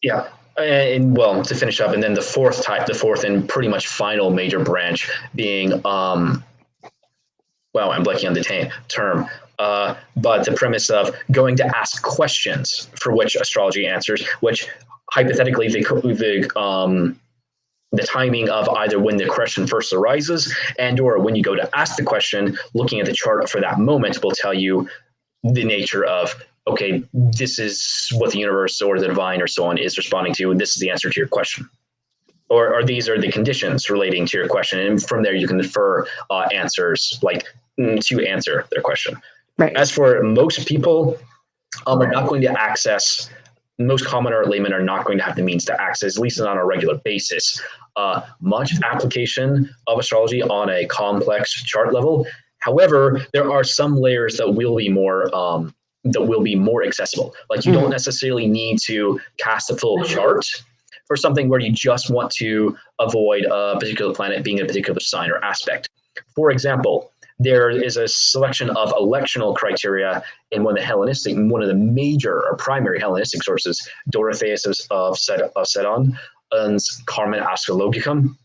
Yeah. And well, to finish up, and then the fourth and pretty much final major branch being, I'm blanking on the term, but the premise of going to ask questions for which astrology answers, which hypothetically the timing of either when the question first arises and or when you go to ask the question, looking at the chart for that moment will tell you the nature of, okay, this is what the universe or the divine or so on is responding to, and this is the answer to your question. Or these are the conditions relating to your question, and from there you can infer answers like to answer their question. Right. As for most people, are not going to access, most commoner laymen are not going to have the means to access, at least not on a regular basis, much application of astrology on a complex chart level. However, there are some layers that will be more accessible. Like you don't necessarily need to cast a full chart for something where you just want to avoid a particular planet being in a particular sign or aspect. For example, there is a selection of electional criteria in one of the major or primary Hellenistic sources, Dorotheus of Sedon, and Carmen Astrologicum,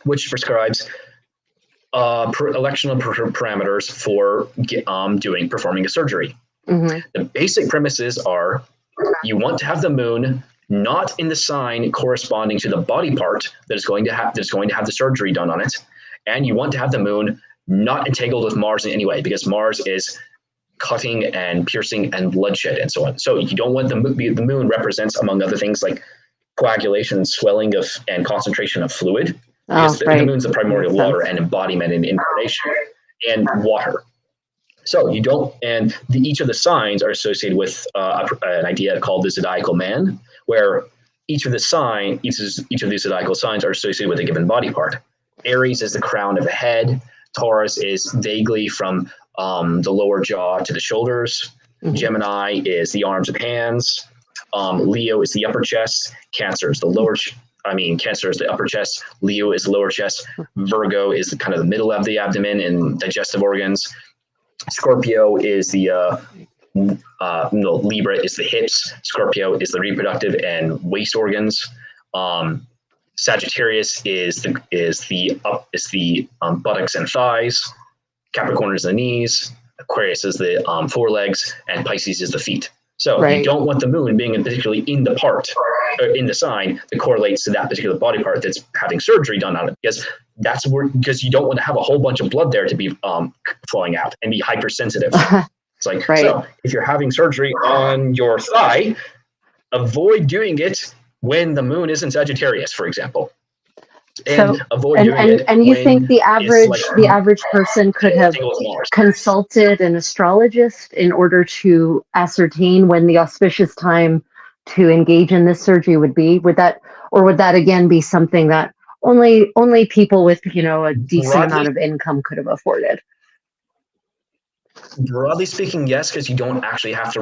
which prescribes electional parameters for performing a surgery. The basic premises are you want to have the moon not in the sign corresponding to the body part that is going to have the surgery done on it, and you want to have the moon not entangled with Mars in any way, because Mars is cutting and piercing and bloodshed and so on. So you don't want the moon represents, among other things, like coagulation, swelling and concentration of fluid. Because the moon's the primordial water and embodiment and incarnation and water. So you don't, and each of the signs are associated with an idea called the zodiacal man, where each of these zodiacal signs are associated with a given body part. Aries is the crown of the head. Taurus is vaguely from the lower jaw to the shoulders. Gemini is the arms and hands. Leo is the upper chest. Cancer is the upper chest. Leo is the lower chest. Virgo is kind of the middle of the abdomen and digestive organs. Scorpio is the Libra is the hips. Scorpio is the reproductive and waist organs. Sagittarius is the buttocks and thighs. Capricorn is the knees. Aquarius is the forelegs, and Pisces is the feet. So you don't want the moon being particularly in the part in the sign that correlates to that particular body part that's having surgery done on it, because you don't want to have a whole bunch of blood there to be flowing out and be hypersensitive. It's like, so if you're having surgery on your thigh, avoid doing it when the moon is in Sagittarius, for example. And avoid doing it. And you think the average person could have consulted an astrologist in order to ascertain when the auspicious time to engage in this surgery would be? Would that again be something that only people with, a decent amount of income could have afforded? Broadly speaking, yes, because you don't actually have to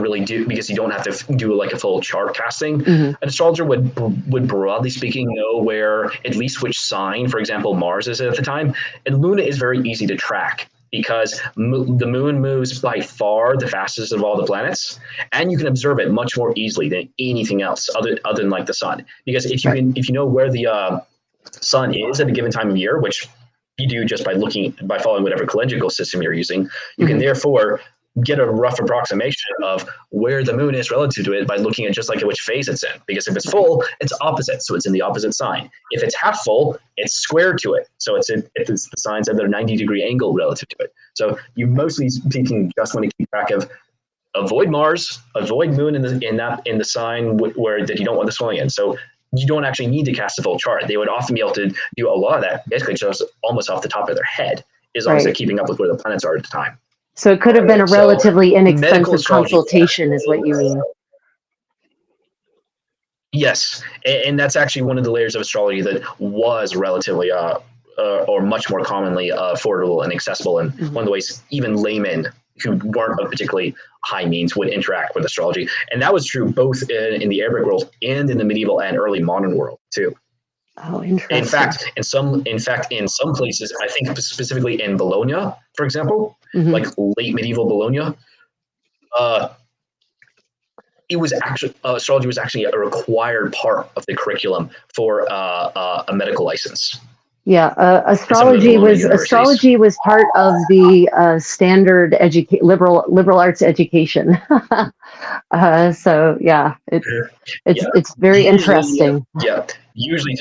do like a full chart casting. Mm-hmm. An astrologer would broadly speaking know where at least which sign, for example, Mars is at the time. And Luna is very easy to track because the moon moves by far the fastest of all the planets, and you can observe it much more easily than anything else other than like the sun. Because if you know where the sun is at a given time of year, which you do just by following whatever calendrical system you're using, you can therefore get a rough approximation of where the moon is relative to it by looking at just like which phase it's in. Because if it's full, it's opposite, so it's in the opposite sign. If it's half full, it's square to it, so it's the signs have their 90-degree angle relative to it. So you mostly speaking just want to keep track of avoid Mars, avoid moon in the sign where that you don't want the swelling in. So you don't actually need to cast a full chart. They would often be able to do a lot of that basically just almost off the top of their head, as long as they're keeping up with where the planets are at the time. So it could have been a relatively inexpensive consultation, is what you mean. Yes, and that's actually one of the layers of astrology that was relatively or much more commonly affordable and accessible, and one of the ways even laymen who weren't of particularly high means would interact with astrology. And that was true both in the Arabic world and in the medieval and early modern world too. Oh, interesting. In fact, in some places, I think specifically in Bologna, for example, like late medieval Bologna, it was actually astrology was actually a required part of the curriculum for a medical license. Yeah, astrology was part of the standard liberal arts education. So yeah, it's very interesting. Usually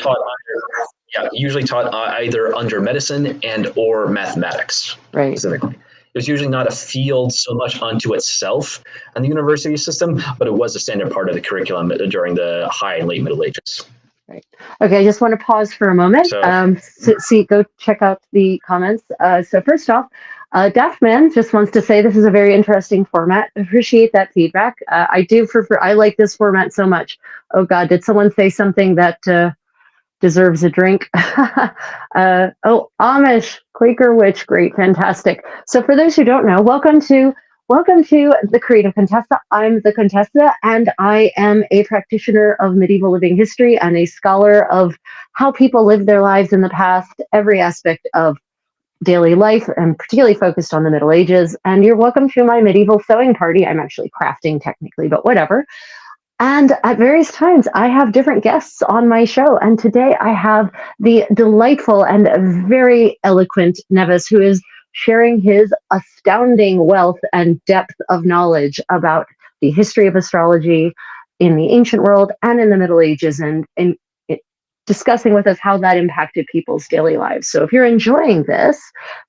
taught either under medicine and or mathematics. Right. Specifically. It was usually not a field so much unto itself in the university system, but it was a standard part of the curriculum during the high and late Middle Ages. Right. Okay, I just want to pause for a moment. Go check out the comments. So first off, Daftman just wants to say this is a very interesting format. Appreciate that feedback. I do I like this format so much. Oh God, did someone say something that deserves a drink? Amish, Quaker Witch, great, fantastic. So for those who don't know, welcome to the Creative Contessa. I'm the Contessa, and I am a practitioner of medieval living history and a scholar of how people lived their lives in the past, every aspect of daily life, and particularly focused on the Middle Ages. And you're welcome to my medieval sewing party. I'm actually crafting technically, but whatever. And at various times, I have different guests on my show. And today I have the delightful and very eloquent Nevis, who is sharing his astounding wealth and depth of knowledge about the history of astrology in the ancient world and in the Middle Ages, and discussing with us how that impacted people's daily lives. So if you're enjoying this,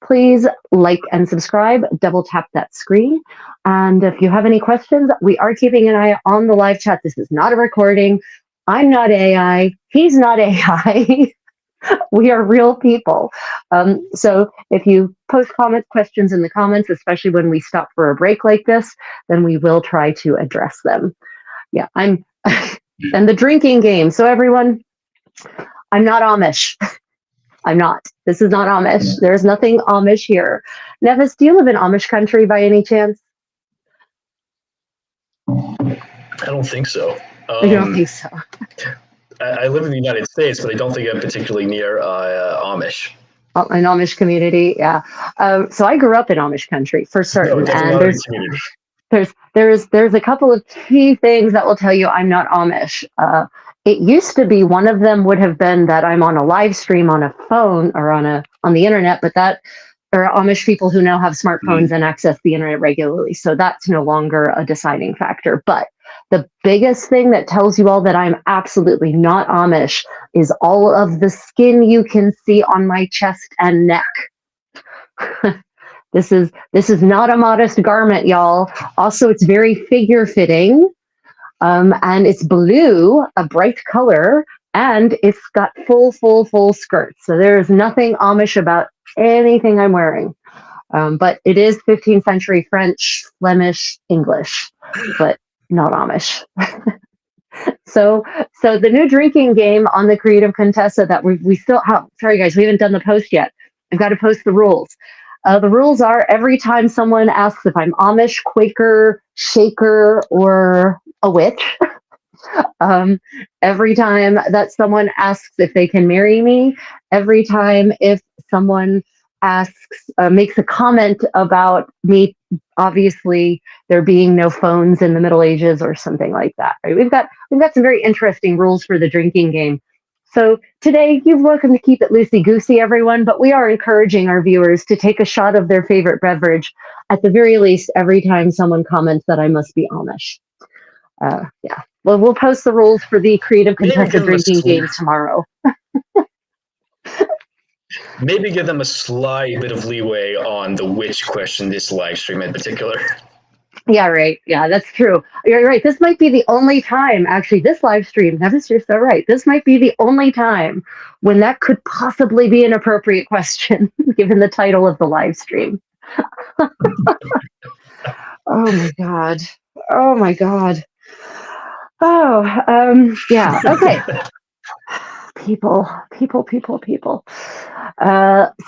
please like and subscribe, double tap that screen. And if you have any questions, we are keeping an eye on the live chat. This is not a recording. I'm not AI. He's not AI. We are real people. So if you post questions in the comments, especially when we stop for a break like this, then we will try to address them. Yeah, and the drinking game. So everyone, I'm not Amish. I'm not. This is not Amish. There's nothing Amish here. Nevis, do you live in Amish country by any chance? I don't think so. I don't think so. I live in the United States, but I don't think I'm particularly near Amish. An Amish community, yeah. So I grew up in Amish country for certain, and there's a couple of key things that will tell you I'm not Amish. It used to be one of them would have been that I'm on a live stream on a phone or on the internet, but that there are Amish people who now have smartphones and access the internet regularly, so that's no longer a deciding factor. But The biggest thing that tells you all that I'm absolutely not Amish is all of the skin you can see on my chest and neck. This is not a modest garment, y'all. Also, it's very figure fitting, and it's blue, a bright color, and it's got full skirts. So there is nothing Amish about anything I'm wearing. But it is 15th century French, Flemish, English, but not Amish. So the new drinking game on the Creative Contessa that we still have. Sorry guys, we haven't done the post yet. I've got to post the rules. The rules are every time someone asks if I'm Amish, Quaker, Shaker, or a witch, every time that someone asks if they can marry me, every time if someone asks, makes a comment about me, obviously there being no phones in the Middle Ages or something like that. Right? We've got some very interesting rules for the drinking game. So today, you're welcome to keep it loosey-goosey, everyone, but we are encouraging our viewers to take a shot of their favorite beverage, at the very least, every time someone comments that I must be Amish. Yeah. Well, we'll post the rules for the Creative Contessa drinking game tomorrow. Maybe give them a slight bit of leeway on the witch question this live stream in particular. Yeah, right. Yeah, that's true. You're right. This might be the only time, actually, this live stream, Nevis, you're so right. This might be the only time when that could possibly be an appropriate question, given the title of the live stream. Oh my God. Oh my God. Oh, yeah. Okay. People.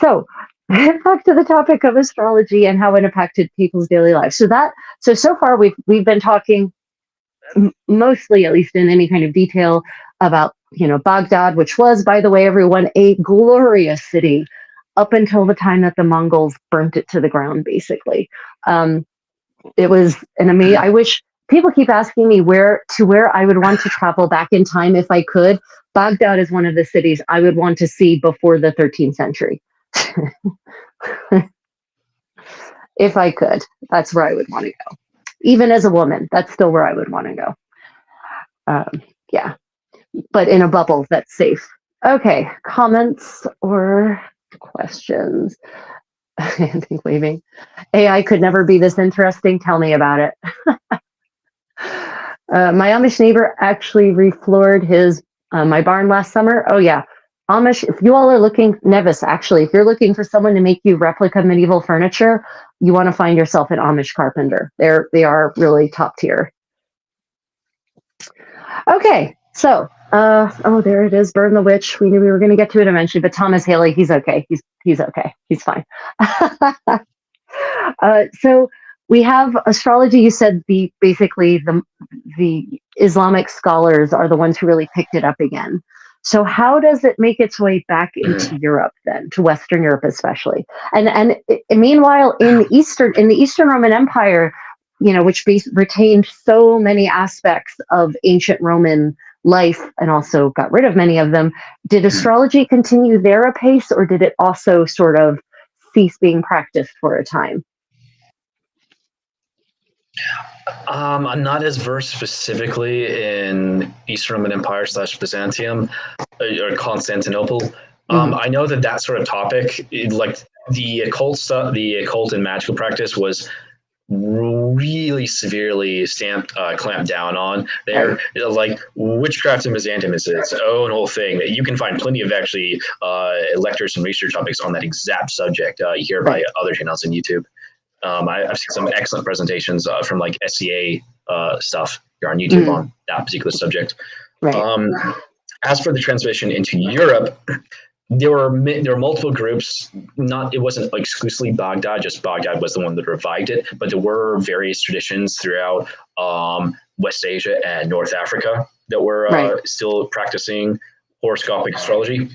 So back to the topic of astrology and how it impacted people's daily lives. So far we've been talking mostly, at least in any kind of detail, about Baghdad, which was, by the way, everyone, a glorious city up until the time that the Mongols burnt it to the ground. Basically, it was an amazing. I wish people keep asking me where I would want to travel back in time if I could. Baghdad is one of the cities I would want to see before the 13th century. If I could, that's where I would want to go. Even as a woman, that's still where I would want to go. Yeah, but in a bubble that's safe. Okay, comments or questions? I think waving. AI could never be this interesting. Tell me about it. My Amish neighbor actually refloored his my barn last summer. Oh yeah, Amish. If you all are looking, Nevis, actually, if you're looking for someone to make you replica medieval furniture, you want to find yourself an Amish carpenter. They are really top tier. Okay, so oh, there it is. Burn the Witch. We knew we were going to get to it eventually, but Thomas Haley, he's okay. He's okay. He's fine. So we have astrology. You said basically the Islamic scholars are the ones who really picked it up again. So how does it make its way back into Europe then, to Western Europe especially? And meanwhile, in the Eastern Roman Empire, which retained so many aspects of ancient Roman life and also got rid of many of them, did astrology continue there apace, or did it also sort of cease being practiced for a time? I'm not as versed specifically in Eastern Roman Empire / Byzantium or Constantinople. I know that sort of topic, like the occult stuff, the occult and magical practice, was really severely clamped down on. They're like witchcraft in Byzantium is its own whole thing. You can find plenty of actually lectures and research topics on that exact subject here by other channels on YouTube. I've seen some excellent presentations from like SCA stuff here on YouTube on that particular subject. Right. As for the transmission into Europe, there were multiple groups. It wasn't exclusively Baghdad. Just Baghdad was the one that revived it, but there were various traditions throughout West Asia and North Africa that were still practicing horoscopic astrology.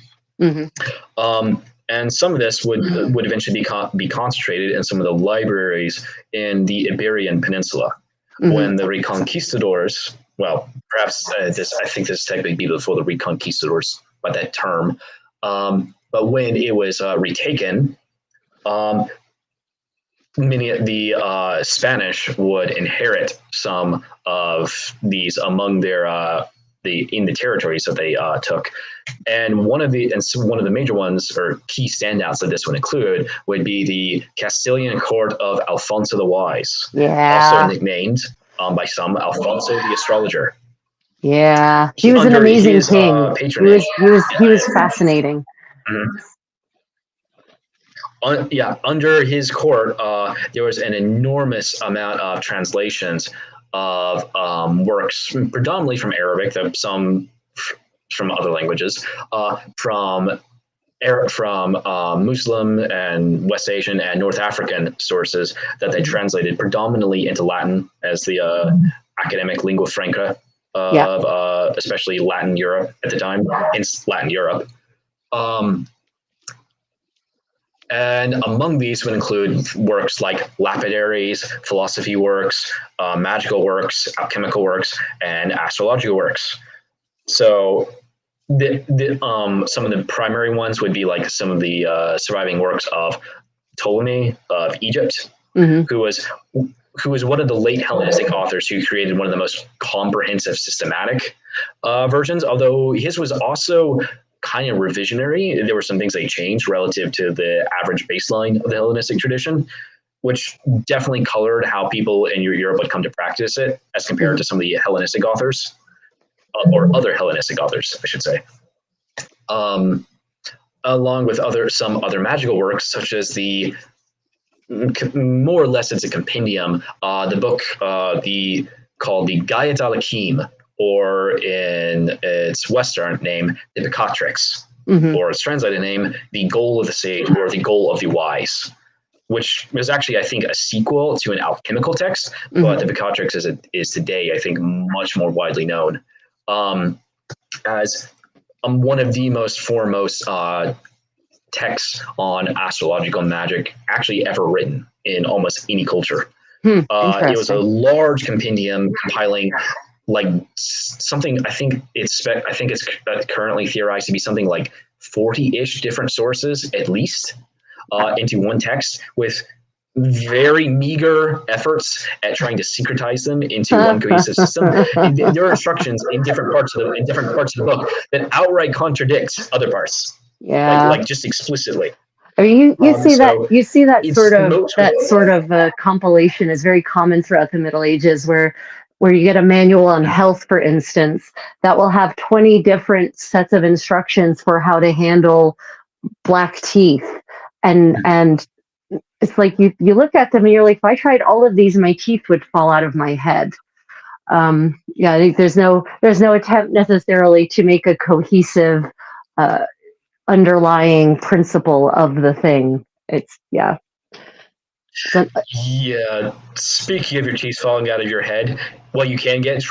And some of this would eventually be concentrated in some of the libraries in the Iberian Peninsula. When the Reconquistadors, well, perhaps I think this technically be before the Reconquistadors by that term, but when it was retaken, the Spanish would inherit some of these among their in the territories that they took. And one of the major ones or key standouts that this would include would be the Castilian court of Alfonso the Wise, also nicknamed by some Alfonso the Astrologer. Yeah, he was an amazing king. He was fascinating. Mm-hmm. Under his court, there was an enormous amount of translations of works, predominantly from Arabic, though some from other languages, from Muslim and West Asian and North African sources that they translated predominantly into Latin as the academic lingua franca of especially Latin Europe at the time, hence Latin Europe. And among these would include works like lapidaries, philosophy works, magical works, alchemical works, and astrological works. So some of the primary ones would be like some of the surviving works of Ptolemy of Egypt, who was one of the late Hellenistic authors who created one of the most comprehensive systematic versions, although his was also kind of revisionary. There were some things they changed relative to the average baseline of the Hellenistic tradition, which definitely colored how people in Europe would come to practice it as compared to some of the Hellenistic authors, or other Hellenistic authors, I should say. Along with some other magical works, such as the more or less it's a compendium, the book called the Gaia Dalakim, or in its Western name, the Bibliographies, or its translated name, the Goal of the Sage, or the Goal of the Wise, which was actually, I think, a sequel to an alchemical text, but the Bibliographies is today, I think, much more widely known as one of the most foremost texts on astrological magic actually ever written in almost any culture. It was a large compendium compiling like something, I think it's currently theorized to be something like 40-ish different sources at least into one text, with very meager efforts at trying to syncretize them into one cohesive system. There are instructions in different parts of the book that outright contradict other parts. Like just explicitly. I mean, you see that sort of compilation is very common throughout the Middle Ages, where you get a manual on health, for instance, that will have 20 different sets of instructions for how to handle black teeth, and it's like you look at them and you're like, if I tried all of these, my teeth would fall out of my head. I think there's no attempt necessarily to make a cohesive underlying principle of the thing. It's Speaking of your teeth falling out of your head, well, you can get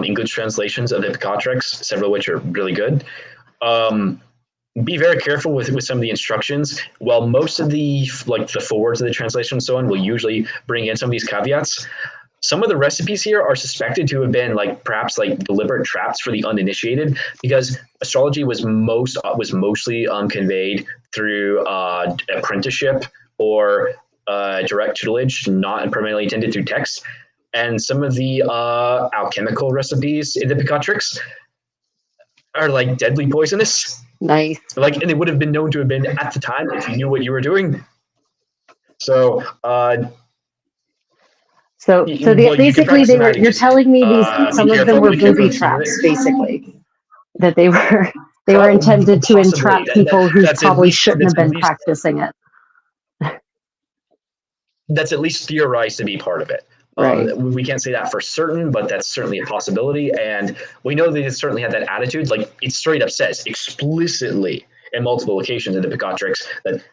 English translations of the Bibliographies, several of which are really good. Be very careful with some of the instructions. While most of the forwards of the translation and so on will usually bring in some of these caveats, some of the recipes here are suspected to have been perhaps deliberate traps for the uninitiated, because astrology was mostly conveyed through apprenticeship or direct tutelage, not primarily intended through text. And some of the alchemical recipes in the Bibliographies are deadly poisonous. Nice. And they would have been known to have been at the time if you knew what you were doing. So basically you're telling me some of them were booby traps, basically, that they were intended to entrap people who probably shouldn't have been practicing it. That's at least theorized to be part of it. Right. We can't say that for certain, but that's certainly a possibility. And we know they certainly had that attitude. It straight up says explicitly in multiple occasions in the Bibliographies that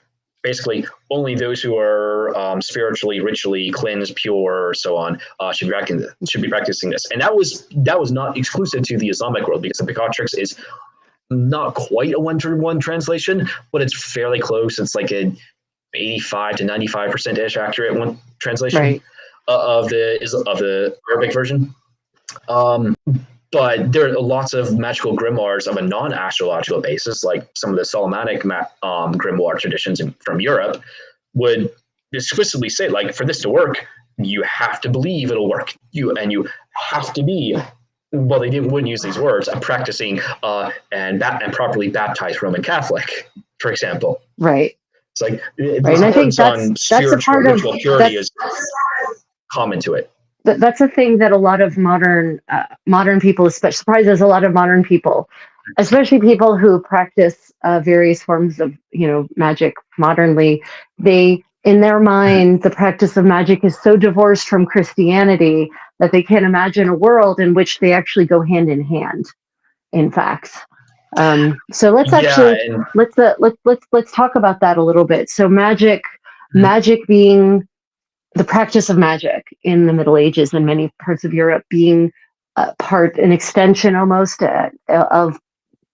basically only those who are spiritually, ritually cleansed, pure, so on, should be practicing this. And that was not exclusive to the Islamic world, because the Bibliographies is not quite a 1-to-1 translation, but it's fairly close. It's like a 85 to 95% accurate one translation. Right. Of the Arabic version, but there are lots of magical grimoires of a non-astrological basis, like some of the Solomonic grimoire traditions from Europe would explicitly say, like, for this to work, you have to believe it'll work. You have to be, well, they wouldn't use these words, a practicing and properly baptized Roman Catholic, for example. Right. It's like right. And I think that's a part of purity is common to it. That's a thing that a lot of modern people, especially, surprises a lot of modern people, especially people who practice various forms of magic modernly. They, in their mind, the practice of magic is so divorced from Christianity that they can't imagine a world in which they actually go hand in hand. In fact, so let's let's talk about that a little bit. So magic being the practice of magic in the Middle Ages in many parts of Europe being an extension almost of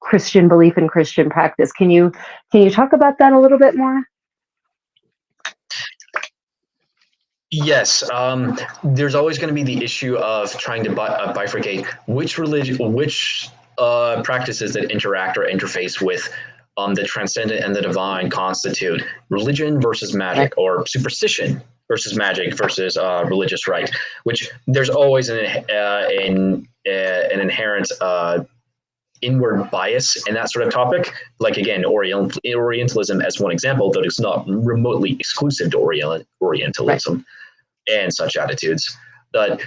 Christian belief and Christian practice. Can you talk about that a little bit more? Yes, there's always going to be the issue of trying to bifurcate which practices that interact or interface with the transcendent and the divine constitute religion versus magic, or superstition versus magic versus religious rite, which there's always an inherent inward bias in that sort of topic. Like, again, Orientalism as one example, though it's not remotely exclusive to Orientalism and such attitudes. But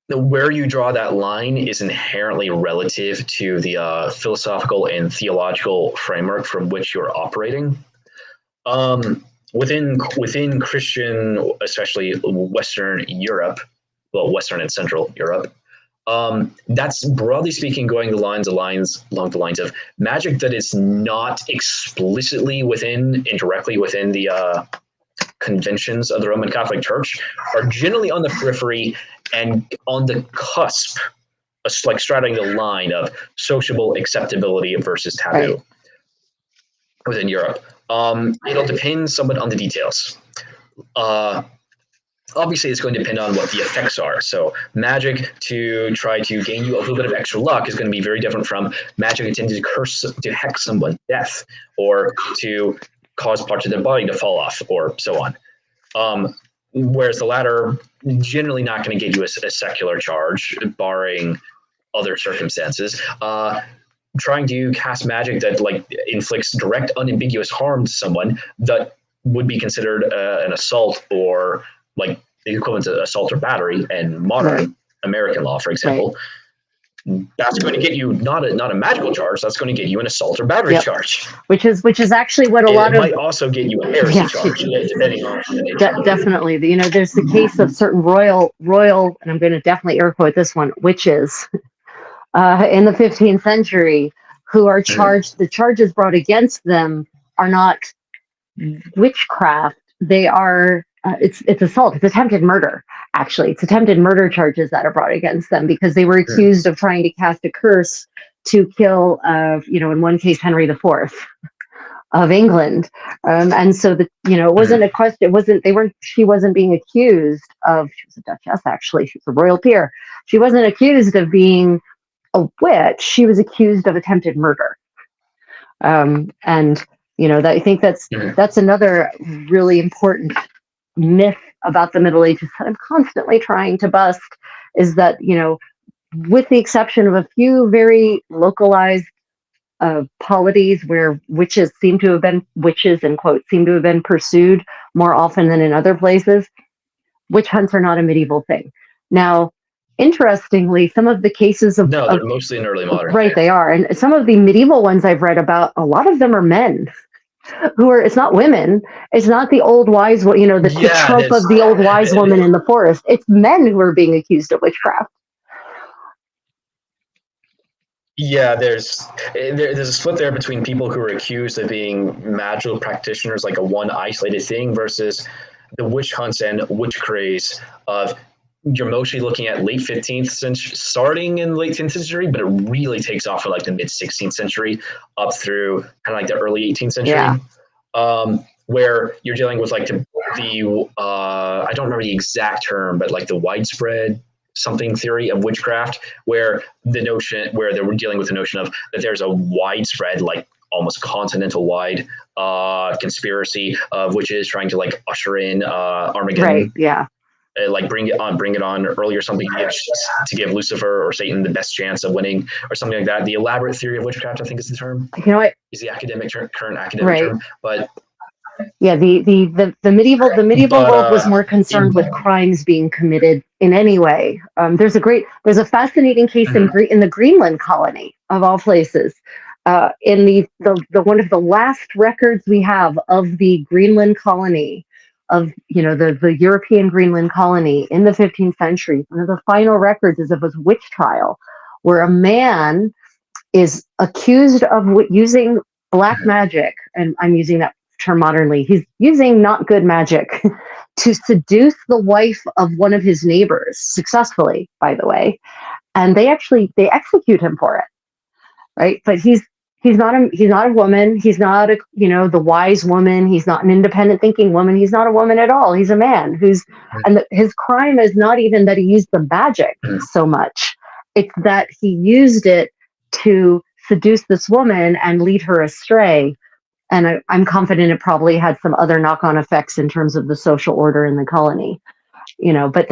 where you draw that line is inherently relative to the philosophical and theological framework from which you're operating. Within Christian, especially Western Europe, well, Western and Central Europe, that's broadly speaking going along the lines of magic that is not explicitly indirectly within the conventions of the Roman Catholic Church, are generally on the periphery and on the cusp, like straddling the line of sociable acceptability versus taboo within Europe. It'll depend somewhat on the details. Obviously, it's going to depend on what the effects are. So magic to try to gain you a little bit of extra luck is going to be very different from magic intended to hex someone to death, or to cause parts of their body to fall off, or so on. Whereas the latter, generally not going to get you a secular charge, barring other circumstances. Trying to cast magic that inflicts direct, unambiguous harm to someone that would be considered an assault, or the equivalent to assault or battery in modern American law, for example. That's going to get you not a magical charge. That's going to get you an assault or battery charge, which is actually what a lot of might also get you a heresy charge, depending on definitely. There's the case of certain royal, and I'm going to definitely air quote this one, witches in the 15th century who are charged. The charges brought against them are not witchcraft. They are it's assault. It's attempted murder. Actually, it's attempted murder charges that are brought against them because they were accused of trying to cast a curse to kill, in one case, Henry IV of England. And so it wasn't a question. She wasn't being accused of. She was a duchess, actually. She was a royal peer. She wasn't accused of being a witch. She was accused of attempted murder. And I think that's another really important myth about the Middle Ages that I'm constantly trying to bust, is that, with the exception of a few very localized polities where witches in quotes seem to have been pursued more often than in other places, witch hunts are not a medieval thing. Now, interestingly, some of the cases they're mostly in early modern. Right, they are. And some of the medieval ones I've read about, a lot of them are men. It's not women. It's not the old wise, the trope of the old wise woman in the forest. It's men who are being accused of witchcraft. Yeah, there's a split there between people who are accused of being magical practitioners, like a one isolated thing, versus the witch hunts and witch craze of, you're mostly looking at late 15th century, starting in late 10th century, but it really takes off for the mid 16th century up through kind of the early 18th century, where you're dealing with the I don't remember the exact term, but the widespread something theory of witchcraft, where they were dealing with the notion of that there's a widespread, almost continental-wide conspiracy of witches trying to like usher in Armageddon. Right. Yeah. Like bring it on early or something to give Lucifer or Satan the best chance of winning or something like that. The elaborate theory of witchcraft, I think, is the term. You know what? Is the current academic term, but yeah, the medieval world was more concerned with crimes being committed in any way. There's a fascinating case in the Greenland colony of all places. In the one of the last records we have of the Greenland colony, of the European Greenland colony in the 15th century, one of the final records is of a witch trial where a man is accused of using black magic, and I'm using that term modernly. He's using not good magic to seduce the wife of one of his neighbors, successfully, by the way, and they execute him for it, right? But he's not a woman. He's not the wise woman. He's not an independent thinking woman. He's not a woman at all. He's a man his crime is not even that he used the magic so much. It's that he used it to seduce this woman and lead her astray. And I'm confident it probably had some other knock-on effects in terms of the social order in the colony. But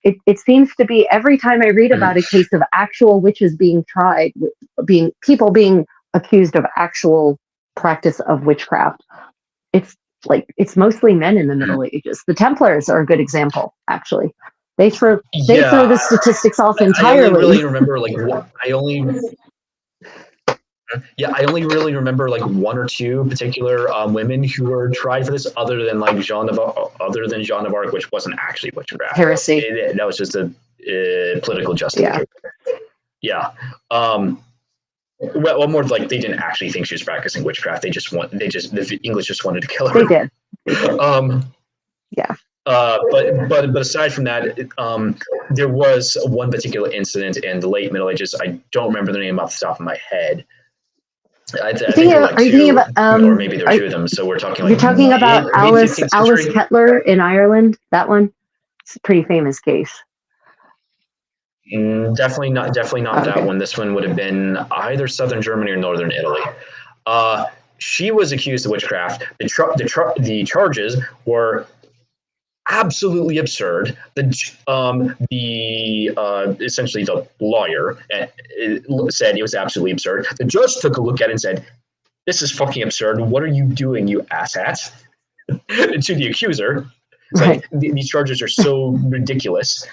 it seems to be every time I read about a case of actual witches being tried, people being accused of actual practice of witchcraft, it's mostly men in the Middle Ages. The Templars are a good example, actually. They throw the statistics off entirely. I only really remember I only really remember like one or two particular women who were tried for this, other than Jeanne of Arc, which wasn't actually witchcraft. Heresy. That was just a political justification. Yeah. Well, more like they didn't actually think she was practicing witchcraft. The English just wanted to kill her. They did. Yeah. But aside from that, there was one particular incident in the late Middle Ages. I don't remember the name off the top of my head. I think there were two, or maybe there were two of them. So we're talking. You're talking about Alice Kettler in Ireland. That one, it's a pretty famous case. Definitely not that one. This one would have been either southern Germany or northern Italy. She was accused of witchcraft. The charges were absolutely absurd. Essentially the lawyer said it was absolutely absurd. The judge took a look at it and said, "This is fucking absurd. What are you doing, you asshat?" To the accuser. Like, these charges are so ridiculous.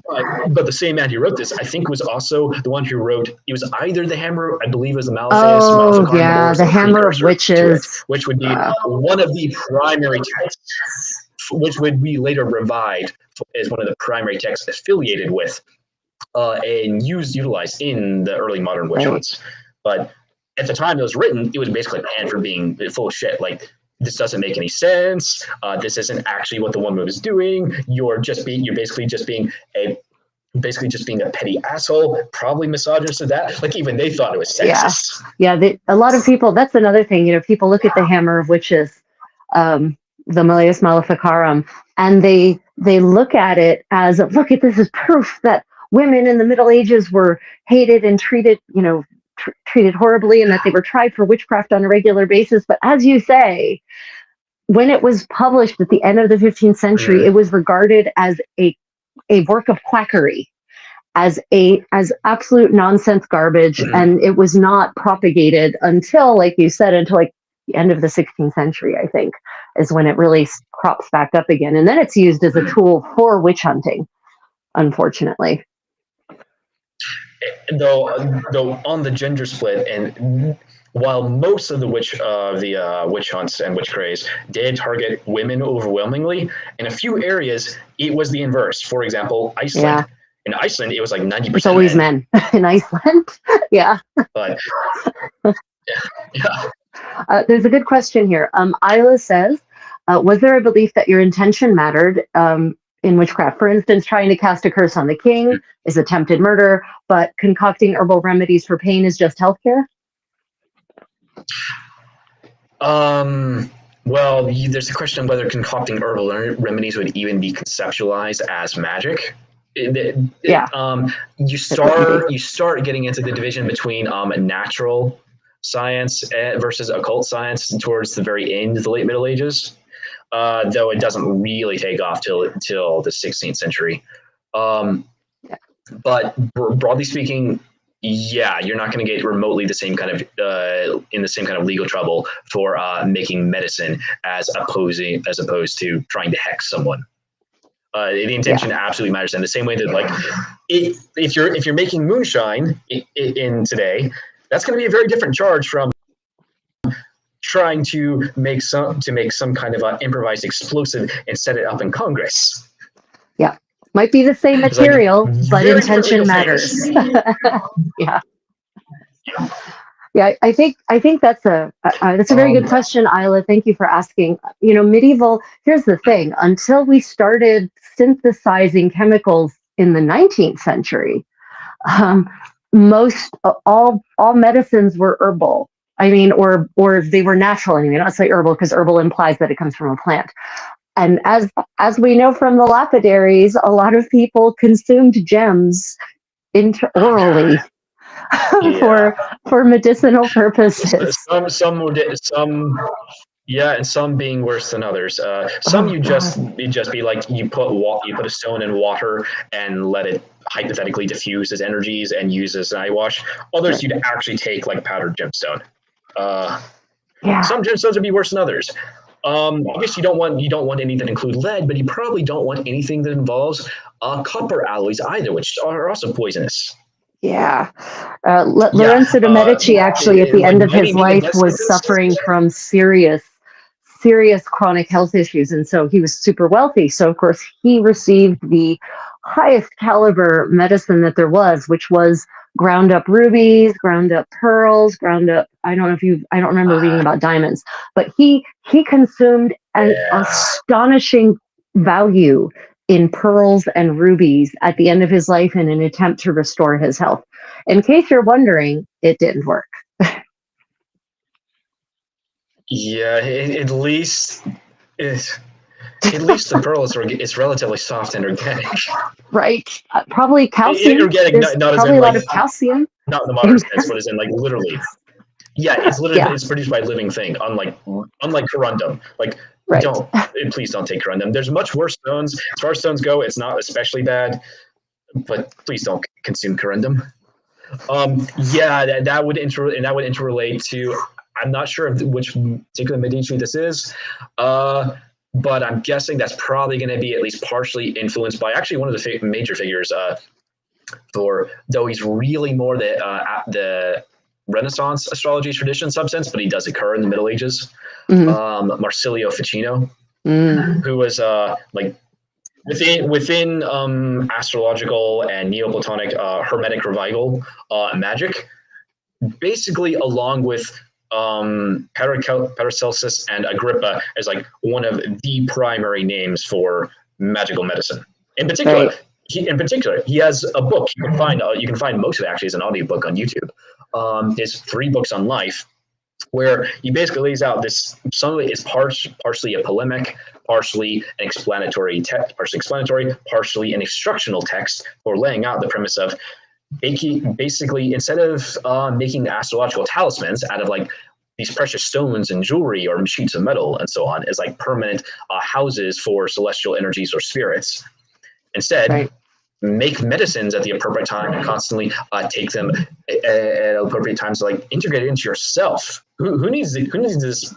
But the same man who wrote this, I think, was also the one who wrote. It was either the Hammer, I believe, it was the Malleus. Oh yeah, the Hammer of Witches, which would be one of the primary texts, which would be later revived as one of the primary texts affiliated with and utilized in the early modern witch hunts. But at the time it was written, it was basically banned for being full of shit. Like, this doesn't make any sense. This isn't actually what the woman was doing. You're basically just being a petty asshole, probably misogynist of that. Like, even they thought it was sexist. Yeah. A lot of people, that's another thing, people look at the Hammer of Witches, the Malleus Maleficarum, and they look at it as, look at this is proof that women in the Middle Ages were hated and treated horribly, and that they were tried for witchcraft on a regular basis. But as you say, when it was published at the end of the 15th century, it was regarded as a work of quackery, as absolute nonsense garbage, and it was not propagated until, like you said, until like the end of the 16th century, I think, is when it really crops back up again, and then it's used as a tool for witch hunting, unfortunately. Though on the gender split, and while most of the witch hunts and witch craze did target women overwhelmingly, in a few areas it was the inverse. For example, Iceland. Yeah. In Iceland, it was like 90%. It's always men in Iceland. Yeah. But yeah. There's a good question here. Isla says, was there a belief that your intention mattered in witchcraft? For instance, trying to cast a curse on the king is attempted murder, but concocting herbal remedies for pain is just healthcare? Well, there's a question of whether concocting herbal remedies would even be conceptualized as magic. You start getting into the division between natural science versus occult science towards the very end of the late Middle Ages, though it doesn't really take off till the 16th century. But broadly speaking, yeah, you're not going to get remotely the same kind of in the same kind of legal trouble for making medicine as opposed to trying to hex someone. The intention absolutely matters, and the same way that like if you're making moonshine in today, that's going to be a very different charge from trying to make some kind of improvised explosive and set it up in Congress. Yeah. Might be the same material, but intention matters. Yeah. Yeah, I think that's a very good question, Isla. Thank you for asking. Medieval. Here's the thing: until we started synthesizing chemicals in the 19th century, all medicines were herbal. I mean, or they were natural. I mean, not say herbal because herbal implies that it comes from a plant. And as we know from the lapidaries, a lot of people consumed gems orally for medicinal purposes. And some being worse than others. Some you'd just be like you put a stone in water and let it hypothetically diffuse as energies and use as an eye wash. Others you'd actually take like powdered gemstone. Some gemstones would be worse than others. I guess you don't want anything that include lead, but you probably don't want anything that involves copper alloys either, which are also poisonous. Yeah. Lorenzo de' Medici actually at the end of his life was suffering from serious chronic health issues, and so he was super wealthy. So of course he received the highest caliber medicine that there was, which was ground up rubies, ground up pearls, ground up, I don't remember reading about diamonds, but he consumed an astonishing value in pearls and rubies at the end of his life in an attempt to restore his health. In case you're wondering, it didn't work. Yeah, at least the pearl is relatively soft and organic. Right. Probably calcium. Organic, There's not probably a lot of calcium. Not in the modern sense, but as in like literally. Yeah, it's literally it's produced by a living thing, unlike corundum. Like please don't take corundum. There's much worse stones. As far as stones go, it's not especially bad, but please don't consume corundum. That would interrelate to. I'm not sure which particular Medici this is, but I'm guessing that's probably going to be at least partially influenced by actually one of the major figures. Though he's really more the Renaissance astrology tradition substance, but he does occur in the Middle Ages. Marsilio Ficino, who was like within astrological and Neoplatonic Hermetic revival magic, basically along with Paracelsus and Agrippa as like one of the primary names for magical medicine. In particular, he has a book you can find most of it actually as an audiobook on YouTube. His 3 books on life, where he basically lays out this. Some of it is partially a polemic, partially an explanatory text, partially an instructional text for laying out the premise of basically instead of making astrological talismans out of like these precious stones and jewelry or sheets of metal and so on as like permanent houses for celestial energies or spirits, instead make medicines at the appropriate time and constantly take them at appropriate times to like integrate it into yourself. Who needs this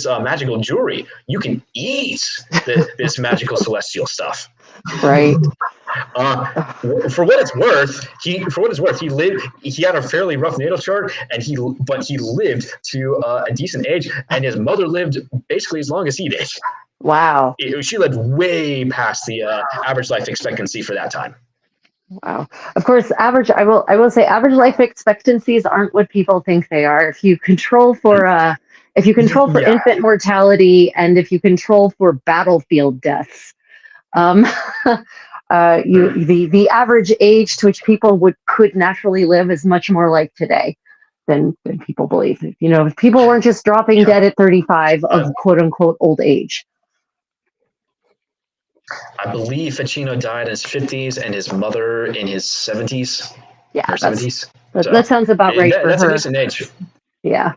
magical jewelry? You can eat this magical celestial stuff. Right. For what it's worth, he had a fairly rough natal chart, but he lived to a decent age, and his mother lived basically as long as he did. Wow. She lived way past the average life expectancy for that time. Wow. Of course, I will say average life expectancies aren't what people think they are. If you control for infant mortality and if you control for battlefield deaths, the average age to which people could naturally live is much more like today than people believe. If people weren't just dropping dead at 35 of quote unquote old age. I believe Ficino died in his 50s and his mother in his 70s. Yeah, or 70s. That sounds about right for that's her. a decent age. Yeah.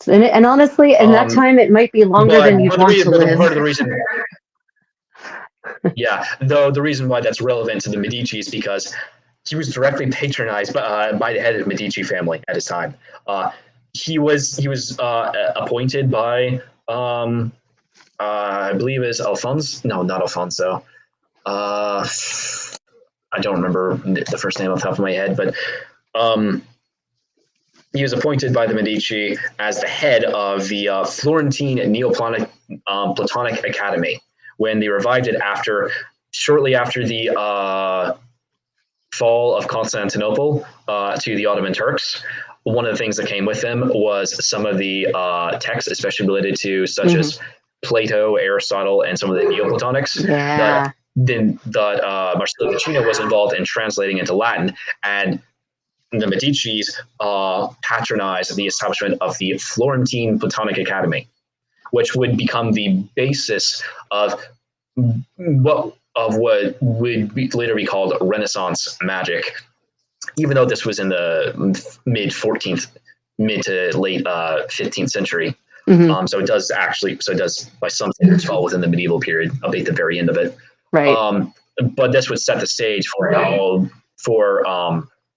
And honestly, in that time, it might be longer than you'd want to live. Part of the reason, yeah, though the reason why that's relevant to the Medici is because he was directly patronized by the head of the Medici family at his time. He was appointed by I believe is Alfonso. No, not Alfonso. I don't remember the first name off the top of my head, but he was appointed by the Medici as the head of the Florentine Neoplatonic Platonic Academy when they revived it shortly after the fall of Constantinople to the Ottoman Turks. One of the things that came with them was some of the texts, especially related to such as Plato, Aristotle, and some of the Neoplatonics that Marsilio Ficino was involved in translating into Latin, and the Medicis patronized the establishment of the Florentine Platonic Academy, which would become the basis of what would later be called Renaissance magic, even though this was in the mid to late 15th century. So it does by some standards fall within the medieval period, albeit the very end of it. Right. But this would set the stage for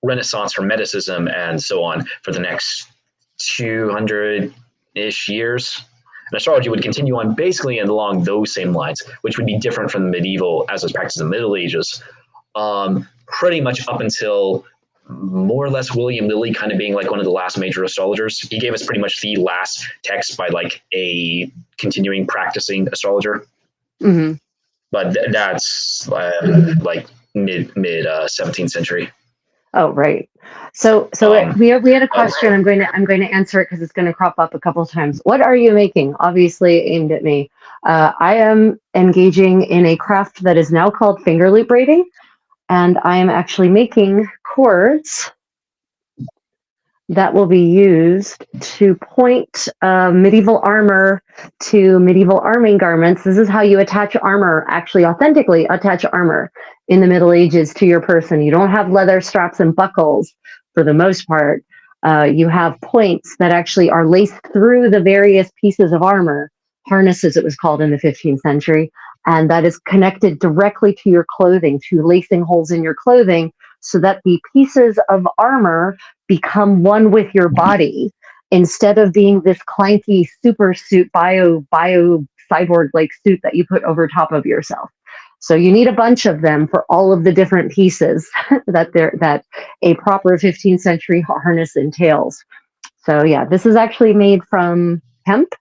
Renaissance Hermeticism and so on for the next 200-ish years. And astrology would continue on basically along those same lines, which would be different from the medieval as was practiced in the Middle Ages, pretty much up until more or less William Lilly kind of being like one of the last major astrologers. He gave us pretty much the last text by like a continuing practicing astrologer. But that's like mid 17th century. Oh, right. So we had a question. I'm going to answer it because it's going to crop up a couple of times. What are you making? Obviously aimed at me. I am engaging in a craft that is now called finger loop braiding, and I am actually making cords that will be used to point medieval armor to medieval arming garments. This is how you attach armor, actually authentically attach armor in the Middle Ages to your person. You don't have leather straps and buckles for the most part. You have points that actually are laced through the various pieces of armor, harnesses it was called in the 15th century, and that is connected directly to your clothing, to lacing holes in your clothing, so that the pieces of armor become one with your body instead of being this clanky super suit, bio cyborg-like suit that you put over top of yourself. So you need a bunch of them for all of the different pieces that a proper 15th century harness entails. So yeah, this is actually made from hemp.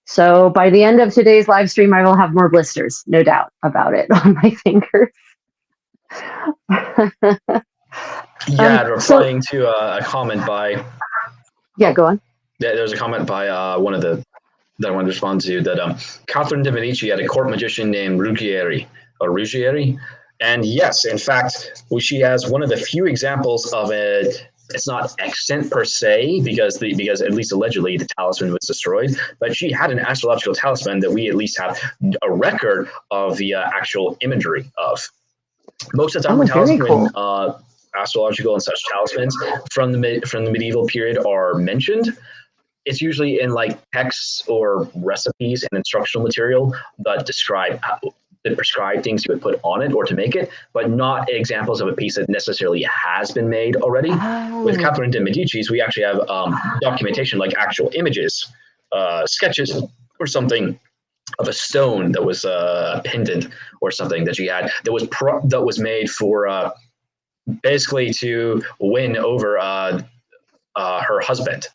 So by the end of today's live stream, I will have more blisters, no doubt about it, on my fingers. Replying to a comment by... Yeah, go on. There's a comment by one of the... that I wanted to respond to, that Catherine de Medici had a court magician named Ruggieri. And yes, in fact, she has one of the few examples of it. It's not extant per se, because at least allegedly the talisman was destroyed, but she had an astrological talisman that we at least have a record of the actual imagery of. Most of the time, talisman, astrological and such talismans from the medieval period are mentioned. It's usually in like texts or recipes and instructional material that prescribe things you would put on it or to make it, but not examples of a piece that necessarily has been made already. With Catherine de Medici's, we actually have documentation, like actual images, sketches or something of a stone that was a pendant or something that she had that was made for basically to win over her husband.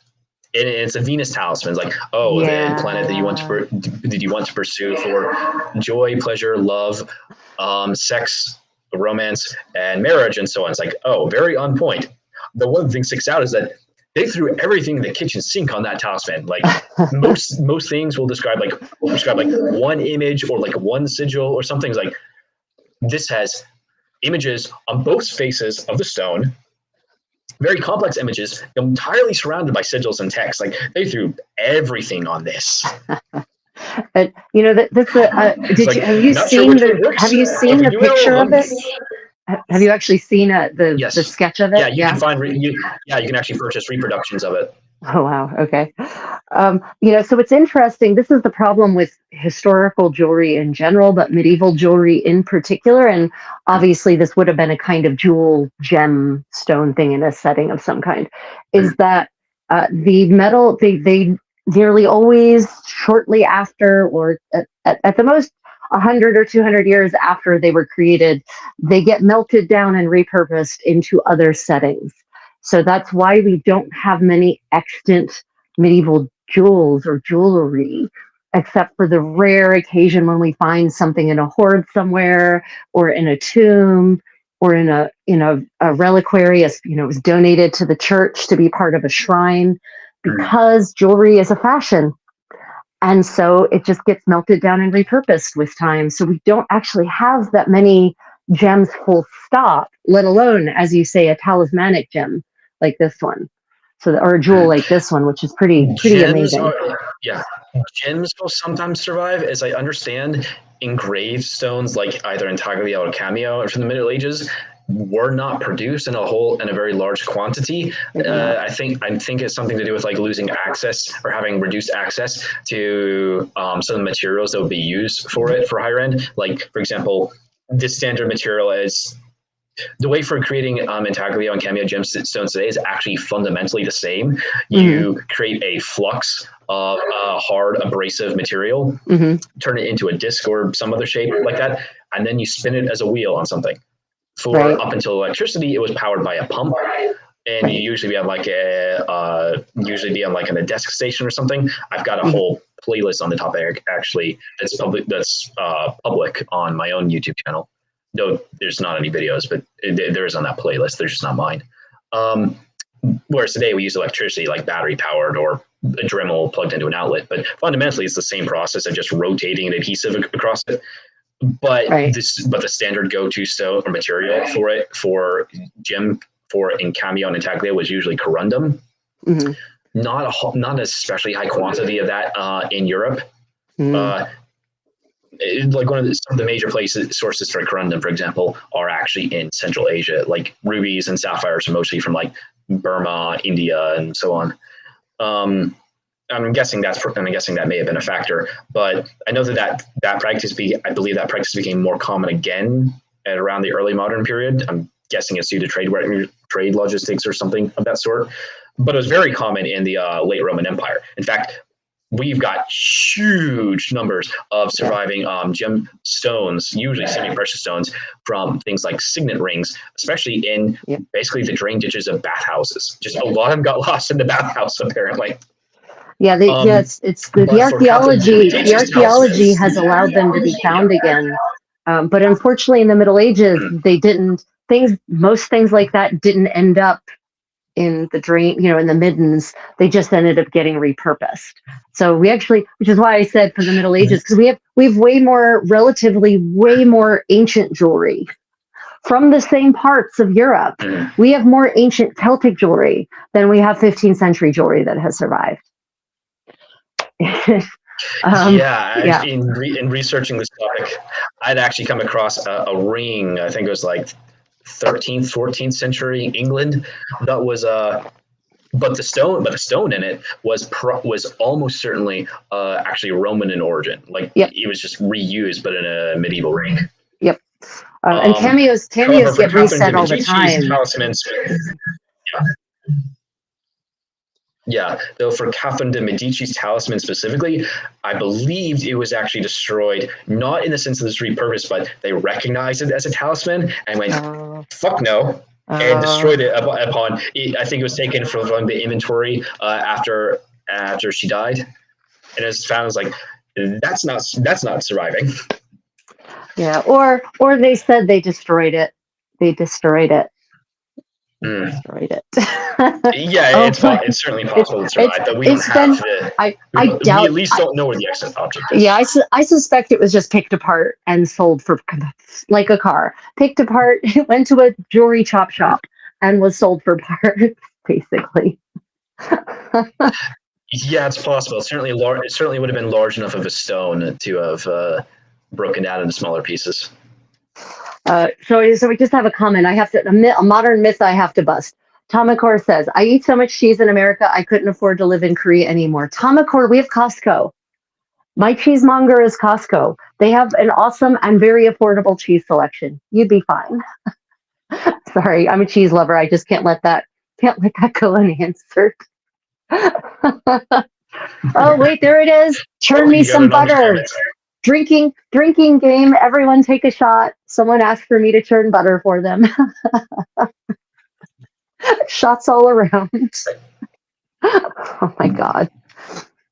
And it's a Venus talisman. It's like, the planet that you want to pursue for joy, pleasure, love, sex, romance, and marriage, and so on. It's like, very on point. The one thing sticks out is that they threw everything in the kitchen sink on that talisman. Like most things will describe like one image or like one sigil or something. It's like, this has images on both faces of the stone. Very complex images, entirely surrounded by sigils and text. Like, they threw everything on this. Have you seen the picture of it? Have you actually seen the Yes. sketch of it? Yeah, you can find. You can actually purchase reproductions of it. Oh, wow. Okay. So it's interesting. This is the problem with historical jewelry in general, but medieval jewelry in particular. And obviously, this would have been a kind of jewel gem stone thing in a setting of some kind, is that the metal, they nearly always shortly after, or at the most 100 or 200 years after they were created, they get melted down and repurposed into other settings. So that's why we don't have many extant medieval jewels or jewelry, except for the rare occasion when we find something in a hoard somewhere, or in a tomb, or in a reliquary. As it was donated to the church to be part of a shrine, because jewelry is a fashion. And so it just gets melted down and repurposed with time. So we don't actually have that many gems full stop, let alone, as you say, a talismanic gem like this one. So, or a jewel like this one, which is pretty amazing. Gems will sometimes survive, as I understand. Engraved stones, like either intaglio or cameo from the Middle Ages, were not produced in a very large quantity. I think it's something to do with like losing access or having reduced access to some of the materials that would be used for higher end. Like, for example, this standard material is the way for creating intaglio and cameo gemstones today is actually fundamentally the same. You create a flux of hard abrasive material, turn it into a disc or some other shape like that, and then you spin it as a wheel on something. Up until electricity, it was powered by a pump, and you usually be on like a desk station or something. I've got a whole playlist on the topic actually that's public on my own YouTube channel. No, there's not any videos, but there is on that playlist. They're just not mine. Whereas today we use electricity, like battery powered or a Dremel plugged into an outlet. But fundamentally, it's the same process of just rotating an adhesive across it. But the standard go-to stone or material for in cameo and intaglio was usually corundum. Not an especially high quantity of that in Europe. Like some of the major sources for corundum, for example, are actually in Central Asia. Like rubies and sapphires are mostly from like Burma, India, and so on. I'm guessing that may have been a factor, but I know that practice I believe that practice became more common again at around the early modern period. I'm guessing it's due to trade logistics or something of that sort. But it was very common in the late Roman Empire. In fact, we've got huge numbers of surviving gemstones, usually semi-precious stones, from things like signet rings, especially in basically the drain ditches of bathhouses. Just a lot of them got lost in the bathhouse, apparently. Yeah, it's the archaeology. The archaeology has allowed them to be found again, but unfortunately, in the Middle Ages, they didn't. Most things like that didn't end up in the drain, in the middens. They just ended up getting repurposed. So we actually, which is why I said for the Middle Ages, because we have way more ancient jewelry from the same parts of Europe. We have more ancient Celtic jewelry than we have 15th century jewelry that has survived. In researching this topic, I'd actually come across a ring. I think it was like 13th, 14th century England. That was but the stone in it was almost certainly actually Roman in origin. Like it was just reused, but in a medieval ring. Yep. And cameos get reset all the time. Yeah, though for Catherine de Medici's talisman specifically, I believed it was actually destroyed, not in the sense that it's repurposed, but they recognized it as a talisman and went, fuck no, and destroyed it upon, I think it was taken from the inventory after she died. And it was found, as like, that's not surviving. Yeah, or they said they destroyed it. They destroyed it. Destroyed it. It's certainly possible to survive, but we don't have we at least don't know where the exit object is. Yeah, I suspect it was just picked apart and sold for, like a car. Picked apart, went to a jewelry chop shop and was sold for parts, basically. Yeah, it's possible. It certainly would have been large enough of a stone to have broken down into smaller pieces. So we just have a comment. I have to a modern myth I have to bust. Tomakor says, "I eat so much cheese in America, I couldn't afford to live in Korea anymore." Tomakor, we have Costco. My cheesemonger is Costco. They have an awesome and very affordable cheese selection. You'd be fine. Sorry, I'm a cheese lover. I just can't let that go unanswered. Oh wait, there it is. Churn me some butter. Drinking game. Everyone take a shot. Someone asked for me to churn butter for them. Shots all around. Oh my god.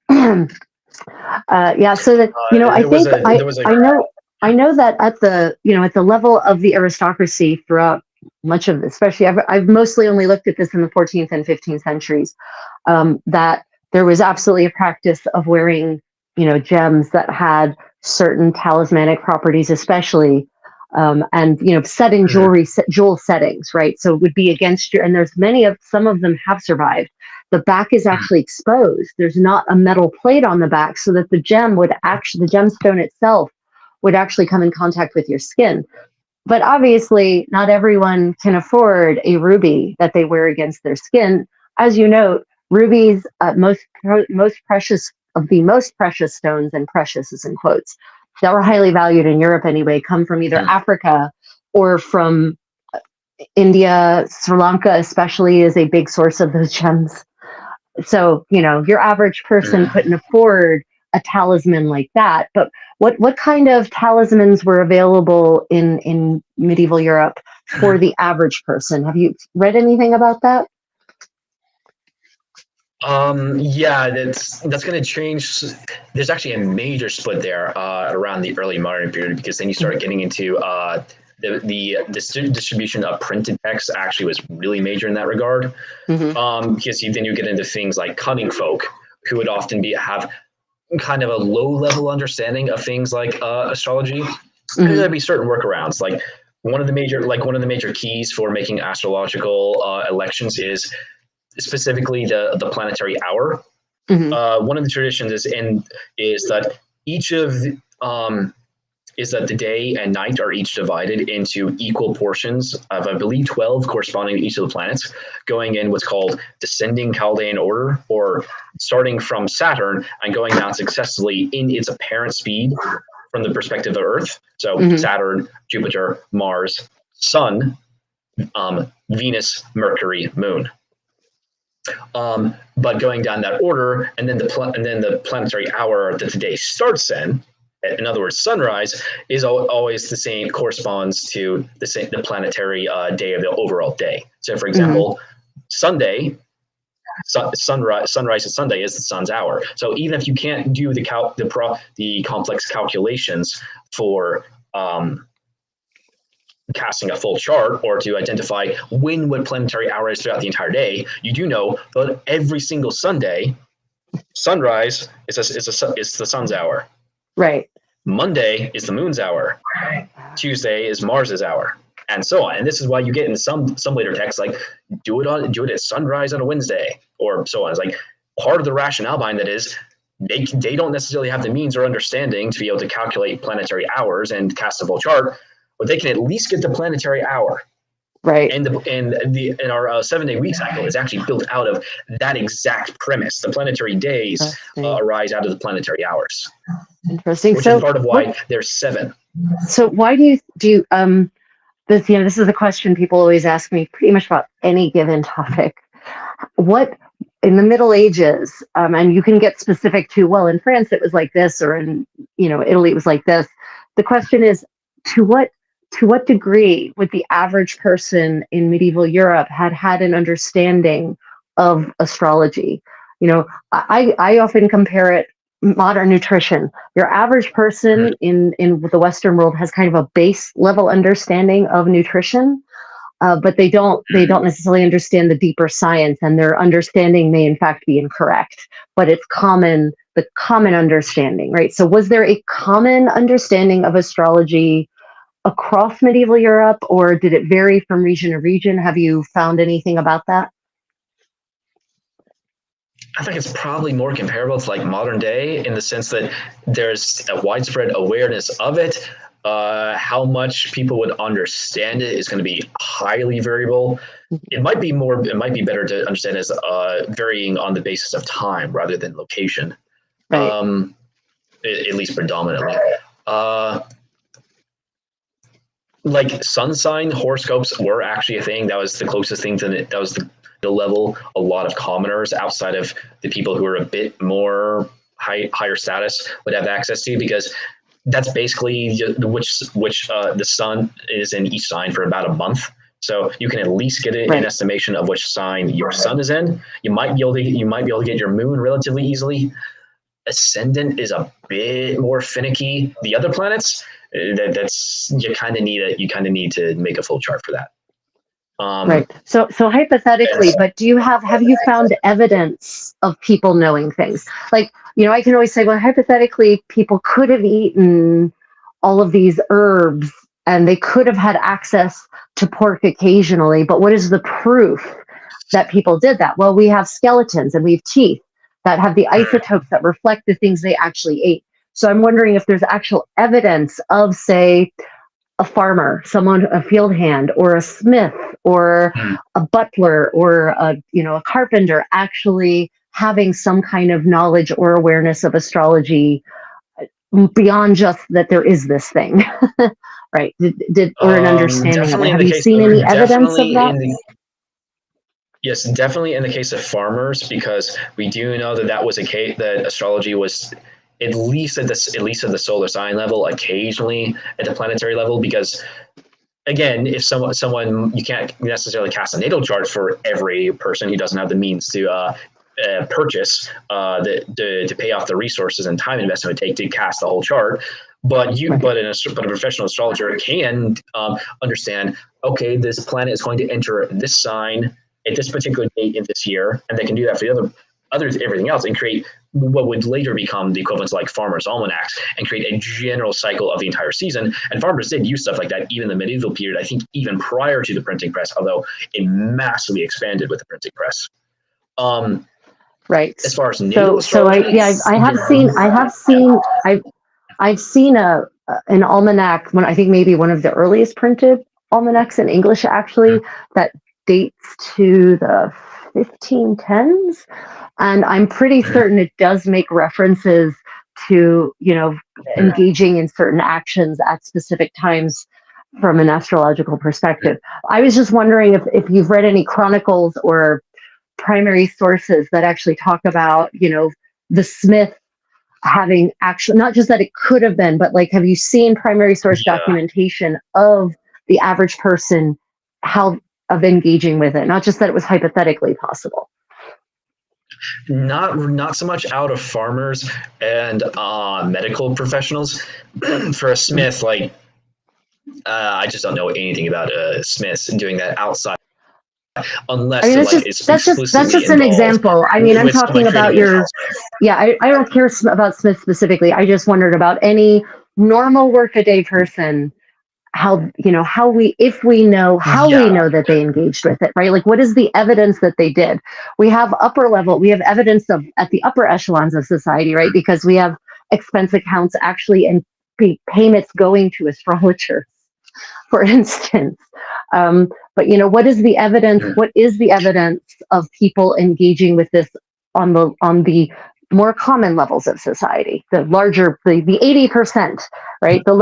Yeah. So that I know that at the level of the aristocracy throughout much of this, especially I've mostly only looked at this in the 14th and 15th centuries, that there was absolutely a practice of wearing gems that had certain talismanic properties, especially, and setting jewel settings, right? So it would be against your, and some of them have survived. The back is actually exposed. There's not a metal plate on the back, so that the gemstone itself would actually come in contact with your skin. But obviously, not everyone can afford a ruby that they wear against their skin. As you note, rubies, most precious of the most precious stones, and precious is in quotes, that were highly valued in Europe anyway, come from either Africa or from India. Sri Lanka especially is a big source of those gems. So, your average person couldn't afford a talisman like that. But what kind of talismans were available in medieval Europe for the average person? Have you read anything about that? Yeah, that's going to change. There's actually a major split there around the early modern period, because then you start getting into the distribution of printed text actually was really major in that regard. Because then you get into things like cunning folk, who would often have kind of a low level understanding of things like astrology. And there'd be certain workarounds. Like one of the major keys for making astrological elections is specifically the planetary hour. One of the traditions is that each of is that the day and night are each divided into equal portions of, I believe, 12 corresponding to each of the planets, going in what's called descending Chaldean order, or starting from Saturn and going down successively in its apparent speed from the perspective of Earth. So Saturn, Jupiter, Mars, Sun, Venus, Mercury, Moon. But going down that order, and then the planetary hour that the day starts in other words, sunrise, is always the same, corresponds to the planetary day of the overall day. So, for example, Sunday, sunrise to Sunday is the sun's hour. So even if you can't do the complex calculations for casting a full chart, or to identify what planetary hour is throughout the entire day, you do know that every single Sunday, sunrise is the sun's hour. Right. Monday is the moon's hour. Tuesday is Mars's hour, and so on. And this is why you get in some later texts like do it at sunrise on a Wednesday, or so on. It's like part of the rationale behind that is they don't necessarily have the means or understanding to be able to calculate planetary hours and cast a full chart, but they can at least get the planetary hour. Right. And our 7-day week cycle is actually built out of that exact premise. The planetary days arise out of the planetary hours. Interesting. Which is part of why there's 7. So why do you this is a question people always ask me pretty much about any given topic. What in the Middle Ages, and you can get specific to, well, in France it was like this, or in Italy it was like this. The question is, to what degree would the average person in medieval Europe had an understanding of astrology? I often compare it modern nutrition. Your average person in the Western world has kind of a base level understanding of nutrition, but they don't necessarily understand the deeper science, and their understanding may in fact be incorrect. But it's the common understanding, right? So was there a common understanding of astrology across medieval Europe, or did it vary from region to region? Have you found anything about that? I think it's probably more comparable to like modern day, in the sense that there's a widespread awareness of it, How much people would understand it is going to be highly variable. It might be better to understand as varying on the basis of time rather than location. Right. At least predominantly. Like sun sign horoscopes were actually a thing. That was the closest thing to it. That was the level a lot of commoners outside of the people who are a bit more higher status would have access to, because that's basically which the sun is in each sign for about a month. So you can at least get an estimation of which sign your sun is in. You might be able to get your moon relatively easily. Ascendant is a bit more finicky. The other planets, that's you kind of need to make a full chart for that. Right. So hypothetically, but have you found evidence of people knowing things? Like, I can always say, well, hypothetically, people could have eaten all of these herbs and they could have had access to pork occasionally, but what is the proof that people did that? Well, we have skeletons and we have teeth that have the isotopes that reflect the things they actually ate. So I'm wondering if there's actual evidence of, say, a farmer, a field hand, or a smith, or a butler, or a carpenter actually having some kind of knowledge or awareness of astrology beyond just that there is this thing, right? Or an understanding of it. Have you seen any evidence of that? Yes, definitely in the case of farmers, because we do know that was a case that astrology was at least at the solar sign level, occasionally at the planetary level, because again, if someone you can't necessarily cast a natal chart for every person who doesn't have the means to purchase to pay off the resources and time investment it would take to cast the whole chart. But a professional astrologer can understand, okay, this planet is going to enter this sign at this particular date in this year, and they can do that for the everything else, and create what would later become the equivalent to like farmers' almanacs, and create a general cycle of the entire season. And farmers did use stuff like that even in the medieval period, I think even prior to the printing press, although it massively expanded with the printing press. Right. As far as natal astrology, I've seen an almanac, I think maybe one of the earliest printed almanacs in English, actually, that dates to the 1510s, and I'm pretty certain it does make references to engaging in certain actions at specific times from an astrological perspective. I was just wondering if you've read any chronicles or primary sources that actually talk about the smith having actually, not just that it could have been, but like, have you seen primary source documentation of the average person of engaging with it, not just that it was hypothetically possible? Not so much out of farmers and medical professionals. For a smith, like I just don't know anything about smiths doing that outside, unless that's just an example. I mean, I'm talking about I don't care about Smith specifically. I just wondered about any normal workaday person, if we know that they engaged with it, right? Like, what is the evidence that they did? We have we have evidence of at the upper echelons of society, right? Because we have expense accounts actually and payments going to astrologers, for instance. But what is the evidence? What is the evidence of people engaging with this on the more common levels of society, the 80%, right? The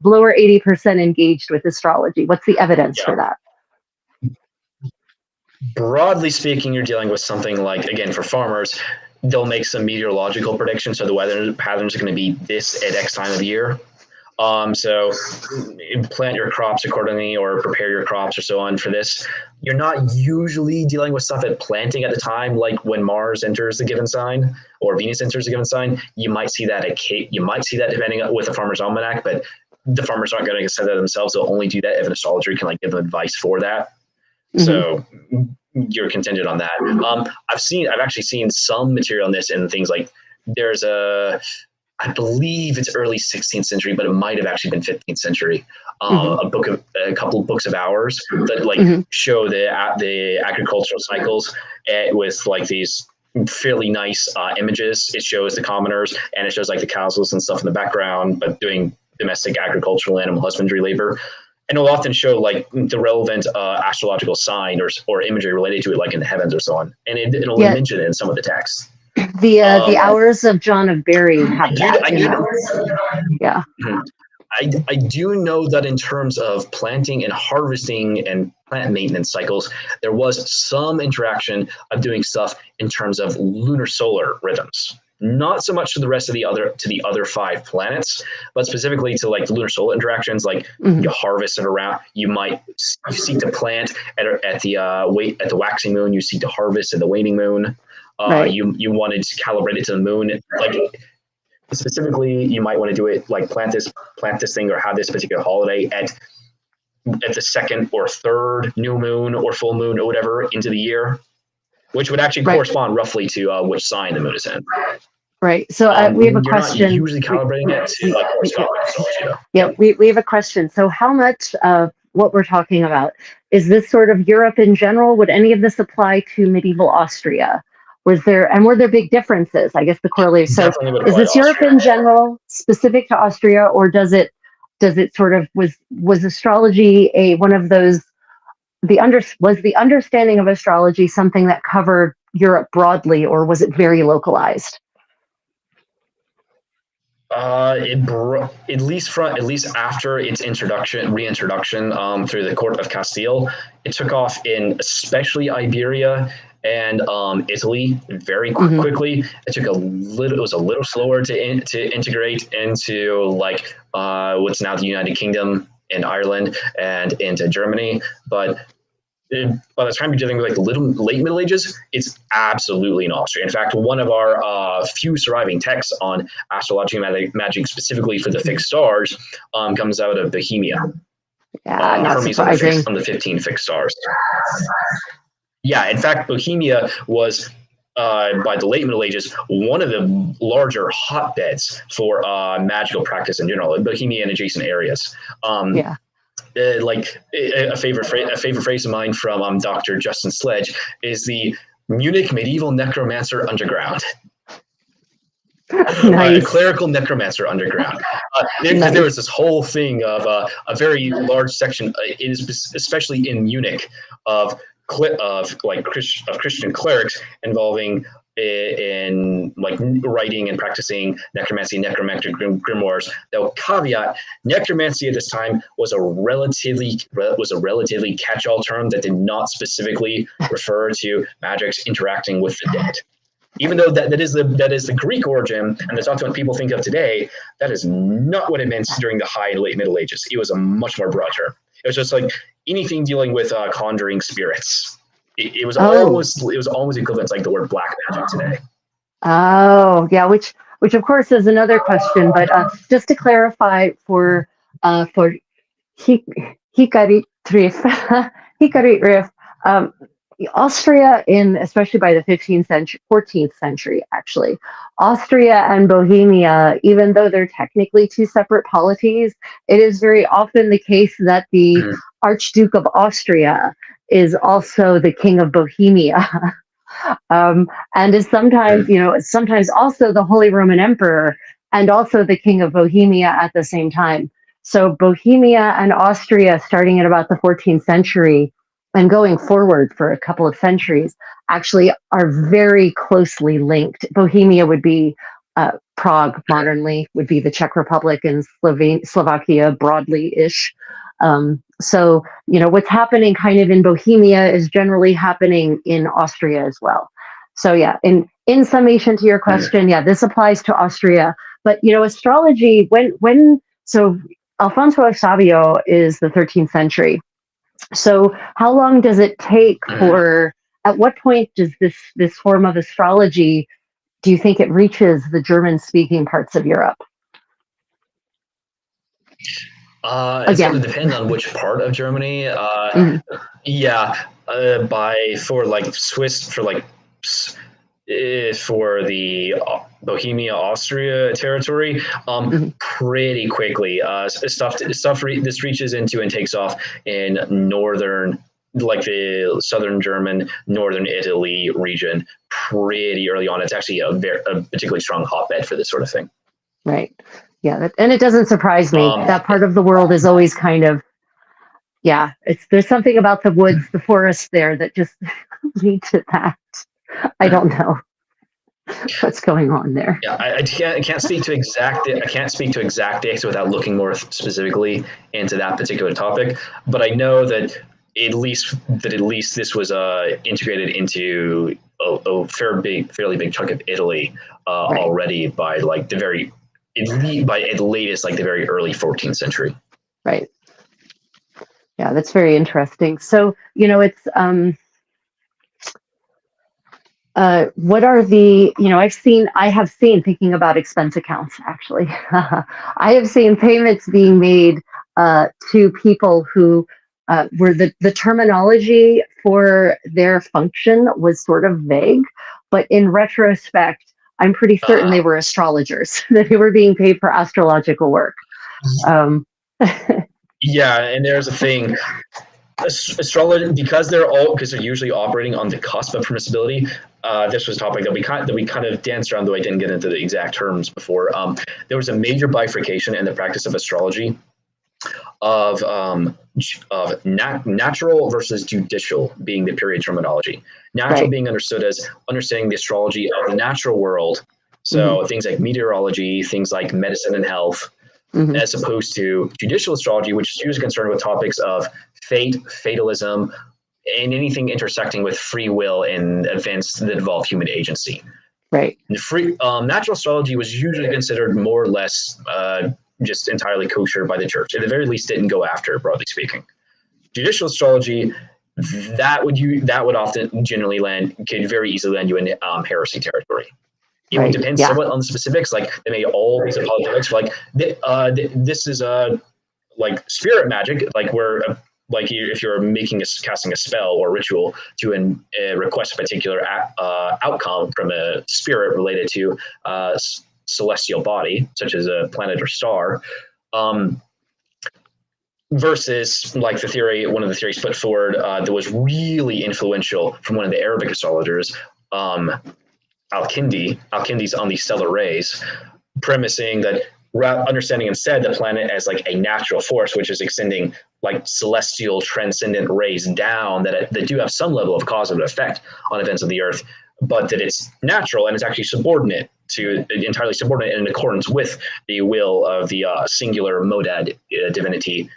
lower 80% engaged with astrology. What's the evidence for that? Broadly speaking, you're dealing with something like, again, for farmers, they'll make some meteorological predictions. So the weather patterns are going to be this at X time of year. So plant your crops accordingly, or prepare your crops or so on for this. You're not usually dealing with stuff at planting at the time, like when Mars enters a given sign or Venus enters a given sign. You might see that depending on with a farmer's almanac, but the farmers aren't going to say that themselves. They'll only do that if an astrologer can give them advice for that. Mm-hmm. So you're contingent on that. I've actually seen some material on this in things like there's I believe it's early 16th century, but it might have actually been 15th century. A couple of books of hours that show the agricultural cycles with these fairly nice images. It shows the commoners and it shows the cowsels and stuff in the background, but doing domestic agricultural animal husbandry labor. And it'll often show like the relevant astrological sign or imagery related to it, like in the heavens or so on. And it'll mention it in some of the texts. The Hours of John of Barry have that in them. Yeah. I do know that in terms of planting and harvesting and plant maintenance cycles, there was some interaction of doing stuff in terms of lunar solar rhythms. Not so much to the rest of the other 5 planets, but specifically to like the lunar solar interactions. Like you harvest it around, you seek to plant at the waxing moon, you seek to harvest at the waning moon. Right. You wanted to calibrate it to the moon, like. Specifically, you might want to do it like plant this thing or have this particular holiday at the second or third new moon or full moon or whatever into the year, which would actually correspond roughly to which sign the moon is in. Right. So we have a question. Not usually calibrating it to like astrology. Yeah, we have a question. So how much of what we're talking about is this sort of Europe in general? Would any of this apply to medieval Austria? Were there big differences? I guess the correlation. So is this Europe in general, specific to Austria, or does it sort of was astrology one of those? Was the understanding of astrology something that covered Europe broadly, or was it very localized? At least after its reintroduction through the court of Castile, it took off in especially Iberia and Italy very quickly. It was a little slower to integrate into like what's now the United Kingdom and Ireland and into Germany, but by the time you're dealing with like the late Middle Ages, it's absolutely in Austria. In fact, one of our few surviving texts on astrology and magic specifically for the fixed stars comes out of Bohemia. Yeah, not surprising. On the 15 fixed stars. Yeah, in fact, Bohemia was, by the late Middle Ages, one of the larger hotbeds for magical practice in general, Bohemia and adjacent areas. Like a favorite phrase of mine from Dr. Justin Sledge is the Munich medieval necromancer underground. Nice. Clerical necromancer underground. There was this whole thing of a very large section, especially in Munich, of Christian clerics involving in like writing and practicing necromancy, necromantic grimoires. Though caveat, necromancy at this time was a relatively catch-all term that did not specifically refer to magics interacting with the dead. Even though that is the Greek origin, and that's often what people think of today, that is not what it meant during the high and late Middle Ages. It was a much more broad term. It was just like anything dealing with conjuring spirits. It was almost equivalent to like the word black magic today. Oh, yeah, which of course is another question, but just to clarify for Hikarit Rif, Austria especially by the 14th century, actually, Austria and Bohemia, even though they're technically two separate polities, it is very often the case that the Archduke of Austria is also the King of Bohemia, and is sometimes also the Holy Roman Emperor and also the King of Bohemia at the same time. So Bohemia and Austria, starting at about the 14th century and going forward for a couple of centuries, actually are very closely linked. Bohemia would be Prague modernly, would be the Czech Republic, and Slovakia broadly-ish. So, what's happening kind of in Bohemia is generally happening in Austria as well. So yeah, in summation to your question, yeah, this applies to Austria. But, astrology, so Alfonso Savio is the 13th century. So how long does it take at what point does this form of astrology, do you think it reaches the German-speaking parts of Europe? It's going to depend on which part of Germany. Yeah, for the Bohemia, Austria territory, pretty quickly. This reaches into and takes off in northern, like the southern German, northern Italy region, pretty early on. It's actually a particularly strong hotbed for this sort of thing. Right. Yeah, and it doesn't surprise me. That part of the world is always kind of, yeah, there's something about the woods, the forest there that just lead to that. I don't know what's going on there. Yeah, I can't speak to exact dates without looking more specifically into that particular topic. But I know that at least this was integrated into a fairly big chunk of Italy already by like by at latest like the very early 14th century. Right. Yeah, that's very interesting. So, it's what are the, I have seen, thinking about expense accounts, actually, I have seen payments being made to people who were the terminology for their function was sort of vague, but in retrospect, I'm pretty certain they were astrologers, that they were being paid for astrological work. Yeah, and there's a thing. Astrology, because they're usually operating on the cusp of permissibility. This was a topic that we kind of danced around, though I didn't get into the exact terms before. There was a major bifurcation in the practice of astrology of natural versus judicial being the period terminology. Natural being understood as understanding the astrology of the natural world. So things like meteorology, things like medicine and health, as opposed to judicial astrology, which is usually concerned with topics of fate, fatalism, and anything intersecting with free will and events that involve human agency. Right. Natural astrology was usually considered more or less just entirely kosher by the church. At the very least, didn't go after, broadly speaking. Judicial astrology, that would often could very easily land you in heresy territory. It would depend somewhat on the specifics. Like they may all be apologetics. Like this is like spirit magic, like where if you're casting a spell or ritual to request a particular outcome from a spirit related to celestial body, such as a planet or star, versus like one of the theories put forward that was really influential from one of the Arabic astrologers, Al-Kindi's on the stellar rays, premising that understanding instead the planet as like a natural force, which is extending like celestial transcendent rays down that do have some level of causative effect on events of the earth, but that it's natural and it's actually entirely subordinate and in accordance with the will of the singular modad divinity.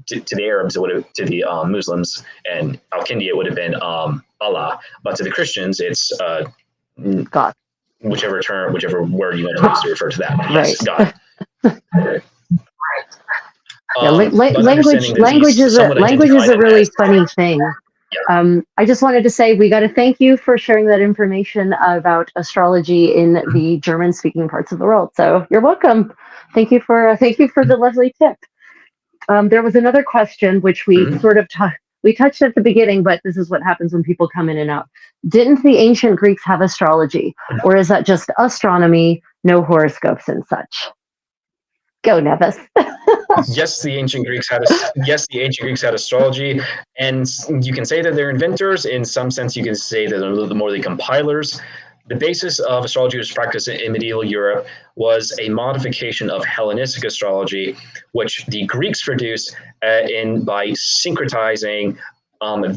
To the Arabs, to the Muslims and Al-Kindi, it would have been Allah, but to the Christians, it's God. Whichever word you want to use to refer to that. Yes, God. Language is a really funny thing. Yeah. I just wanted to say we got to thank you for sharing that information about astrology in the German-speaking parts of the world. So you're welcome. Thank you for the lovely tip. There was another question which we we touched at the beginning, but this is what happens when people come in and out. Didn't the ancient Greeks have astrology, or is that just astronomy, no horoscopes and such? Go, Nevis. Yes, the ancient Greeks had astrology, and you can say that they're inventors. In some sense, you can say that they're more the compilers. The basis of astrology was practiced in medieval Europe was a modification of Hellenistic astrology, which the Greeks produced by syncretizing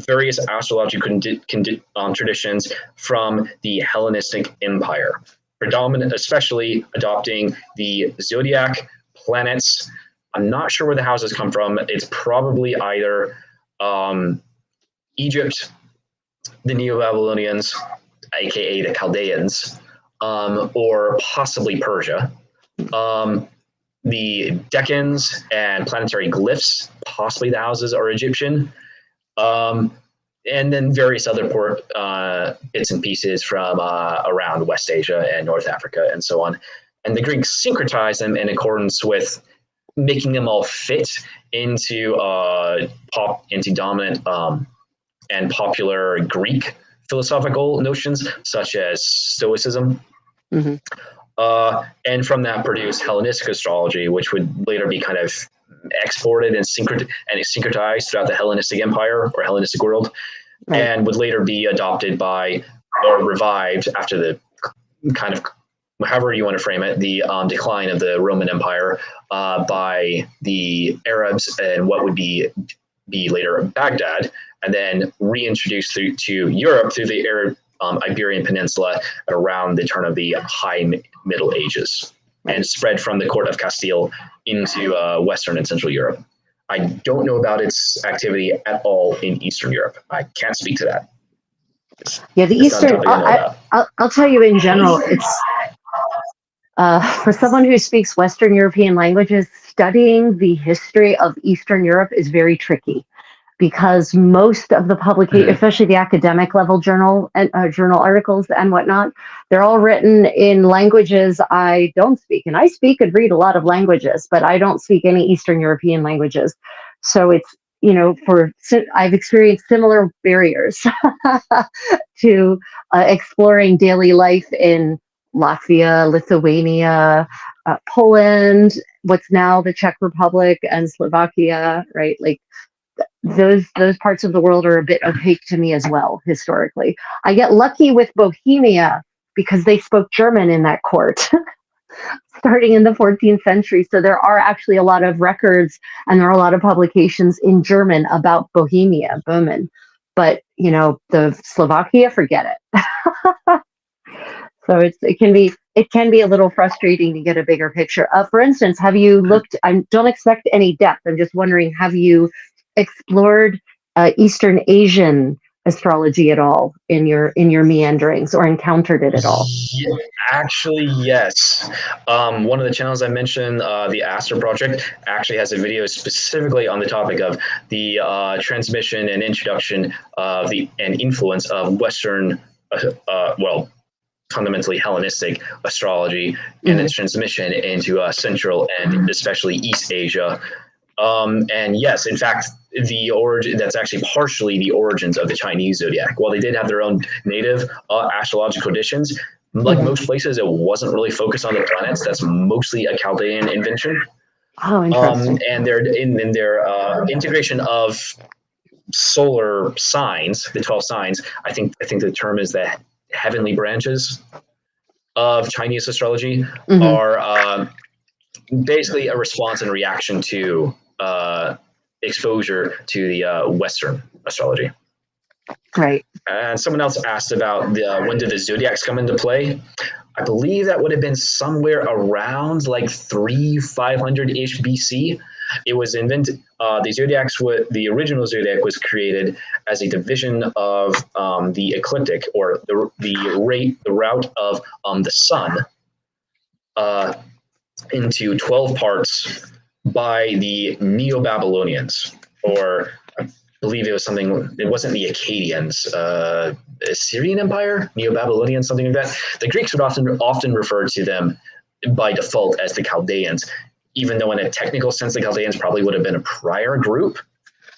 various astrological traditions from the Hellenistic Empire, especially adopting the zodiac, planets. I'm not sure where the houses come from. It's probably either Egypt, the Neo-Babylonians, aka the Chaldeans, or possibly Persia. The decans and planetary glyphs, possibly the houses are Egyptian. And then various other bits and pieces from around West Asia and North Africa and so on. And the Greeks syncretized them in accordance with making them all fit into dominant and popular Greek philosophical notions, such as Stoicism. And from that produced Hellenistic astrology, which would later be kind of exported and syncretized throughout the Hellenistic Empire or Hellenistic world, and would later be adopted by or revived after the kind of however you want to frame it, the decline of the Roman Empire by the Arabs and what would be later Baghdad, and then reintroduced to Europe through the Arab Iberian Peninsula around the turn of the High Middle Ages, and spread from the court of Castile into Western and Central Europe. I don't know about its activity at all in Eastern Europe. I can't speak to that. Yeah, the Eastern, I'll tell you in general, it's for someone who speaks Western European languages, studying the history of Eastern Europe is very tricky, because most of the publication, especially the academic level journal and journal articles and whatnot, they're all written in languages I don't speak. And I speak and read a lot of languages, but I don't speak any Eastern European languages. So it's, I've experienced similar barriers to exploring daily life in Latvia, Lithuania, Poland, what's now the Czech Republic, and Slovakia, right? Like, those parts of the world are a bit opaque to me as well, historically. I get lucky with Bohemia because they spoke German in that court starting in the 14th century. So there are actually a lot of records and there are a lot of publications in German about Bohemia, Böhmen. But, the Slovakia, forget it. So it can be a little frustrating to get a bigger picture. For instance, have you looked, I don't expect any depth, I'm just wondering, have you explored Eastern Asian astrology at all in your meanderings, or encountered it at all? Yeah, actually, yes. One of the channels I mentioned, the Astro Project, actually has a video specifically on the topic of the transmission and introduction of and influence of Western, fundamentally Hellenistic astrology and its transmission into Central and especially East Asia. And yes, in fact, that's actually partially the origins of the Chinese zodiac. While they did have their own native astrological traditions, like most places, it wasn't really focused on the planets. That's mostly a Chaldean invention. Oh, interesting. And in their integration of solar signs, the 12 signs, I think the term is the heavenly branches of Chinese astrology are basically a response and reaction to exposure to the Western astrology. Right. And someone else asked about when did the zodiacs come into play? I believe that would have been somewhere around like 500-ish BC. It was invented. The original zodiac was created as a division of the ecliptic, or the route of the sun, into 12 parts by the Neo-Babylonians, or I believe it was something. It wasn't the Akkadians, Assyrian Empire, Neo-Babylonians, something like that. The Greeks would often refer to them by default as the Chaldeans, even though in a technical sense, the Chaldeans probably would have been a prior group.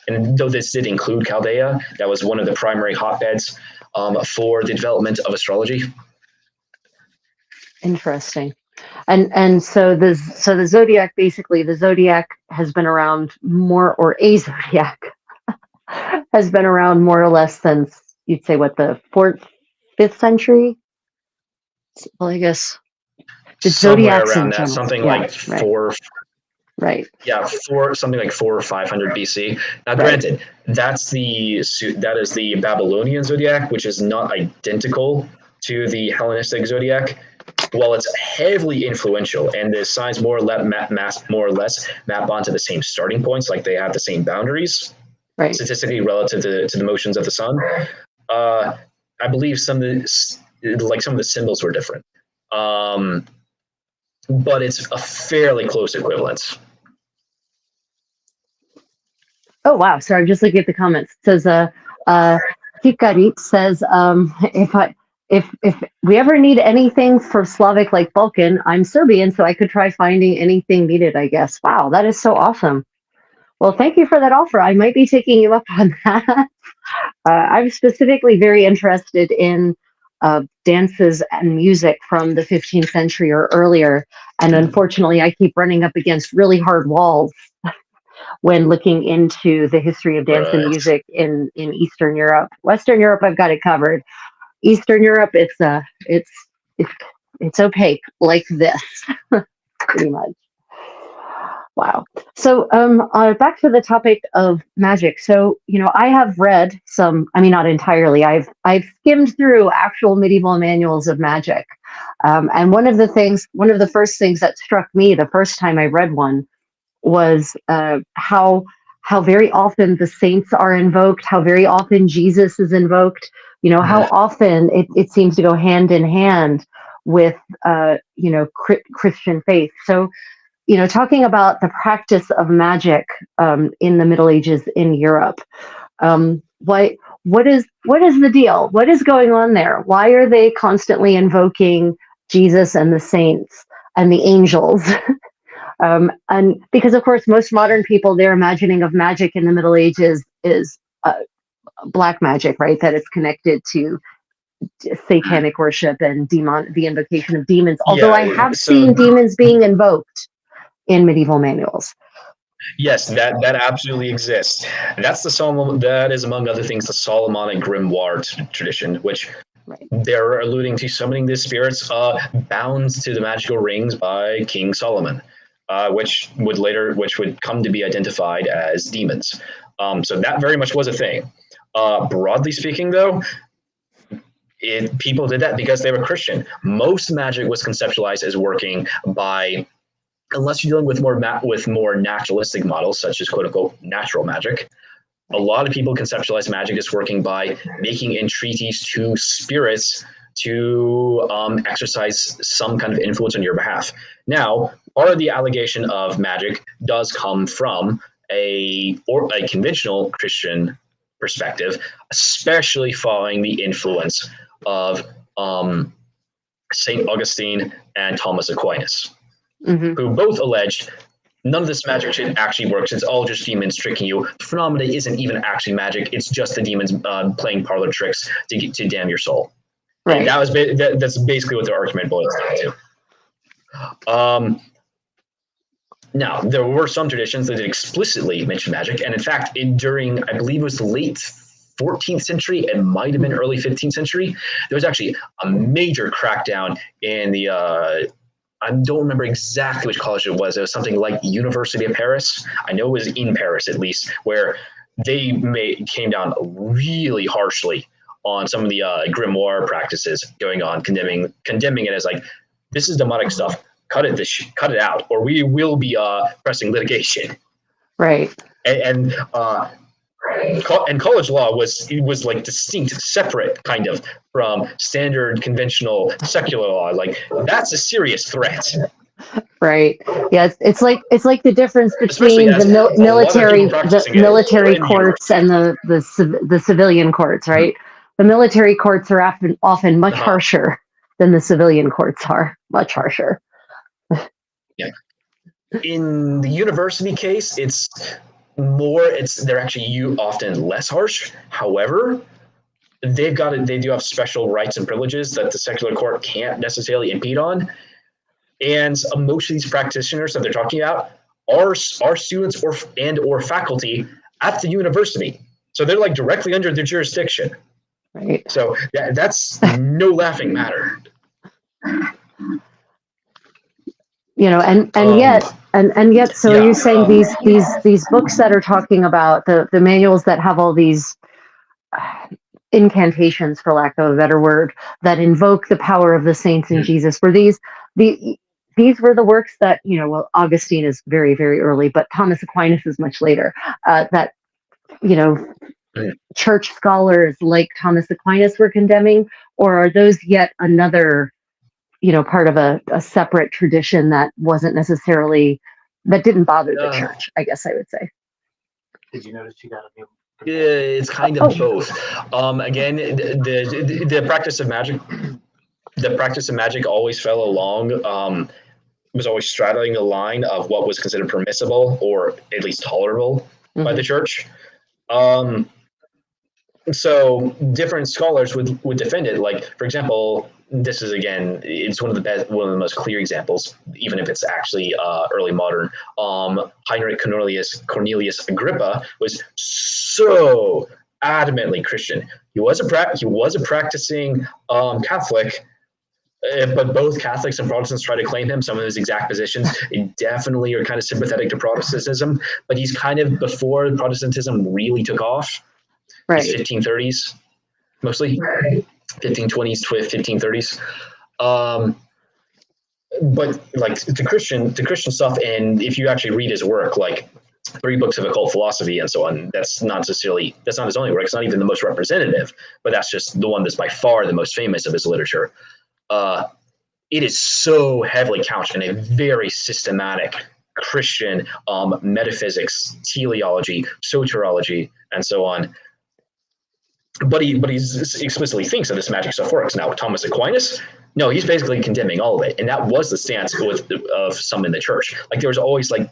And though this did include Chaldea, that was one of the primary hotbeds for the development of astrology. Interesting. And so the zodiac, basically, the zodiac has been around more, or a zodiac has been around more or less since, you'd say, what, the 5th century? Well, I guess the somewhere zodiacs around in that, general. something Yeah, like right. 4. Right. Yeah, something like 400 or 500 BC. Now, granted, that is the Babylonian zodiac, which is not identical to the Hellenistic zodiac. While it's heavily influential, and the signs more or less map onto the same starting points, like they have the same boundaries, right, statistically relative to the motions of the sun. I believe some of the symbols were different, but it's a fairly close equivalence. Oh wow! So I'm just looking at the comments. It says, Hikarit says, if we ever need anything for Slavic like Balkan, I'm Serbian, so I could try finding anything needed, I guess. Wow, that is so awesome. Well, thank you for that offer. I might be taking you up on that. I'm specifically very interested in dances and music from the 15th century or earlier, and unfortunately, I keep running up against really hard walls when looking into the history of dance and music in Eastern Europe. Western Europe, I've got it covered. Eastern Europe, it's It's opaque like this, pretty much. Wow. So back to the topic of magic. So, I have read some, I mean, not entirely. I've skimmed through actual medieval manuals of magic. And one of the first things that struck me the first time I read one was how very often the saints are invoked, how very often Jesus is invoked, how often it seems to go hand in hand with Christian faith. So, talking about the practice of magic in the Middle Ages in Europe, what is the deal? What is going on there? Why are they constantly invoking Jesus and the saints and the angels? And because, of course, most modern people, their imagining of magic in the Middle Ages is black magic, right? That it's connected to satanic worship and the invocation of demons. Although I have seen demons being invoked in medieval manuals. Yes, that absolutely exists. That's that is, among other things, the Solomonic grimoire tradition, which they're alluding to summoning the spirits bound to the magical rings by King Solomon, which would come to be identified as demons. So that very much was a thing. Broadly speaking, though, people did that because they were Christian. Most magic was conceptualized as working by, unless you're dealing with more naturalistic models, such as quote unquote natural magic. A lot of people conceptualize magic as working by making entreaties to spirits to exercise some kind of influence on your behalf. Now, part of the allegation of magic does come from a conventional Christian perspective, especially following the influence of St. Augustine and Thomas Aquinas, who both alleged none of this magic shit actually works. It's all just demons tricking you. The phenomena isn't even actually magic. It's just the demons playing parlor tricks to damn your soul. Right. And that's basically what their argument boils down to. Now, there were some traditions that explicitly mentioned magic. And in fact, during, I believe it was the late 14th century, it might have been early 15th century, there was actually a major crackdown in the I don't remember exactly which college it was. It was something like University of Paris. I know it was in Paris, at least, where they came down really harshly on some of the grimoire practices going on, condemning it as like, this is demonic stuff. Cut it out, or we will be pressing litigation. Right. And college law was like distinct, separate, kind of, from standard, conventional, secular law. Like, that's a serious threat. Right. Yeah. It's like the difference between the military courts and the civilian courts, right? The military courts are often much harsher than the civilian courts are. Much harsher. Yeah. In the university case, they're actually often less harsh. However, they do have special rights and privileges that the secular court can't necessarily impede on. And most of these practitioners that they're talking about are students or faculty at the university. So they're like directly under their jurisdiction. Right. So that's no laughing matter. And yet, so are you saying these books that are talking about the manuals that have all these incantations, for lack of a better word, that invoke the power of the saints and Jesus, were these were the works that, Augustine is very, very early, but Thomas Aquinas is much later, that, church scholars like Thomas Aquinas were condemning, or are those yet another part of a separate tradition that didn't bother the church, I guess I would say. Did you notice you got a new? It's kind of both. Again, the practice of magic always fell along, was always straddling the line of what was considered permissible or at least tolerable by the church. So different scholars would defend it. Like, for example, this is, again, it's one of the most clear examples, even if it's actually early modern. Heinrich Cornelius Agrippa was so adamantly Christian. He was a practicing Catholic, But both Catholics and Protestants try to claim him. Some of his exact positions definitely are kind of sympathetic to Protestantism, but he's kind of before Protestantism really took off. Right. He's 1530s, mostly 1520s to 1530s. But like the Christian stuff, and if you actually read his work, like 3 books of occult philosophy and so on, that's not his only work. It's not even the most representative, but that's just the one that's by far the most famous of his literature. It is so heavily couched in a very systematic Christian metaphysics, teleology, soteriology, and so on. But he explicitly thinks that this magic stuff works. Now, Thomas Aquinas, no, he's basically condemning all of it, and that was the stance of some in the church. Like there was always like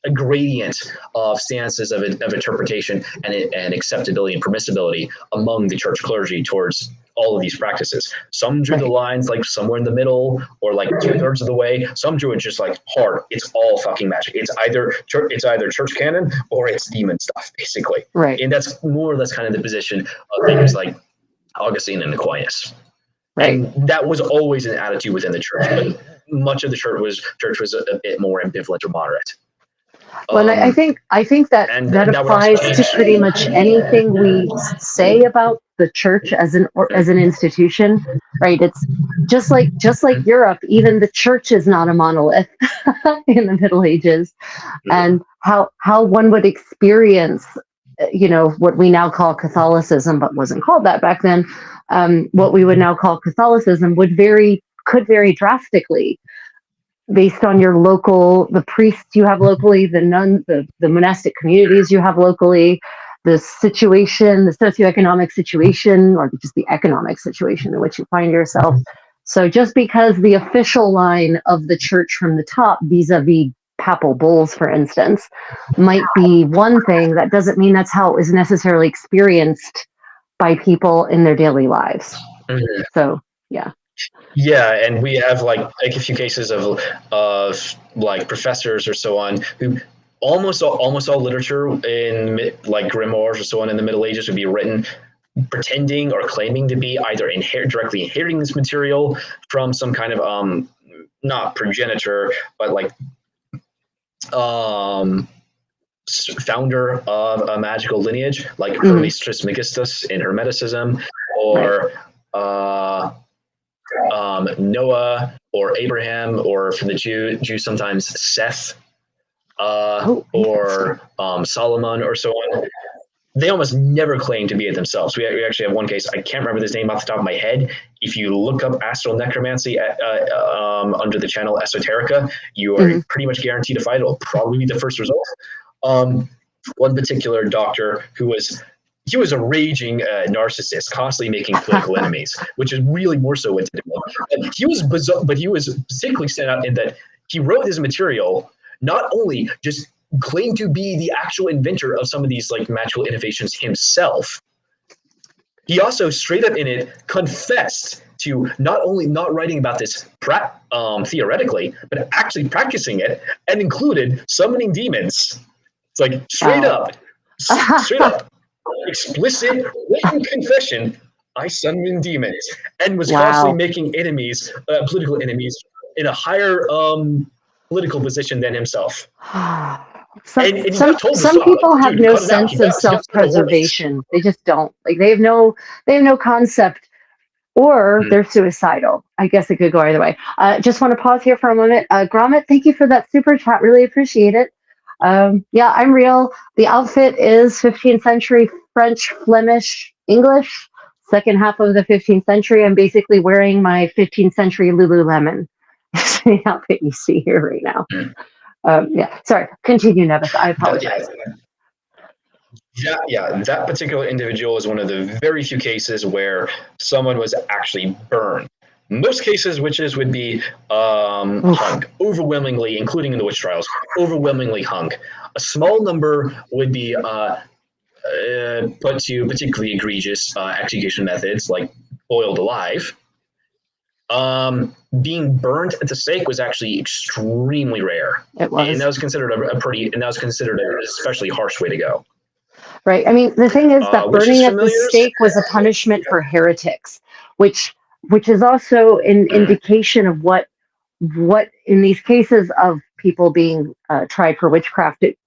a gradient of stances of interpretation and acceptability and permissibility among the church clergy towards all of these practices. Some drew the lines like somewhere in the middle or like 2/3 of the way. Some drew it just like hard. It's all fucking magic. It's either church canon or it's demon stuff, basically. Right. And that's more or less kind of the position of figures like Augustine and Aquinas. Right. And that was always an attitude within the church, but much of the church was a bit more ambivalent or moderate. Well, I think that applies to pretty much anything we say about the church as an institution, right? It's just like Europe. Even the church is not a monolith in the Middle Ages, and how one would experience, what we now call Catholicism, but wasn't called that back then. What we would now call Catholicism could vary drastically, based on the priests you have locally, the nuns, the monastic communities you have locally, the situation, the socioeconomic situation, or just the economic situation in which you find yourself. So just because the official line of the church from the top, vis-a-vis papal bulls, for instance, might be one thing, that doesn't mean that's how it was necessarily experienced by people in their daily lives. Mm-hmm. So, yeah. Yeah, and we have like a few cases of like professors or so on who almost all literature in like grimoires or so on in the Middle Ages would be written pretending or claiming to be either directly inheriting this material from some kind of not progenitor, but like founder of a magical lineage, like Hermes Trismegistus in Hermeticism, or Noah or Abraham, or for the Jews sometimes Seth, or Solomon or so on. They almost never claim to be it themselves. We actually have one case, I can't remember this name off the top of my head. If you look up astral necromancy under the channel Esoterica, you are pretty much guaranteed to find it. It'll probably be the first result. One particular doctor he was a raging narcissist, constantly making political enemies, which is really more so what did it. He was bizarre, but he was particularly stand out in that he wrote his material not only just claimed to be the actual inventor of some of these like magical innovations himself, he also straight up in it confessed to not only not writing about this theoretically, but actually practicing it, and included summoning demons. It's like straight up. Explicit written confession, I summoned demons, and was constantly making enemies, political enemies, in a higher political position than himself. Some people have no sense of self-preservation. They just don't. Like they have no concept, or they're suicidal. I guess it could go either way. Just want to pause here for a moment. Gromit, thank you for that super chat. Really appreciate it. Yeah, I'm real. The outfit is 15th century French, Flemish, English, second half of the 15th century. I'm basically wearing my 15th century Lululemon. It's the outfit you see here right now. Yeah, sorry. Continue, Nevis. I apologize. Yeah, that particular individual is one of the very few cases where someone was actually burned. Most cases, witches would be hung, overwhelmingly, including in the witch trials, overwhelmingly hung. A small number would be put to particularly egregious execution methods, like boiled alive. Being burned at the stake was actually extremely rare. It was, and that was considered an especially harsh way to go. Right. I mean, the thing is that burning at the stake was a punishment for heretics, which which is also an indication of what in these cases of people being tried for witchcraft, it,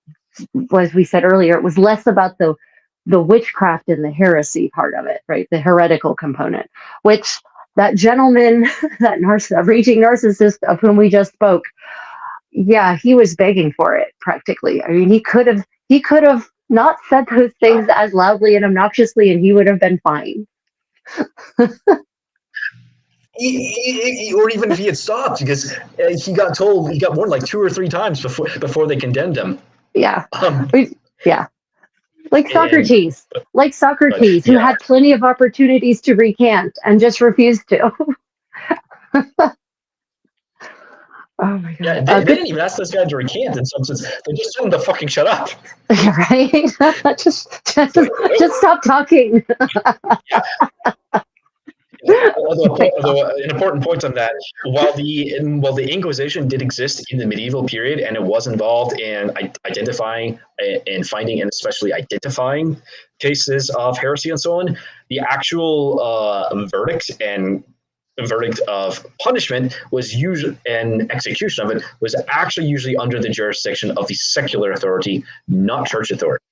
as we said earlier, it was less about the witchcraft and the heresy part of it, right? The heretical component, which that gentleman, that raging narcissist of whom we just spoke, yeah, he was begging for it practically. I mean, he could have not said those things as loudly and obnoxiously, and he would have been fine. Or even if he had stopped, because he got warned like 2 or 3 times before they condemned him. Yeah, yeah, like Socrates, who had plenty of opportunities to recant and just refused to. Oh my God! Yeah, they didn't even ask this guy to recant in some sense. They just told him to fucking shut up. Right? just stop talking. Although an important point on that, while the Inquisition did exist in the medieval period and it was involved in identifying and finding and especially identifying cases of heresy and so on, the actual verdict of punishment was usually, and execution of it was actually usually under the jurisdiction of the secular authority, not church authority.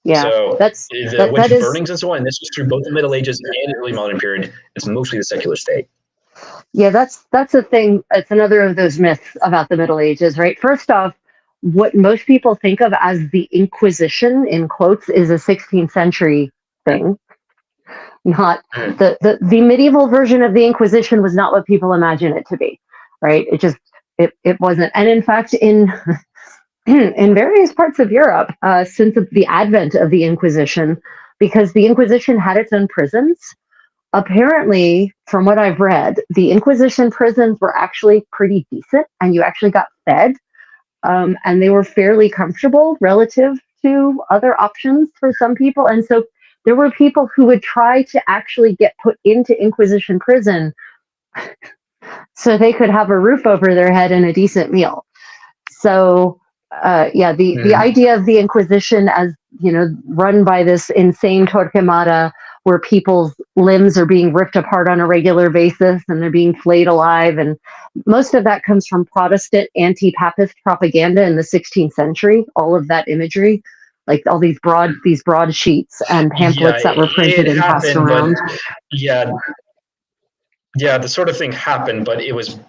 Yeah, so the witch burnings and so on, and this was through both the Middle Ages and the early modern period, it's mostly the secular state. Yeah, that's a thing. It's another of those myths about the Middle Ages, right? First off, what most people think of as the Inquisition, in quotes, is a 16th century thing. Not the medieval version of the Inquisition was not what people imagine it to be, right? It wasn't. And in fact, in various parts of Europe, since the advent of the Inquisition, because the Inquisition had its own prisons, apparently, from what I've read, the Inquisition prisons were actually pretty decent, and you actually got fed, and they were fairly comfortable relative to other options for some people. And so there were people who would try to actually get put into Inquisition prison so they could have a roof over their head and a decent meal. So the idea of the Inquisition as, run by this insane Torquemada, where people's limbs are being ripped apart on a regular basis and they're being flayed alive, and most of that comes from Protestant anti-papist propaganda in the 16th century. All of that imagery, like all these broad sheets and pamphlets that were printed and passed around. The sort of thing happened, but it was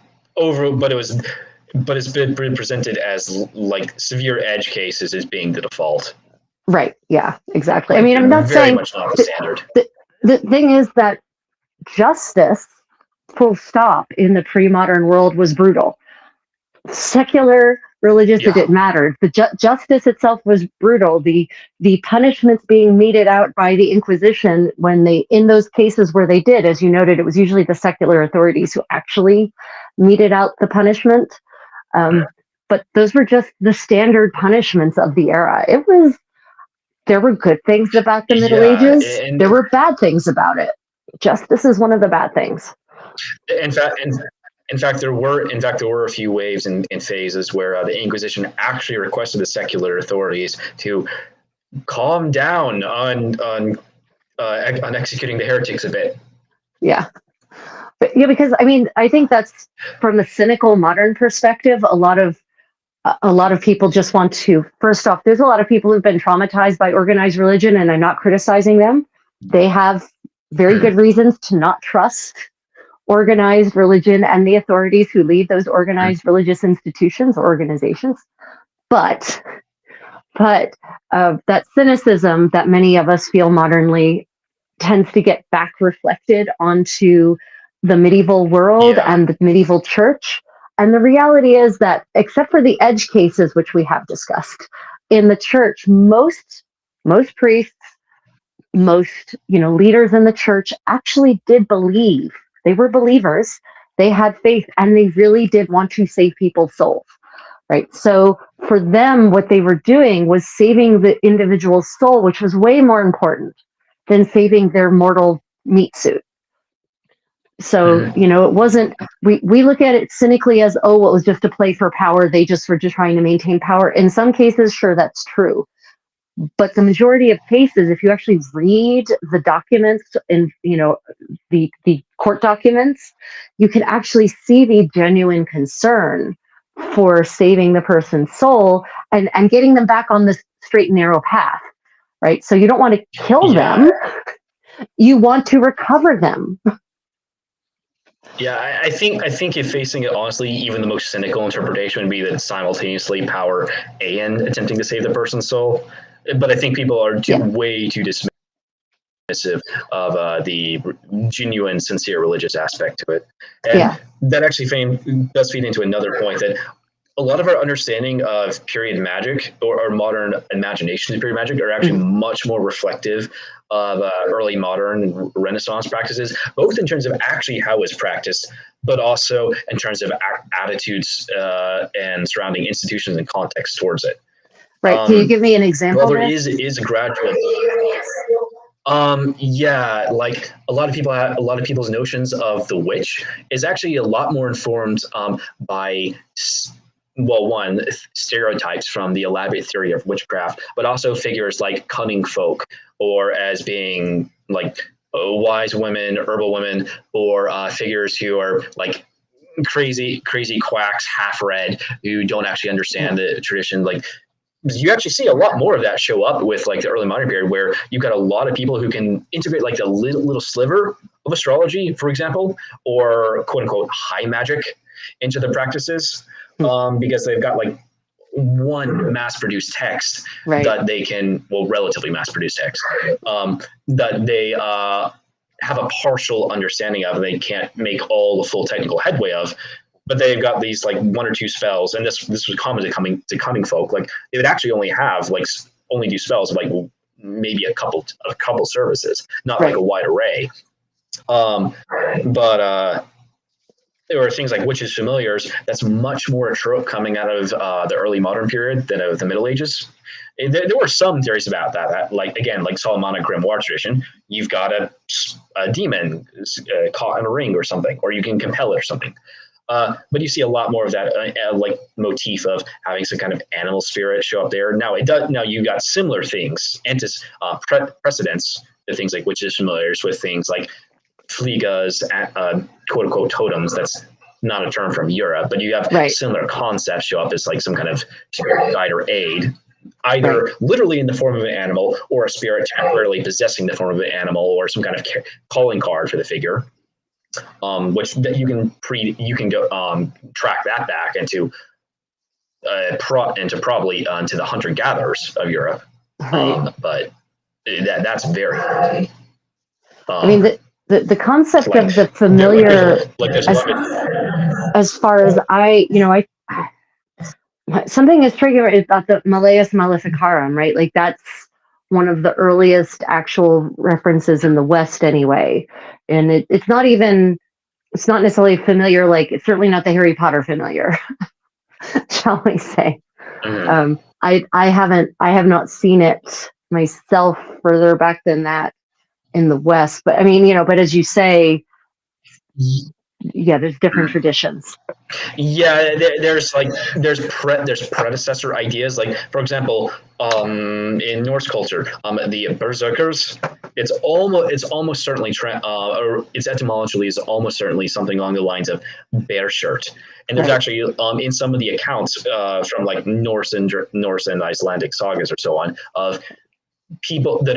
it's been presented as like severe edge cases as being the default. Right. Yeah, exactly. I mean, I'm not saying much not the standard. The thing is that justice, full stop, in the pre-modern world was brutal. Secular, religious, it didn't matter. The justice itself was brutal. The punishments being meted out by the Inquisition, in those cases where they did, as you noted, it was usually the secular authorities who actually meted out the punishment. But those were just the standard punishments of the era. There were good things about the Middle Ages. There were bad things about it. Justice is one of the bad things. In fact, there were a few waves and phases where the Inquisition actually requested the secular authorities to calm down on executing the heretics a bit. Yeah. But, because I think that's, from a cynical modern perspective, a lot of people just want to, first off, there's a lot of people who've been traumatized by organized religion, and I'm not criticizing them. They have very good reasons to not trust organized religion and the authorities who lead those organized religious institutions or organizations. But that cynicism that many of us feel modernly tends to get back reflected onto the medieval world and the medieval church. And the reality is that, except for the edge cases, which we have discussed, in the church, most priests, most leaders in the church actually did believe. They were believers. They had faith, and they really did want to save people's souls. Right. So for them, what they were doing was saving the individual's soul, which was way more important than saving their mortal meat suit. So, it wasn't, we look at it cynically as, it was just a play for power. They just were just trying to maintain power. In some cases, sure, that's true. But the majority of cases, if you actually read the documents in, the court documents, you can actually see the genuine concern for saving the person's soul and getting them back on this straight and narrow path, right? So you don't want to kill them. You want to recover them. Yeah, I think if facing it honestly, even the most cynical interpretation would be that simultaneously power and attempting to save the person's soul. But I think people are way too dismissive of the genuine, sincere religious aspect to it. And that actually does feed into another point, that a lot of our understanding of period magic or modern imaginations of period magic are actually much more reflective of early modern and Renaissance practices, both in terms of actually how it's practiced, but also in terms of attitudes and surrounding institutions and context towards it. Right. Can you give me an example? Well, there is a gradual. Like a lot of people's notions of the witch is actually a lot more informed by one, stereotypes from the elaborate theory of witchcraft, but also figures like cunning folk, or as being like wise women, herbal women, or figures who are like crazy quacks, half read, who don't actually understand the tradition. Like, you actually see a lot more of that show up with like the early modern period, where you've got a lot of people who can integrate like a little sliver of astrology, for example, or quote unquote high magic into the practices. Because they've got like one mass-produced text that they can, relatively mass-produced text, that they have a partial understanding of, and they can't make all the full technical headway of. But they've got these like one or two spells, and this was common to cunning folk. Like, they would actually only do spells of like maybe a couple services, not like a wide array. There are things like witches' familiars. That's much more a trope coming out of the early modern period than of the Middle Ages. There were some theories about that, like Solomonic grimoire tradition. You've got a demon caught in a ring or something, or you can compel it or something. But you see a lot more of that like motif of having some kind of animal spirit show up there. Now you got similar things, precedents to things like witches' familiars with things like fligas, quote unquote totems. That's not a term from Europe, but you have similar concepts show up as like some kind of spirit guide or aid, either literally in the form of an animal, or a spirit temporarily possessing the form of an animal, or some kind of calling card for the figure. Which that you can go track that back into probably into the hunter gatherers of Europe. But that's very. I mean, the concept of the familiar, as far as something is triggering about the Malleus Maleficarum, right? Like, that's one of the earliest actual references in the West anyway. And it's not necessarily familiar, like it's certainly not the Harry Potter familiar, shall we say. I have not seen it myself further back than that in the West, but I mean, but as you say, there's different traditions. There's predecessor ideas, like for example, in Norse culture, the berserkers, it's almost certainly or its etymology is almost certainly something along the lines of bear shirt. And there's actually in some of the accounts from like Norse and Icelandic sagas or so on, of people that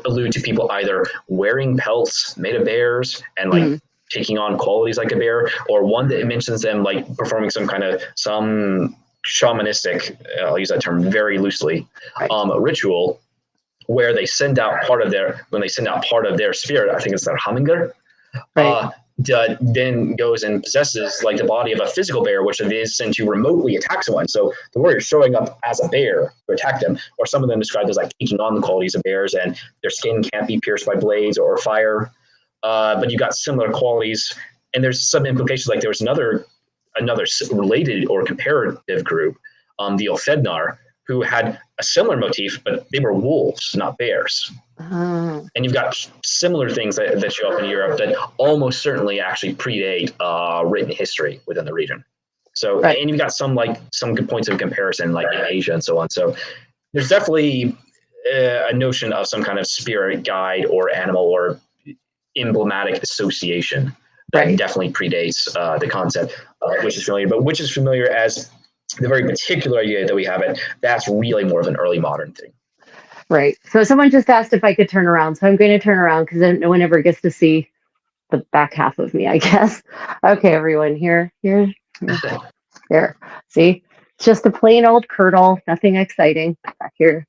allude to people either wearing pelts made of bears and like taking on qualities like a bear, or one that mentions them like performing some shamanistic, I'll use that term very loosely, ritual where they send out part of their spirit. I think it's their hummingbird. Then goes and possesses like the body of a physical bear, which it is sent to remotely attack someone. So the warrior showing up as a bear to attack them, or some of them described as like taking on the qualities of bears, and their skin can't be pierced by blades or fire. But you got similar qualities, and there's some implications. Like there was another related or comparative group, the Olfednar, who had a similar motif, but they were wolves, not bears. And you've got similar things that show up in Europe that almost certainly actually predate written history within the region. So, and you've got some good points of comparison, like in Asia and so on. So there's definitely a notion of some kind of spirit guide or animal or emblematic association that definitely predates the concept, which is familiar, but which is familiar as the very particular idea that we have it. That's really more of an early modern thing. Right. So someone just asked if I could turn around. So I'm going to turn around because no one ever gets to see the back half of me, I guess. Okay, everyone, here. See, it's just a plain old curdle, nothing exciting back here.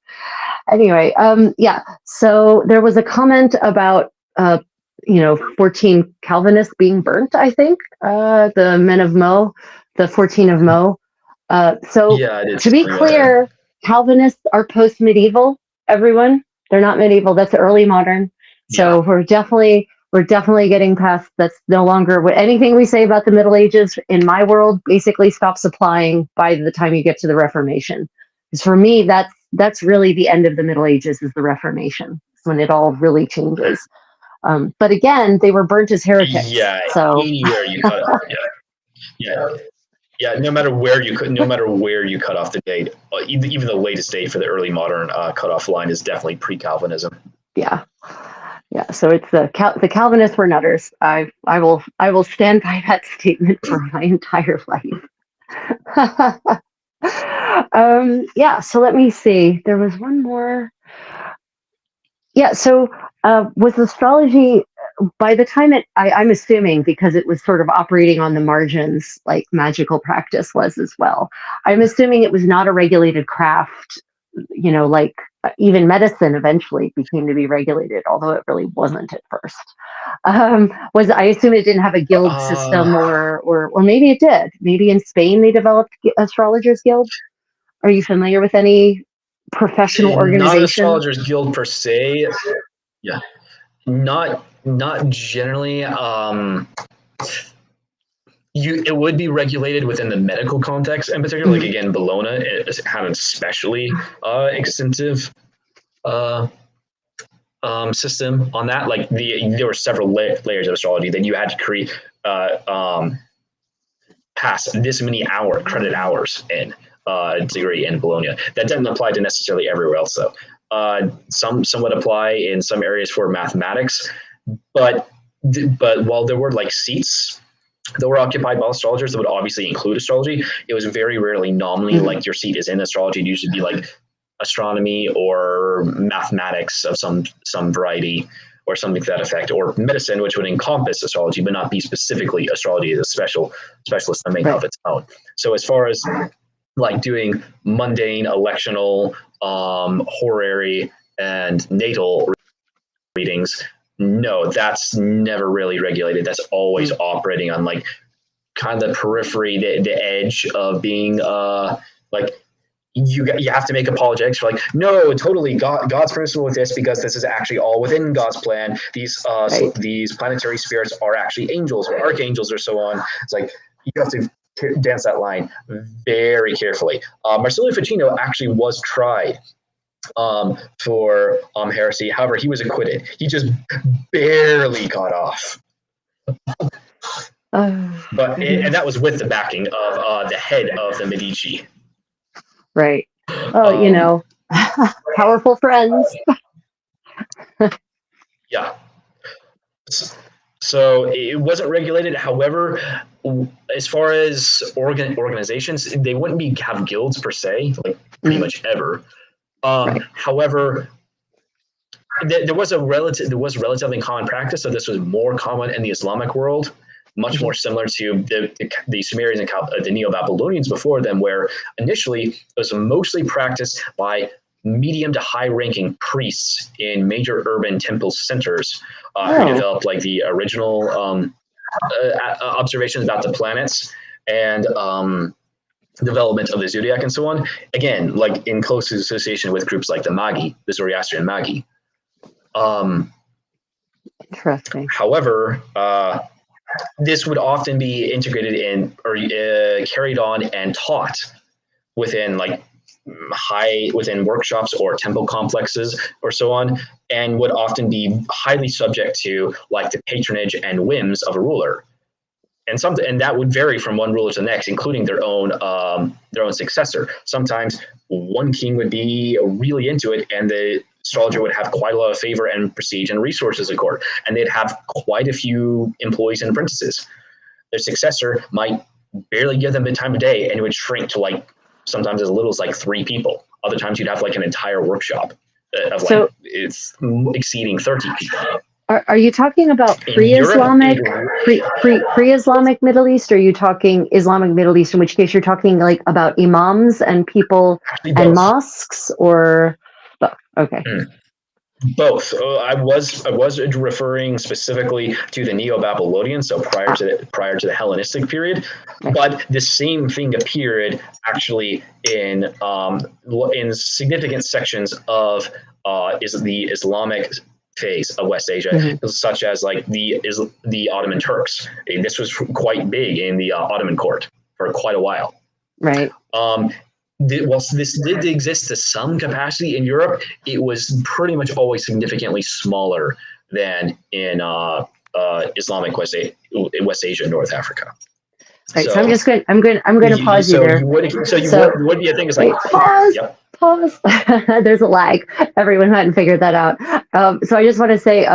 Anyway, yeah. So there was a comment about 14 Calvinists being burnt. I think the men of Mo, the 14 of Mo. To be clear, Calvinists are post-medieval. Everyone, they're not medieval. That's early modern. So we're definitely getting past. That's no longer what anything we say about the Middle Ages in my world basically stops applying by the time you get to the Reformation. Because for me, that's really the end of the Middle Ages is the Reformation. It's when it all really changes. But again, they were burnt as heretics. Yeah, so anywhere you cut off. Yeah. No matter where you cut off the date, even the latest date for the early modern cutoff line is definitely pre-Calvinism. Yeah. So it's the Calvinists were nutters. I will stand by that statement for my entire life. So let me see. There was one more. Yeah. So with astrology, by the time I'm assuming because it was sort of operating on the margins, like magical practice was as well. I'm assuming it was not a regulated craft. Like even medicine eventually became to be regulated, although it really wasn't at first. I assume it didn't have a guild system, or maybe it did. Maybe in Spain they developed astrologers guild. Are you familiar with any professional organization? Not astrologers guild per se. Yeah, not generally. It would be regulated within the medical context, in particular. Like again, Bologna had an especially extensive system on that. Like there were several layers of astrology that you had to create, pass this many credit hours in degree in Bologna. That doesn't apply to necessarily everywhere else, though. Some would apply in some areas for mathematics, but while there were like seats that were occupied by astrologers that would obviously include astrology, it was very rarely nominally like your seat is in astrology. It'd usually be like astronomy or mathematics of some variety or something to that effect, or medicine, which would encompass astrology but not be specifically astrology as a specialist domain of its own. So as far as like doing mundane, electional, horary, and natal readings, no, that's never really regulated. That's always operating on like kind of the periphery, the edge of being like you have to make apologetics for like, no, totally God's permissible with this because this is actually all within God's plan. These planetary spirits are actually angels or archangels or so on. It's like you have to dance that line very carefully. Marsilio Ficino actually was tried for heresy. However, he was acquitted. He just barely got off. And that was with the backing of the head of the Medici. Right. Oh, powerful friends. Yeah. So it wasn't regulated. However, as far as organizations, they wouldn't have guilds per se, like pretty much ever. However, there was relatively common practice. So this was more common in the Islamic world, much more similar to the Sumerians and the Neo-Babylonians before them, where initially it was mostly practiced by medium to high-ranking priests in major urban temple centers who developed like the original observations about the planets and development of the zodiac and so on. Again, like in close association with groups like the Magi, the Zoroastrian Magi. Interesting. However, this would often be integrated in or carried on and taught within like within workshops or temple complexes or so on, and would often be highly subject to like the patronage and whims of a ruler. and that would vary from one ruler to the next, including their own successor. Sometimes one king would be really into it, and the astrologer would have quite a lot of favor and prestige and resources at court, and they'd have quite a few employees and apprentices. Their successor might barely give them the time of day, and it would shrink to like sometimes as little as like 3 people. Other times you'd have like an entire workshop of like it's exceeding 30 people. Are you talking about pre-Islamic Middle East, or are you talking Islamic Middle East, in which case you're talking like about imams and people and mosques, or both? Okay. Both. I was referring specifically to the Neo-Babylonian, so prior to the Hellenistic period, but the same thing appeared actually in significant sections of is the Islamic phase of West Asia, such as like the Ottoman Turks. This was quite big in the Ottoman court for quite a while. Right. Whilst this did exist to some capacity in Europe, it was pretty much always significantly smaller than in Islamic West Asia and North Africa. Right. So I'm going to pause you there. Would be a thing is like pause. Yep. Pause. There's a lag. Everyone hadn't figured that out. So I just want to say,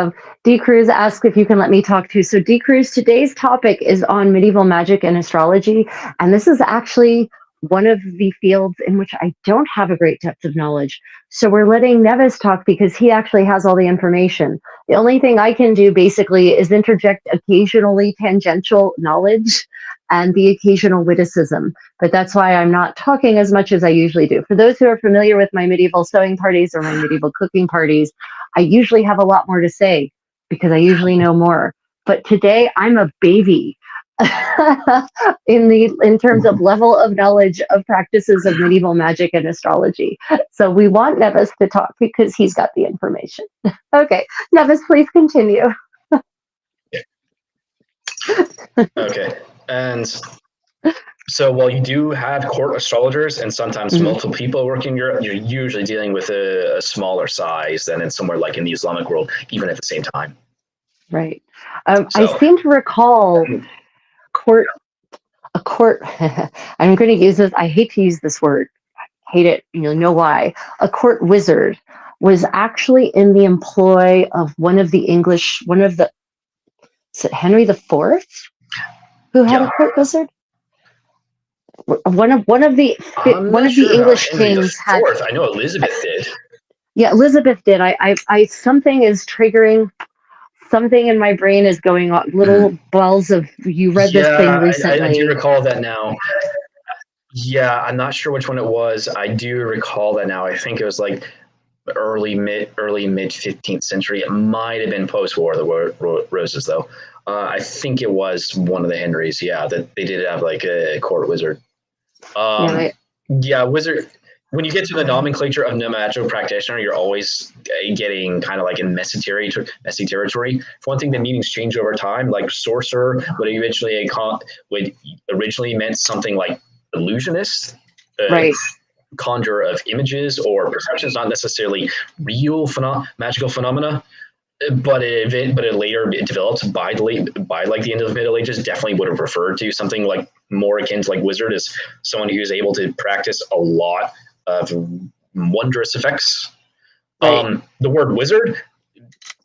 D. Cruz asked if you can let me talk too. So D. Cruz, today's topic is on medieval magic and astrology, and this is actually one of the fields in which I don't have a great depth of knowledge. So we're letting Nevis talk because he actually has all the information. The only thing I can do basically is interject occasionally tangential knowledge and the occasional witticism. But that's why I'm not talking as much as I usually do. For those who are familiar with my medieval sewing parties or my medieval cooking parties, I usually have a lot more to say because I usually know more. But today I'm a baby in terms of level of knowledge of practices of medieval magic and astrology. So we want Nevis to talk because he's got the information. Okay, Nevis, please continue. Okay, and so while you do have court astrologers and sometimes multiple people working in Europe, you're usually dealing with a smaller size than in somewhere like in the Islamic world, even at the same time. Right. I seem to recall a court, I'm going to use this, I hate to use this word, I hate it, you'll know why. A court wizard was actually in the employ of is it Henry IV? Who had a court wizard? One of the English kings had. I know Elizabeth did. Yeah, Elizabeth did. I something is triggering. Something in my brain is going on. Little bells of you read this thing recently. I do recall that now. Yeah, I'm not sure which one it was. I do recall that now. I think it was like early mid 15th century. It might have been post-War of the Roses though. I think it was one of the Henrys. Yeah, that they did have like a court wizard. Wizard. When you get to the nomenclature of magical practitioner, you're always getting kind of like in messy territory. For one thing, the meanings change over time. Like sorcerer would originally meant something like illusionist, conjurer of images or perceptions, not necessarily real magical phenomena. But it later developed by like the end of the Middle Ages. Definitely would have referred to something like more akin to like wizard as someone who's able to practice a lot of wondrous effects. The word wizard,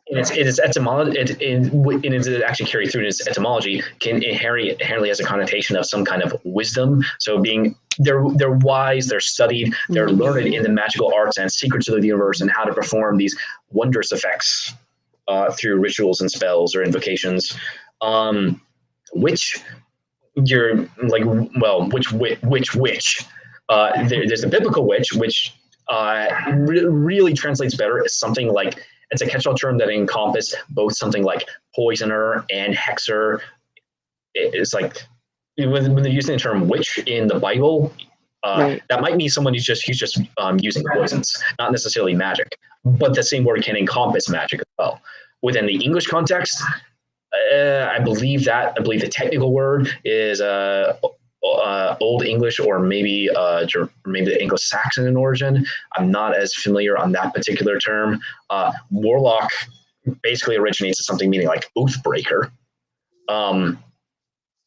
in its etymology, it actually carried through in its etymology, can inherently has a connotation of some kind of wisdom. So they're wise, they're studied, they're learned in the magical arts and secrets of the universe and how to perform these wondrous effects through rituals and spells or invocations. Which you're like, well, which there's a biblical witch, which really translates better as something like, it's a catch-all term that encompasses both something like poisoner and hexer. It's like when they're using the term witch in the Bible, that might mean someone who's just using poisons, not necessarily magic. But the same word can encompass magic as well. Within the English context, I believe the technical word is Old English or maybe the Anglo-Saxon in origin. I'm not as familiar on that particular term. Warlock basically originates as something meaning like oath breaker.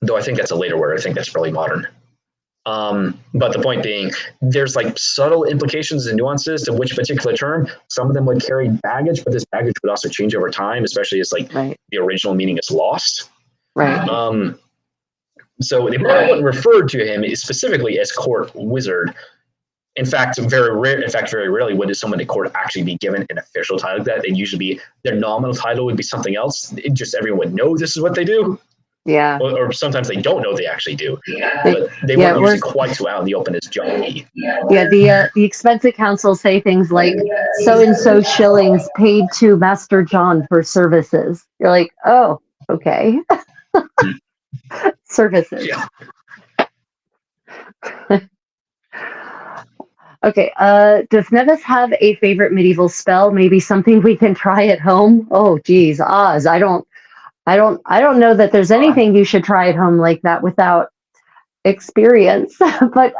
though I think that's a later word. I think that's really modern. But the point being, there's like subtle implications and nuances to which particular term. Some of them would carry baggage, but this baggage would also change over time, especially as like the original meaning is lost. Right. So they probably wouldn't refer to him specifically as court wizard. In fact, very rarely would someone in court actually be given an official title like that. They'd usually be, their nominal title would be something else. Just everyone would know this is what they do. Yeah. Or sometimes they don't know they actually do. But they weren't usually quite so out in the open as Johnny. Yeah, the expense accounts say things like so and so shillings paid to Master John for services. You're like, oh, okay. Services. Yeah. Okay, does Nevis have a favorite medieval spell? Maybe something we can try at home? Oh, geez, Oz, I don't know that there's anything you should try at home like that without experience. but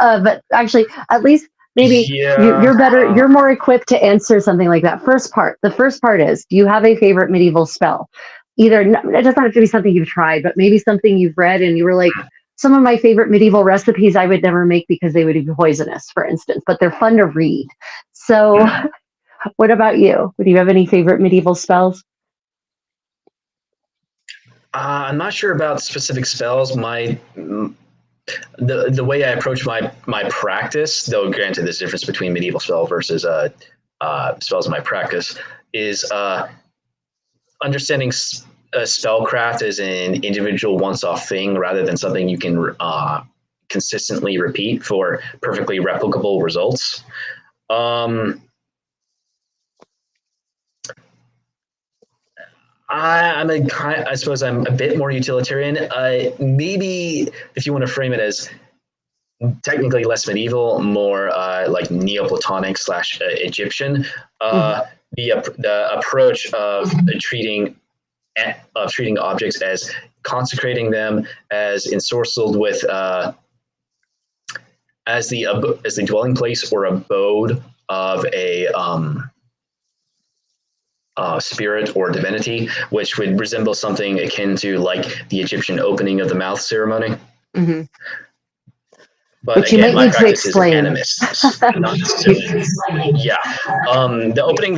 actually, at least maybe you're better. You're more equipped to answer something like that. The first part is: do you have a favorite medieval spell? Either it doesn't have to be something you've tried, but maybe something you've read and you were like, some of my favorite medieval recipes I would never make because they would be poisonous, for instance, but they're fun to read. So, what about you? Do you have any favorite medieval spells? I'm not sure about specific spells. The way I approach my practice, though granted there's a difference between medieval spell versus spells in my practice, is understanding spellcraft as an individual once-off thing rather than something you can consistently repeat for perfectly replicable results. I suppose I'm a bit more utilitarian. Maybe if you want to frame it as technically less medieval, more like Neoplatonic / Egyptian, the approach of treating objects as consecrating them, as ensorcelled with as the dwelling place or abode of a spirit or divinity, which would resemble something akin to like the Egyptian opening of the mouth ceremony. Mm-hmm. But which again, you my might need to explain. Not necessarily. Yeah, the opening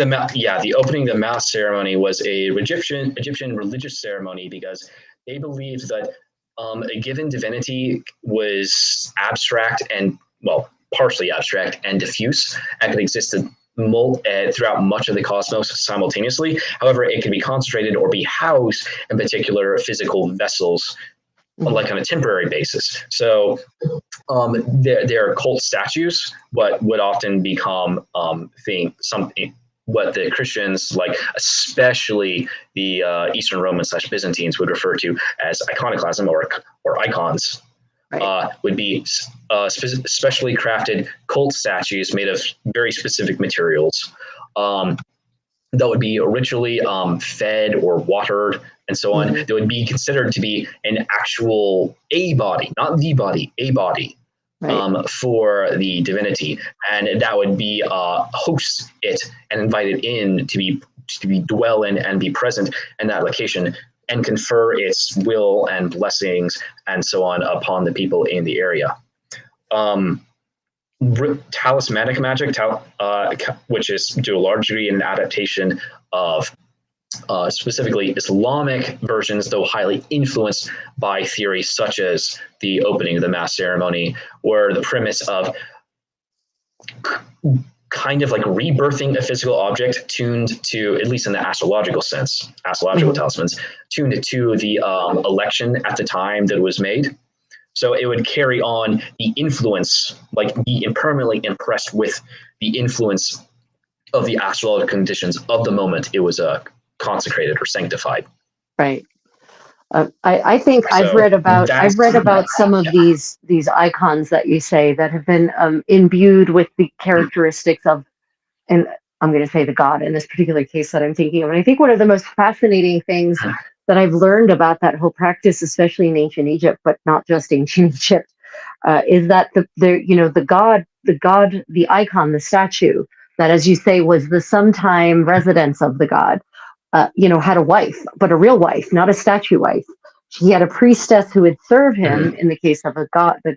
the mouth ceremony was a Egyptian religious ceremony because they believed that a given divinity was abstract and partially abstract and diffuse and could exist throughout much of the cosmos simultaneously. However, it can be concentrated or be housed in particular physical vessels, like on a temporary basis. So there are cult statues, but would often become something what the Christians, like especially the Eastern Romans / Byzantines, would refer to as iconoclasm or icons. Right. Would be specially crafted cult statues made of very specific materials that would be ritually fed or watered and so on. That would be considered to be an actual body, not the body, a body. Right. For the divinity, and that would be host it and invite it in to be dwell in and be present in that location and confer its will and blessings and so on upon the people in the area. Talismanic magic, which is to a large degree an adaptation of specifically Islamic versions, though highly influenced by theories such as the opening of the mass ceremony, where the premise of kind of like rebirthing a physical object tuned to, at least in the astrological sense, talismans, tuned to the election at the time that it was made. So it would carry on the influence, like be permanently impressed with the influence of the astrological conditions of the moment it was consecrated or sanctified. Right. I think I've read about some of these icons that you say that have been imbued with the characteristics of, and I'm going to say the god in this particular case that I'm thinking of. And I think one of the most fascinating things that I've learned about that whole practice, especially in ancient Egypt, but not just ancient Egypt, is that the god, the icon, the statue that, as you say, was the sometime residence of the god, had a wife, but a real wife, not a statue wife. he had a priestess who would serve him in the case of the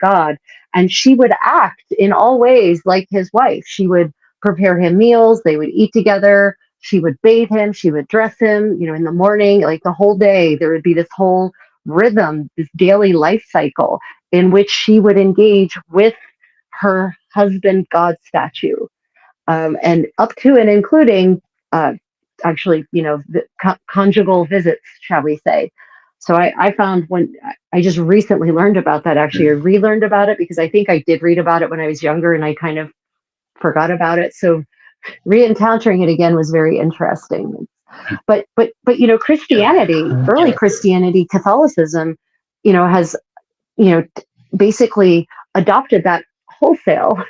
god, and she would act in all ways like his wife. She would prepare him meals, they would eat together, she would bathe him, she would dress him, in the morning, like the whole day. There would be this whole rhythm, this daily life cycle in which she would engage with her husband god statue, and up to and including actually, the conjugal visits, shall we say. So I found, when I just recently learned about that, actually, I relearned about it because I think I did read about it when I was younger and I kind of forgot about it. So re-encountering it again was very interesting. But Christianity, early Christianity, Catholicism, has, basically adopted that wholesale.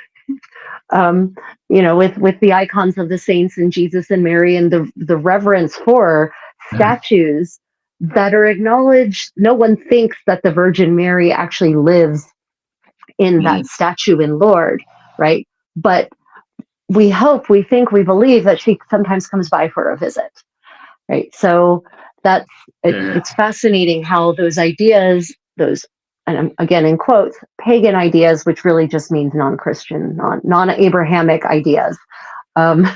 With the icons of the saints and Jesus and Mary, and the reverence for statues that are acknowledged. No one thinks that the Virgin Mary actually lives in that statue in Lourdes, right? But we hope, we think, we believe that she sometimes comes by for a visit, right? So it's fascinating how those ideas, and I'm, again in quotes, pagan ideas, which really just means non-Christian, non-Abrahamic ideas, have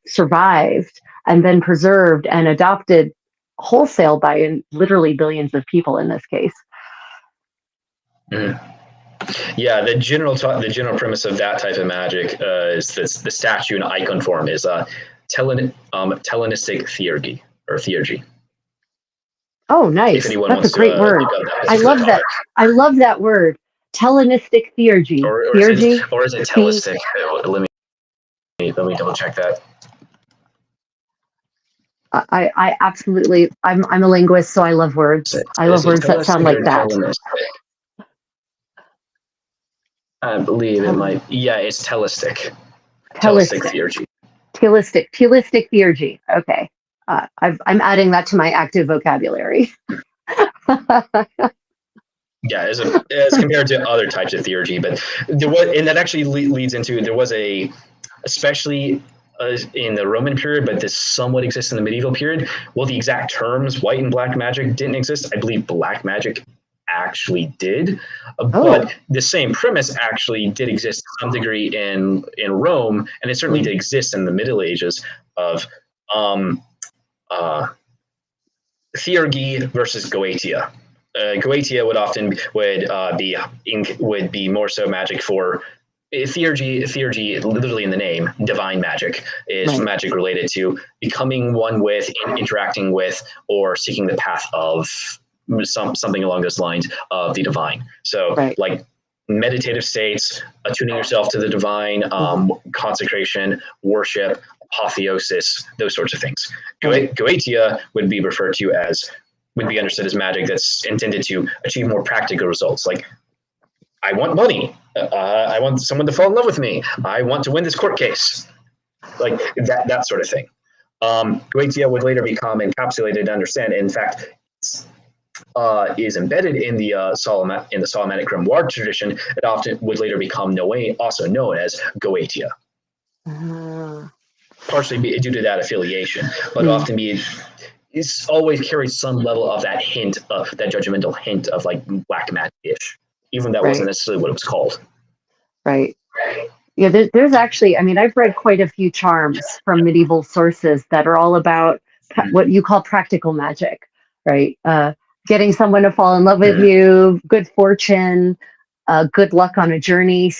survived and been preserved and adopted wholesale by literally billions of people in this case. Yeah, the general premise of that type of magic is the statue and icon form is Hellenistic theurgy or theurgy. Oh, nice. That's a great word. I love that. I love that word. Hellenistic theurgy. Or is it Hellenistic? Let me double check that. I absolutely. I'm a linguist, so I love words. I love words that sound like that. I believe it might. Yeah, it's Hellenistic. Hellenistic theurgy. Hellenistic theurgy. Okay. I'm adding that to my active vocabulary. Yeah, as compared to other types of theurgy, but there was, and that actually leads into, there was especially in the Roman period, but this somewhat exists in the medieval period. Well, the exact terms, white and black magic, didn't exist. I believe black magic actually did, but the same premise actually did exist to some degree in Rome, and it certainly did exist in the Middle Ages of theurgy versus goetia. Goetia would be more so magic for theurgy, literally in the name, divine magic, is magic related to becoming one with, interacting with, or seeking the path of something along those lines of the divine. So like meditative states, attuning yourself to the divine, consecration, worship, apotheosis, those sorts of things. Goetia would be understood as magic that's intended to achieve more practical results. Like, I want money. I want someone to fall in love with me. I want to win this court case. Like that sort of thing. Goetia would later become encapsulated and understand. In fact, is embedded in the Solomonic grimoire tradition. It often would later become also known as Goetia. Partially due to that affiliation, but often it's always carries some level of that hint of that judgmental hint of like black magic-ish, even that wasn't necessarily what it was called. Right. Yeah, there's actually, I mean, I've read quite a few charms from medieval sources that are all about what you call practical magic, right? Getting someone to fall in love with you, good fortune, good luck on a journey,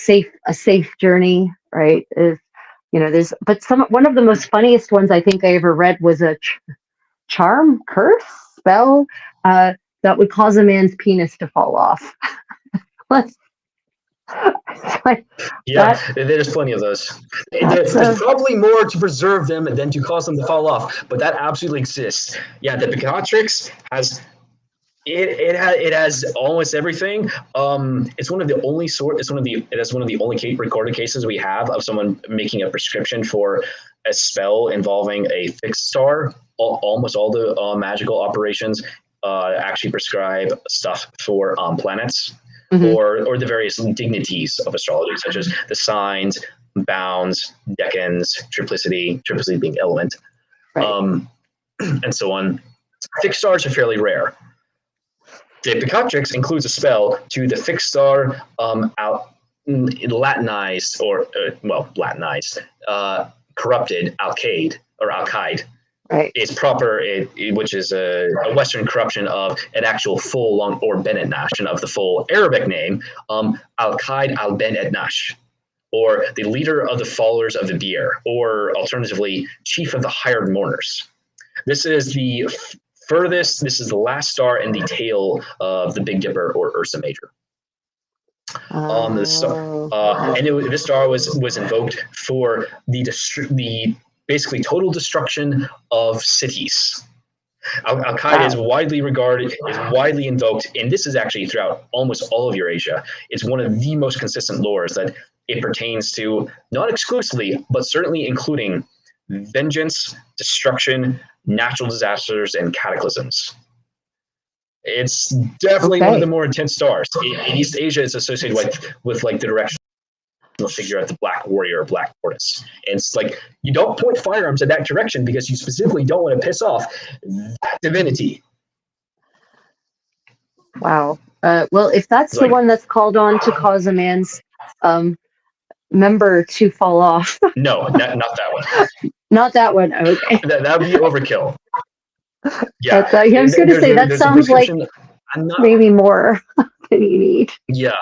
a safe journey, right? One of the most funniest ones I think I ever read was a charm, curse, spell that would cause a man's penis to fall off. There's plenty of those. There's probably more to preserve them than to cause them to fall off, but that absolutely exists. Yeah, the Becatrix has it has almost everything. It's one of the only recorded cases we have of someone making a prescription for a spell involving a fixed star. Almost all the magical operations actually prescribe stuff for planets. Or the various dignities of astrology, such as the signs, bounds, decans, triplicity being element, and so on. Fixed stars are fairly rare. The Picatrix includes a spell to the fixed star Latinized, or Latinized, corrupted Alkaid or Alkaid. Right. It's proper, which is a Western corruption of an actual full long or Ben Etnash of the full Arabic name, Alkaid al Ben Etnash, or the leader of the followers of the Bier, or alternatively, chief of the hired mourners. This is the furthest, this is the last star in the tail of the Big Dipper or Ursa Major. This star was invoked for the basically total destruction of cities. Al-Qaeda is widely regarded, is widely invoked, and this is actually throughout almost all of Eurasia. It's one of the most consistent lores that it pertains to, not exclusively, but certainly including vengeance, destruction, natural disasters, and cataclysms. It's definitely one of the more intense stars. In East Asia, it's associated with like the directional figure at the Black Warrior or Black Tortoise. And it's like, you don't point firearms in that direction because you specifically don't want to piss off that divinity. Wow. Well, if that's the one that's called on to cause a man's member to fall off. No, not that one. Not that one. Okay. That would be overkill. Yeah. I was going to say, that sounds like maybe more than you need. Yeah.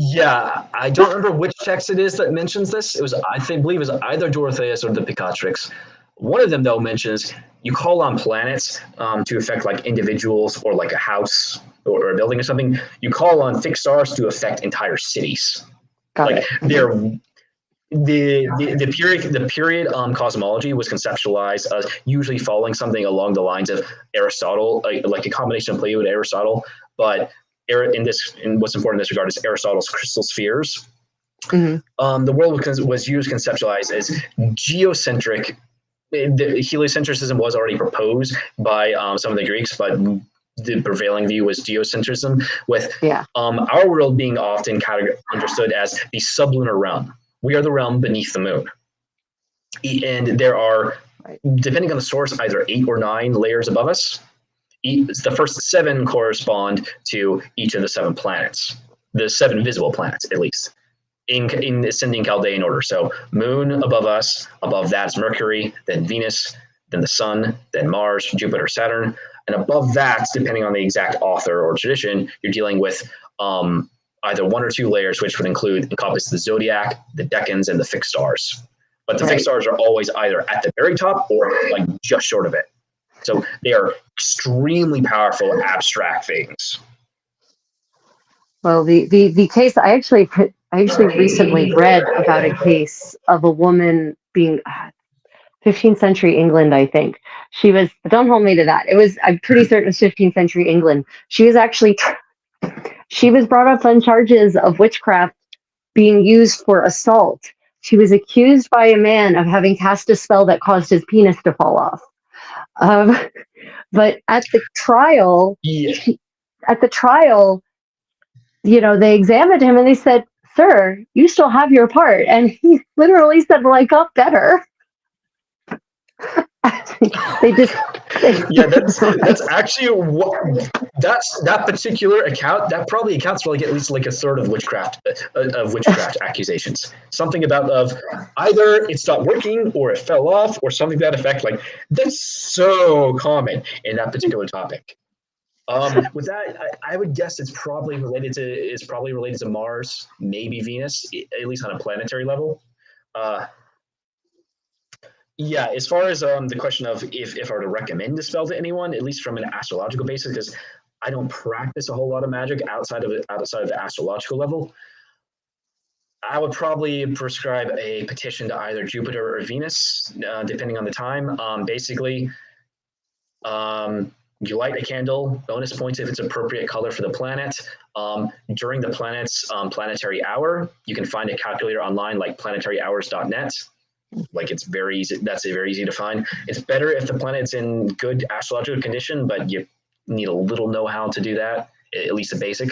Yeah, I don't remember which text it is that mentions this. It was, I believe it was either Dorotheus or the Picatrix. One of them, though, mentions you call on planets to affect like individuals or like a house or a building or something. You call on fixed stars to affect entire cities. Like they're the period cosmology was conceptualized as usually following something along the lines of Aristotle, like a combination of Plato and Aristotle, but in what's important in this regard is Aristotle's crystal spheres. Mm-hmm. The world was used conceptualized as geocentric. The heliocentrism was already proposed by some of the Greeks, but the prevailing view was geocentrism, with our world being often understood as the sublunar realm. We are the realm beneath the moon. And there are, depending on the source, either 8 or 9 layers above us. The first 7 correspond to each of the 7 planets, the 7 visible planets, at least, in ascending Chaldean order. So moon above us, above that is Mercury, then Venus, then the sun, then Mars, Jupiter, Saturn. And above that, depending on the exact author or tradition, you're dealing with either 1 or 2 layers, which would encompass the zodiac, the decans, and the fixed stars. But the fixed stars are always either at the very top or like just short of it. So they are extremely powerful, abstract things. Well, the case I actually recently read about a case of a woman being 15th century England, I think. She was, don't hold me to that. I'm pretty certain it was 15th century England. She was actually, she was brought up on charges of witchcraft being used for assault. She was accused by a man of having cast a spell that caused his penis to fall off. But at the trial, they examined him and they said, "Sir, you still have your part." And he literally said, "Well, I got better." That's actually that particular account that probably accounts for like at least like a third of witchcraft accusations. Something about of either it stopped working or it fell off or something to that effect. Like that's so common in that particular topic. With that, I would guess it's probably related to Mars, maybe Venus, at least on a planetary level. Yeah, as far as the question of if I were to recommend a spell to anyone, at least from an astrological basis, because I don't practice a whole lot of magic outside of the astrological level, I would probably prescribe a petition to either Jupiter or Venus, depending on the time. Basically, you light a candle, bonus points if it's appropriate color for the planet. During the planet's planetary hour, you can find a calculator online like planetaryhours.net. Like it's very easy. That's very easy to find. It's better if the planet's in good astrological condition, but you need a little know-how to do that, at least a basic.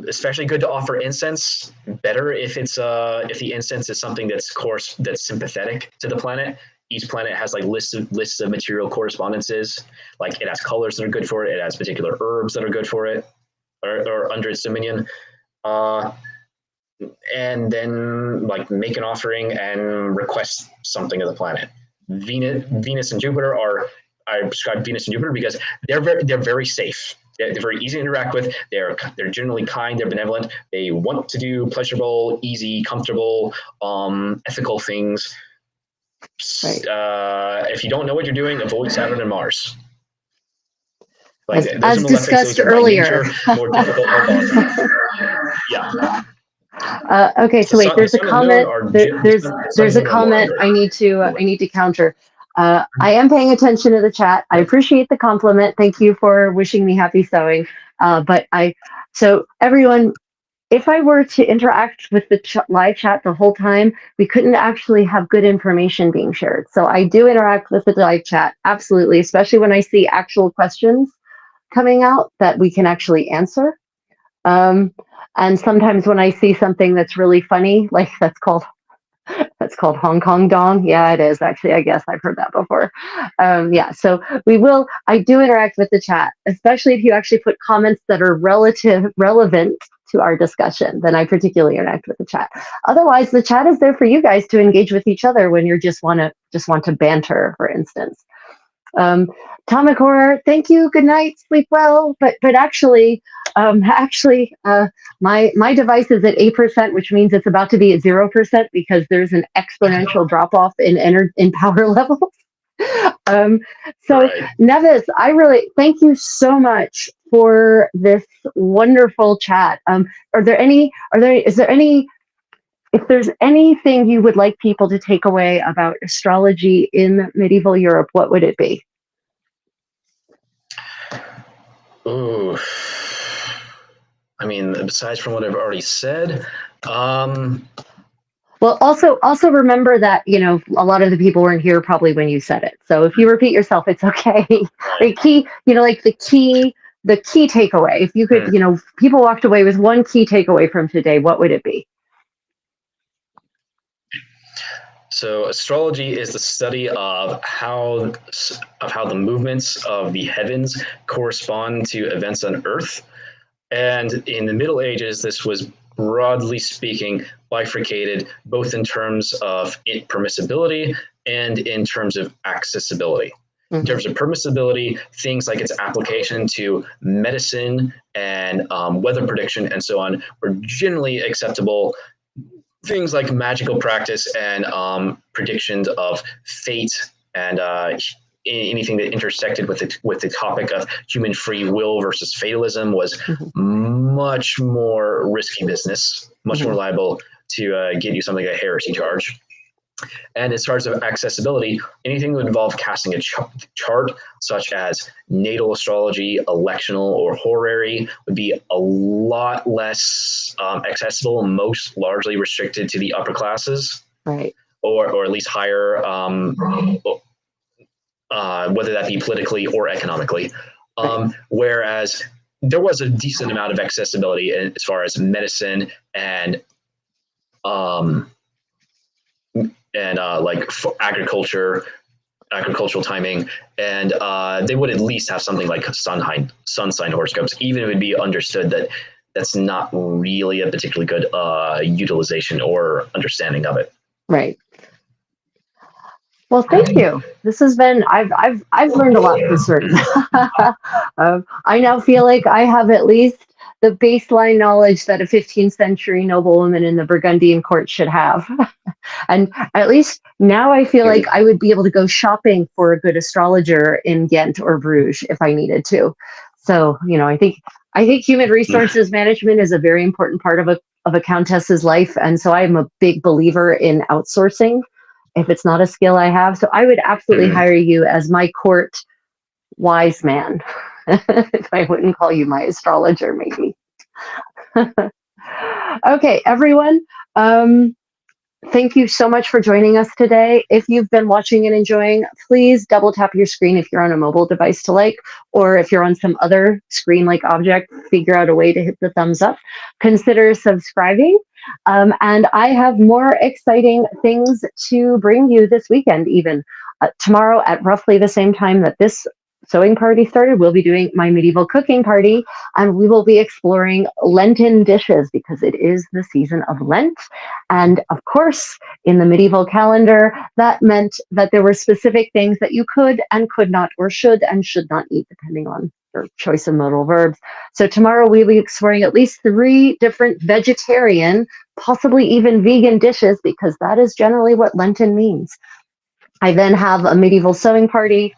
Especially good to offer incense. Better if it's if the incense is something that's sympathetic to the planet. each planet has like lists of material correspondences. Like it has colors that are good for it. It has particular herbs that are good for it, or under its dominion. And then like make an offering and request something of the planet. Venus and Jupiter I prescribe Venus and Jupiter because they're very safe. They're very easy to interact with. They're generally kind. They're benevolent. They want to do pleasurable, easy, comfortable, ethical things. Right. If you don't know what you're doing, avoid Saturn and Mars. Like, as discussed earlier. Nature, more difficult. Yeah. Okay, so wait. There's a comment. There's a comment I need to counter. I am paying attention to the chat. I appreciate the compliment. Thank you for wishing me happy sewing. So everyone, if I were to interact with the live chat the whole time, we couldn't actually have good information being shared. So I do interact with the live chat, absolutely, especially when I see actual questions coming out that we can actually answer. And sometimes when I see something that's really funny, like that's called Hong Kong Dong. Yeah, it is actually. I guess I've heard that before. Yeah, so I do interact with the chat, especially if you actually put comments that are relevant to our discussion. Then I particularly interact with the chat. Otherwise, the chat is there for you guys to engage with each other when you just want to banter, for instance. Tamakor, thank you. Good night. Sleep well. But actually, my device is at 8%, which means it's about to be at 0% because there's an exponential drop off in power levels. So right. Nevis, I really thank you so much for this wonderful chat. If there's anything you would like people to take away about astrology in medieval Europe, what would it be? Ooh, I mean, besides from what I've already said, well, also remember that, a lot of the people weren't here probably when you said it. So if you repeat yourself, it's okay. The key, the key takeaway, if you could, people walked away with one key takeaway from today, what would it be? So astrology is the study of how the movements of the heavens correspond to events on Earth. And in the Middle Ages, this was broadly speaking bifurcated both in terms of permissibility and in terms of accessibility. Mm-hmm. In terms of permissibility, things like its application to medicine and weather prediction and so on were generally acceptable. Things like magical practice and predictions of fate and anything that intersected with the topic of human free will versus fatalism was mm-hmm. much more risky business, much mm-hmm. more liable to get you something like a heresy charge. And as far as accessibility, anything that would involve casting a chart, such as natal astrology, electional, or horary, would be a lot less accessible, most largely restricted to the upper classes, right? Or at least higher, whether that be politically or economically. Right. Whereas there was a decent amount of accessibility as far as medicine and like agricultural timing, and they would at least have something like sun sign horoscopes, even if it would be understood that that's not really a particularly good utilization or understanding of it. Right. Well, thank you. This has been, I've learned a lot this room. I now feel like I have at least the baseline knowledge that a 15th century noblewoman in the Burgundian court should have. And at least now I feel like I would be able to go shopping for a good astrologer in Ghent or Bruges if I needed to. So, I think human resources management is a very important part of a countess's life. And so I'm a big believer in outsourcing if it's not a skill I have. So I would absolutely hire you as my court wise man. If I wouldn't call you my astrologer, maybe. Okay, everyone. Thank you so much for joining us today. If you've been watching and enjoying, please double tap your screen if you're on a mobile device to like, or if you're on some other screen-like object, figure out a way to hit the thumbs up. Consider subscribing. And I have more exciting things to bring you this weekend even. tomorrow at roughly the same time that this sewing party started, we'll be doing my medieval cooking party, and we will be exploring Lenten dishes because it is the season of Lent. And of course, in the medieval calendar, that meant that there were specific things that you could and could not, or should and should not eat, depending on your choice of modal verbs. So tomorrow we'll be exploring at least 3 different vegetarian, possibly even vegan dishes, because that is generally what Lenten means. I then have a medieval sewing party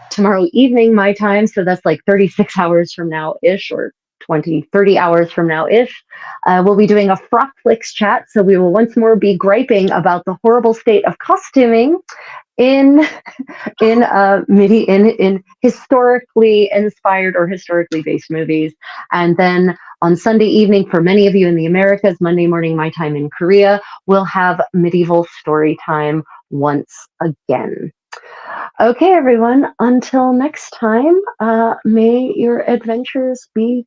tomorrow evening, my time, so that's like 36 hours from now-ish, or 30 hours from now-ish. We'll be doing a Frockflix chat, so we will once more be griping about the horrible state of costuming in historically inspired or historically based movies. And then on Sunday evening, for many of you in the Americas, Monday morning, my time in Korea, we'll have medieval story time once again. Okay, everyone, until next time, may your adventures be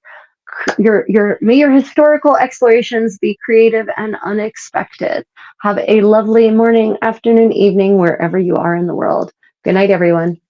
may your historical explorations be creative and unexpected. Have a lovely morning, afternoon, evening, wherever you are in the world. Good night, everyone.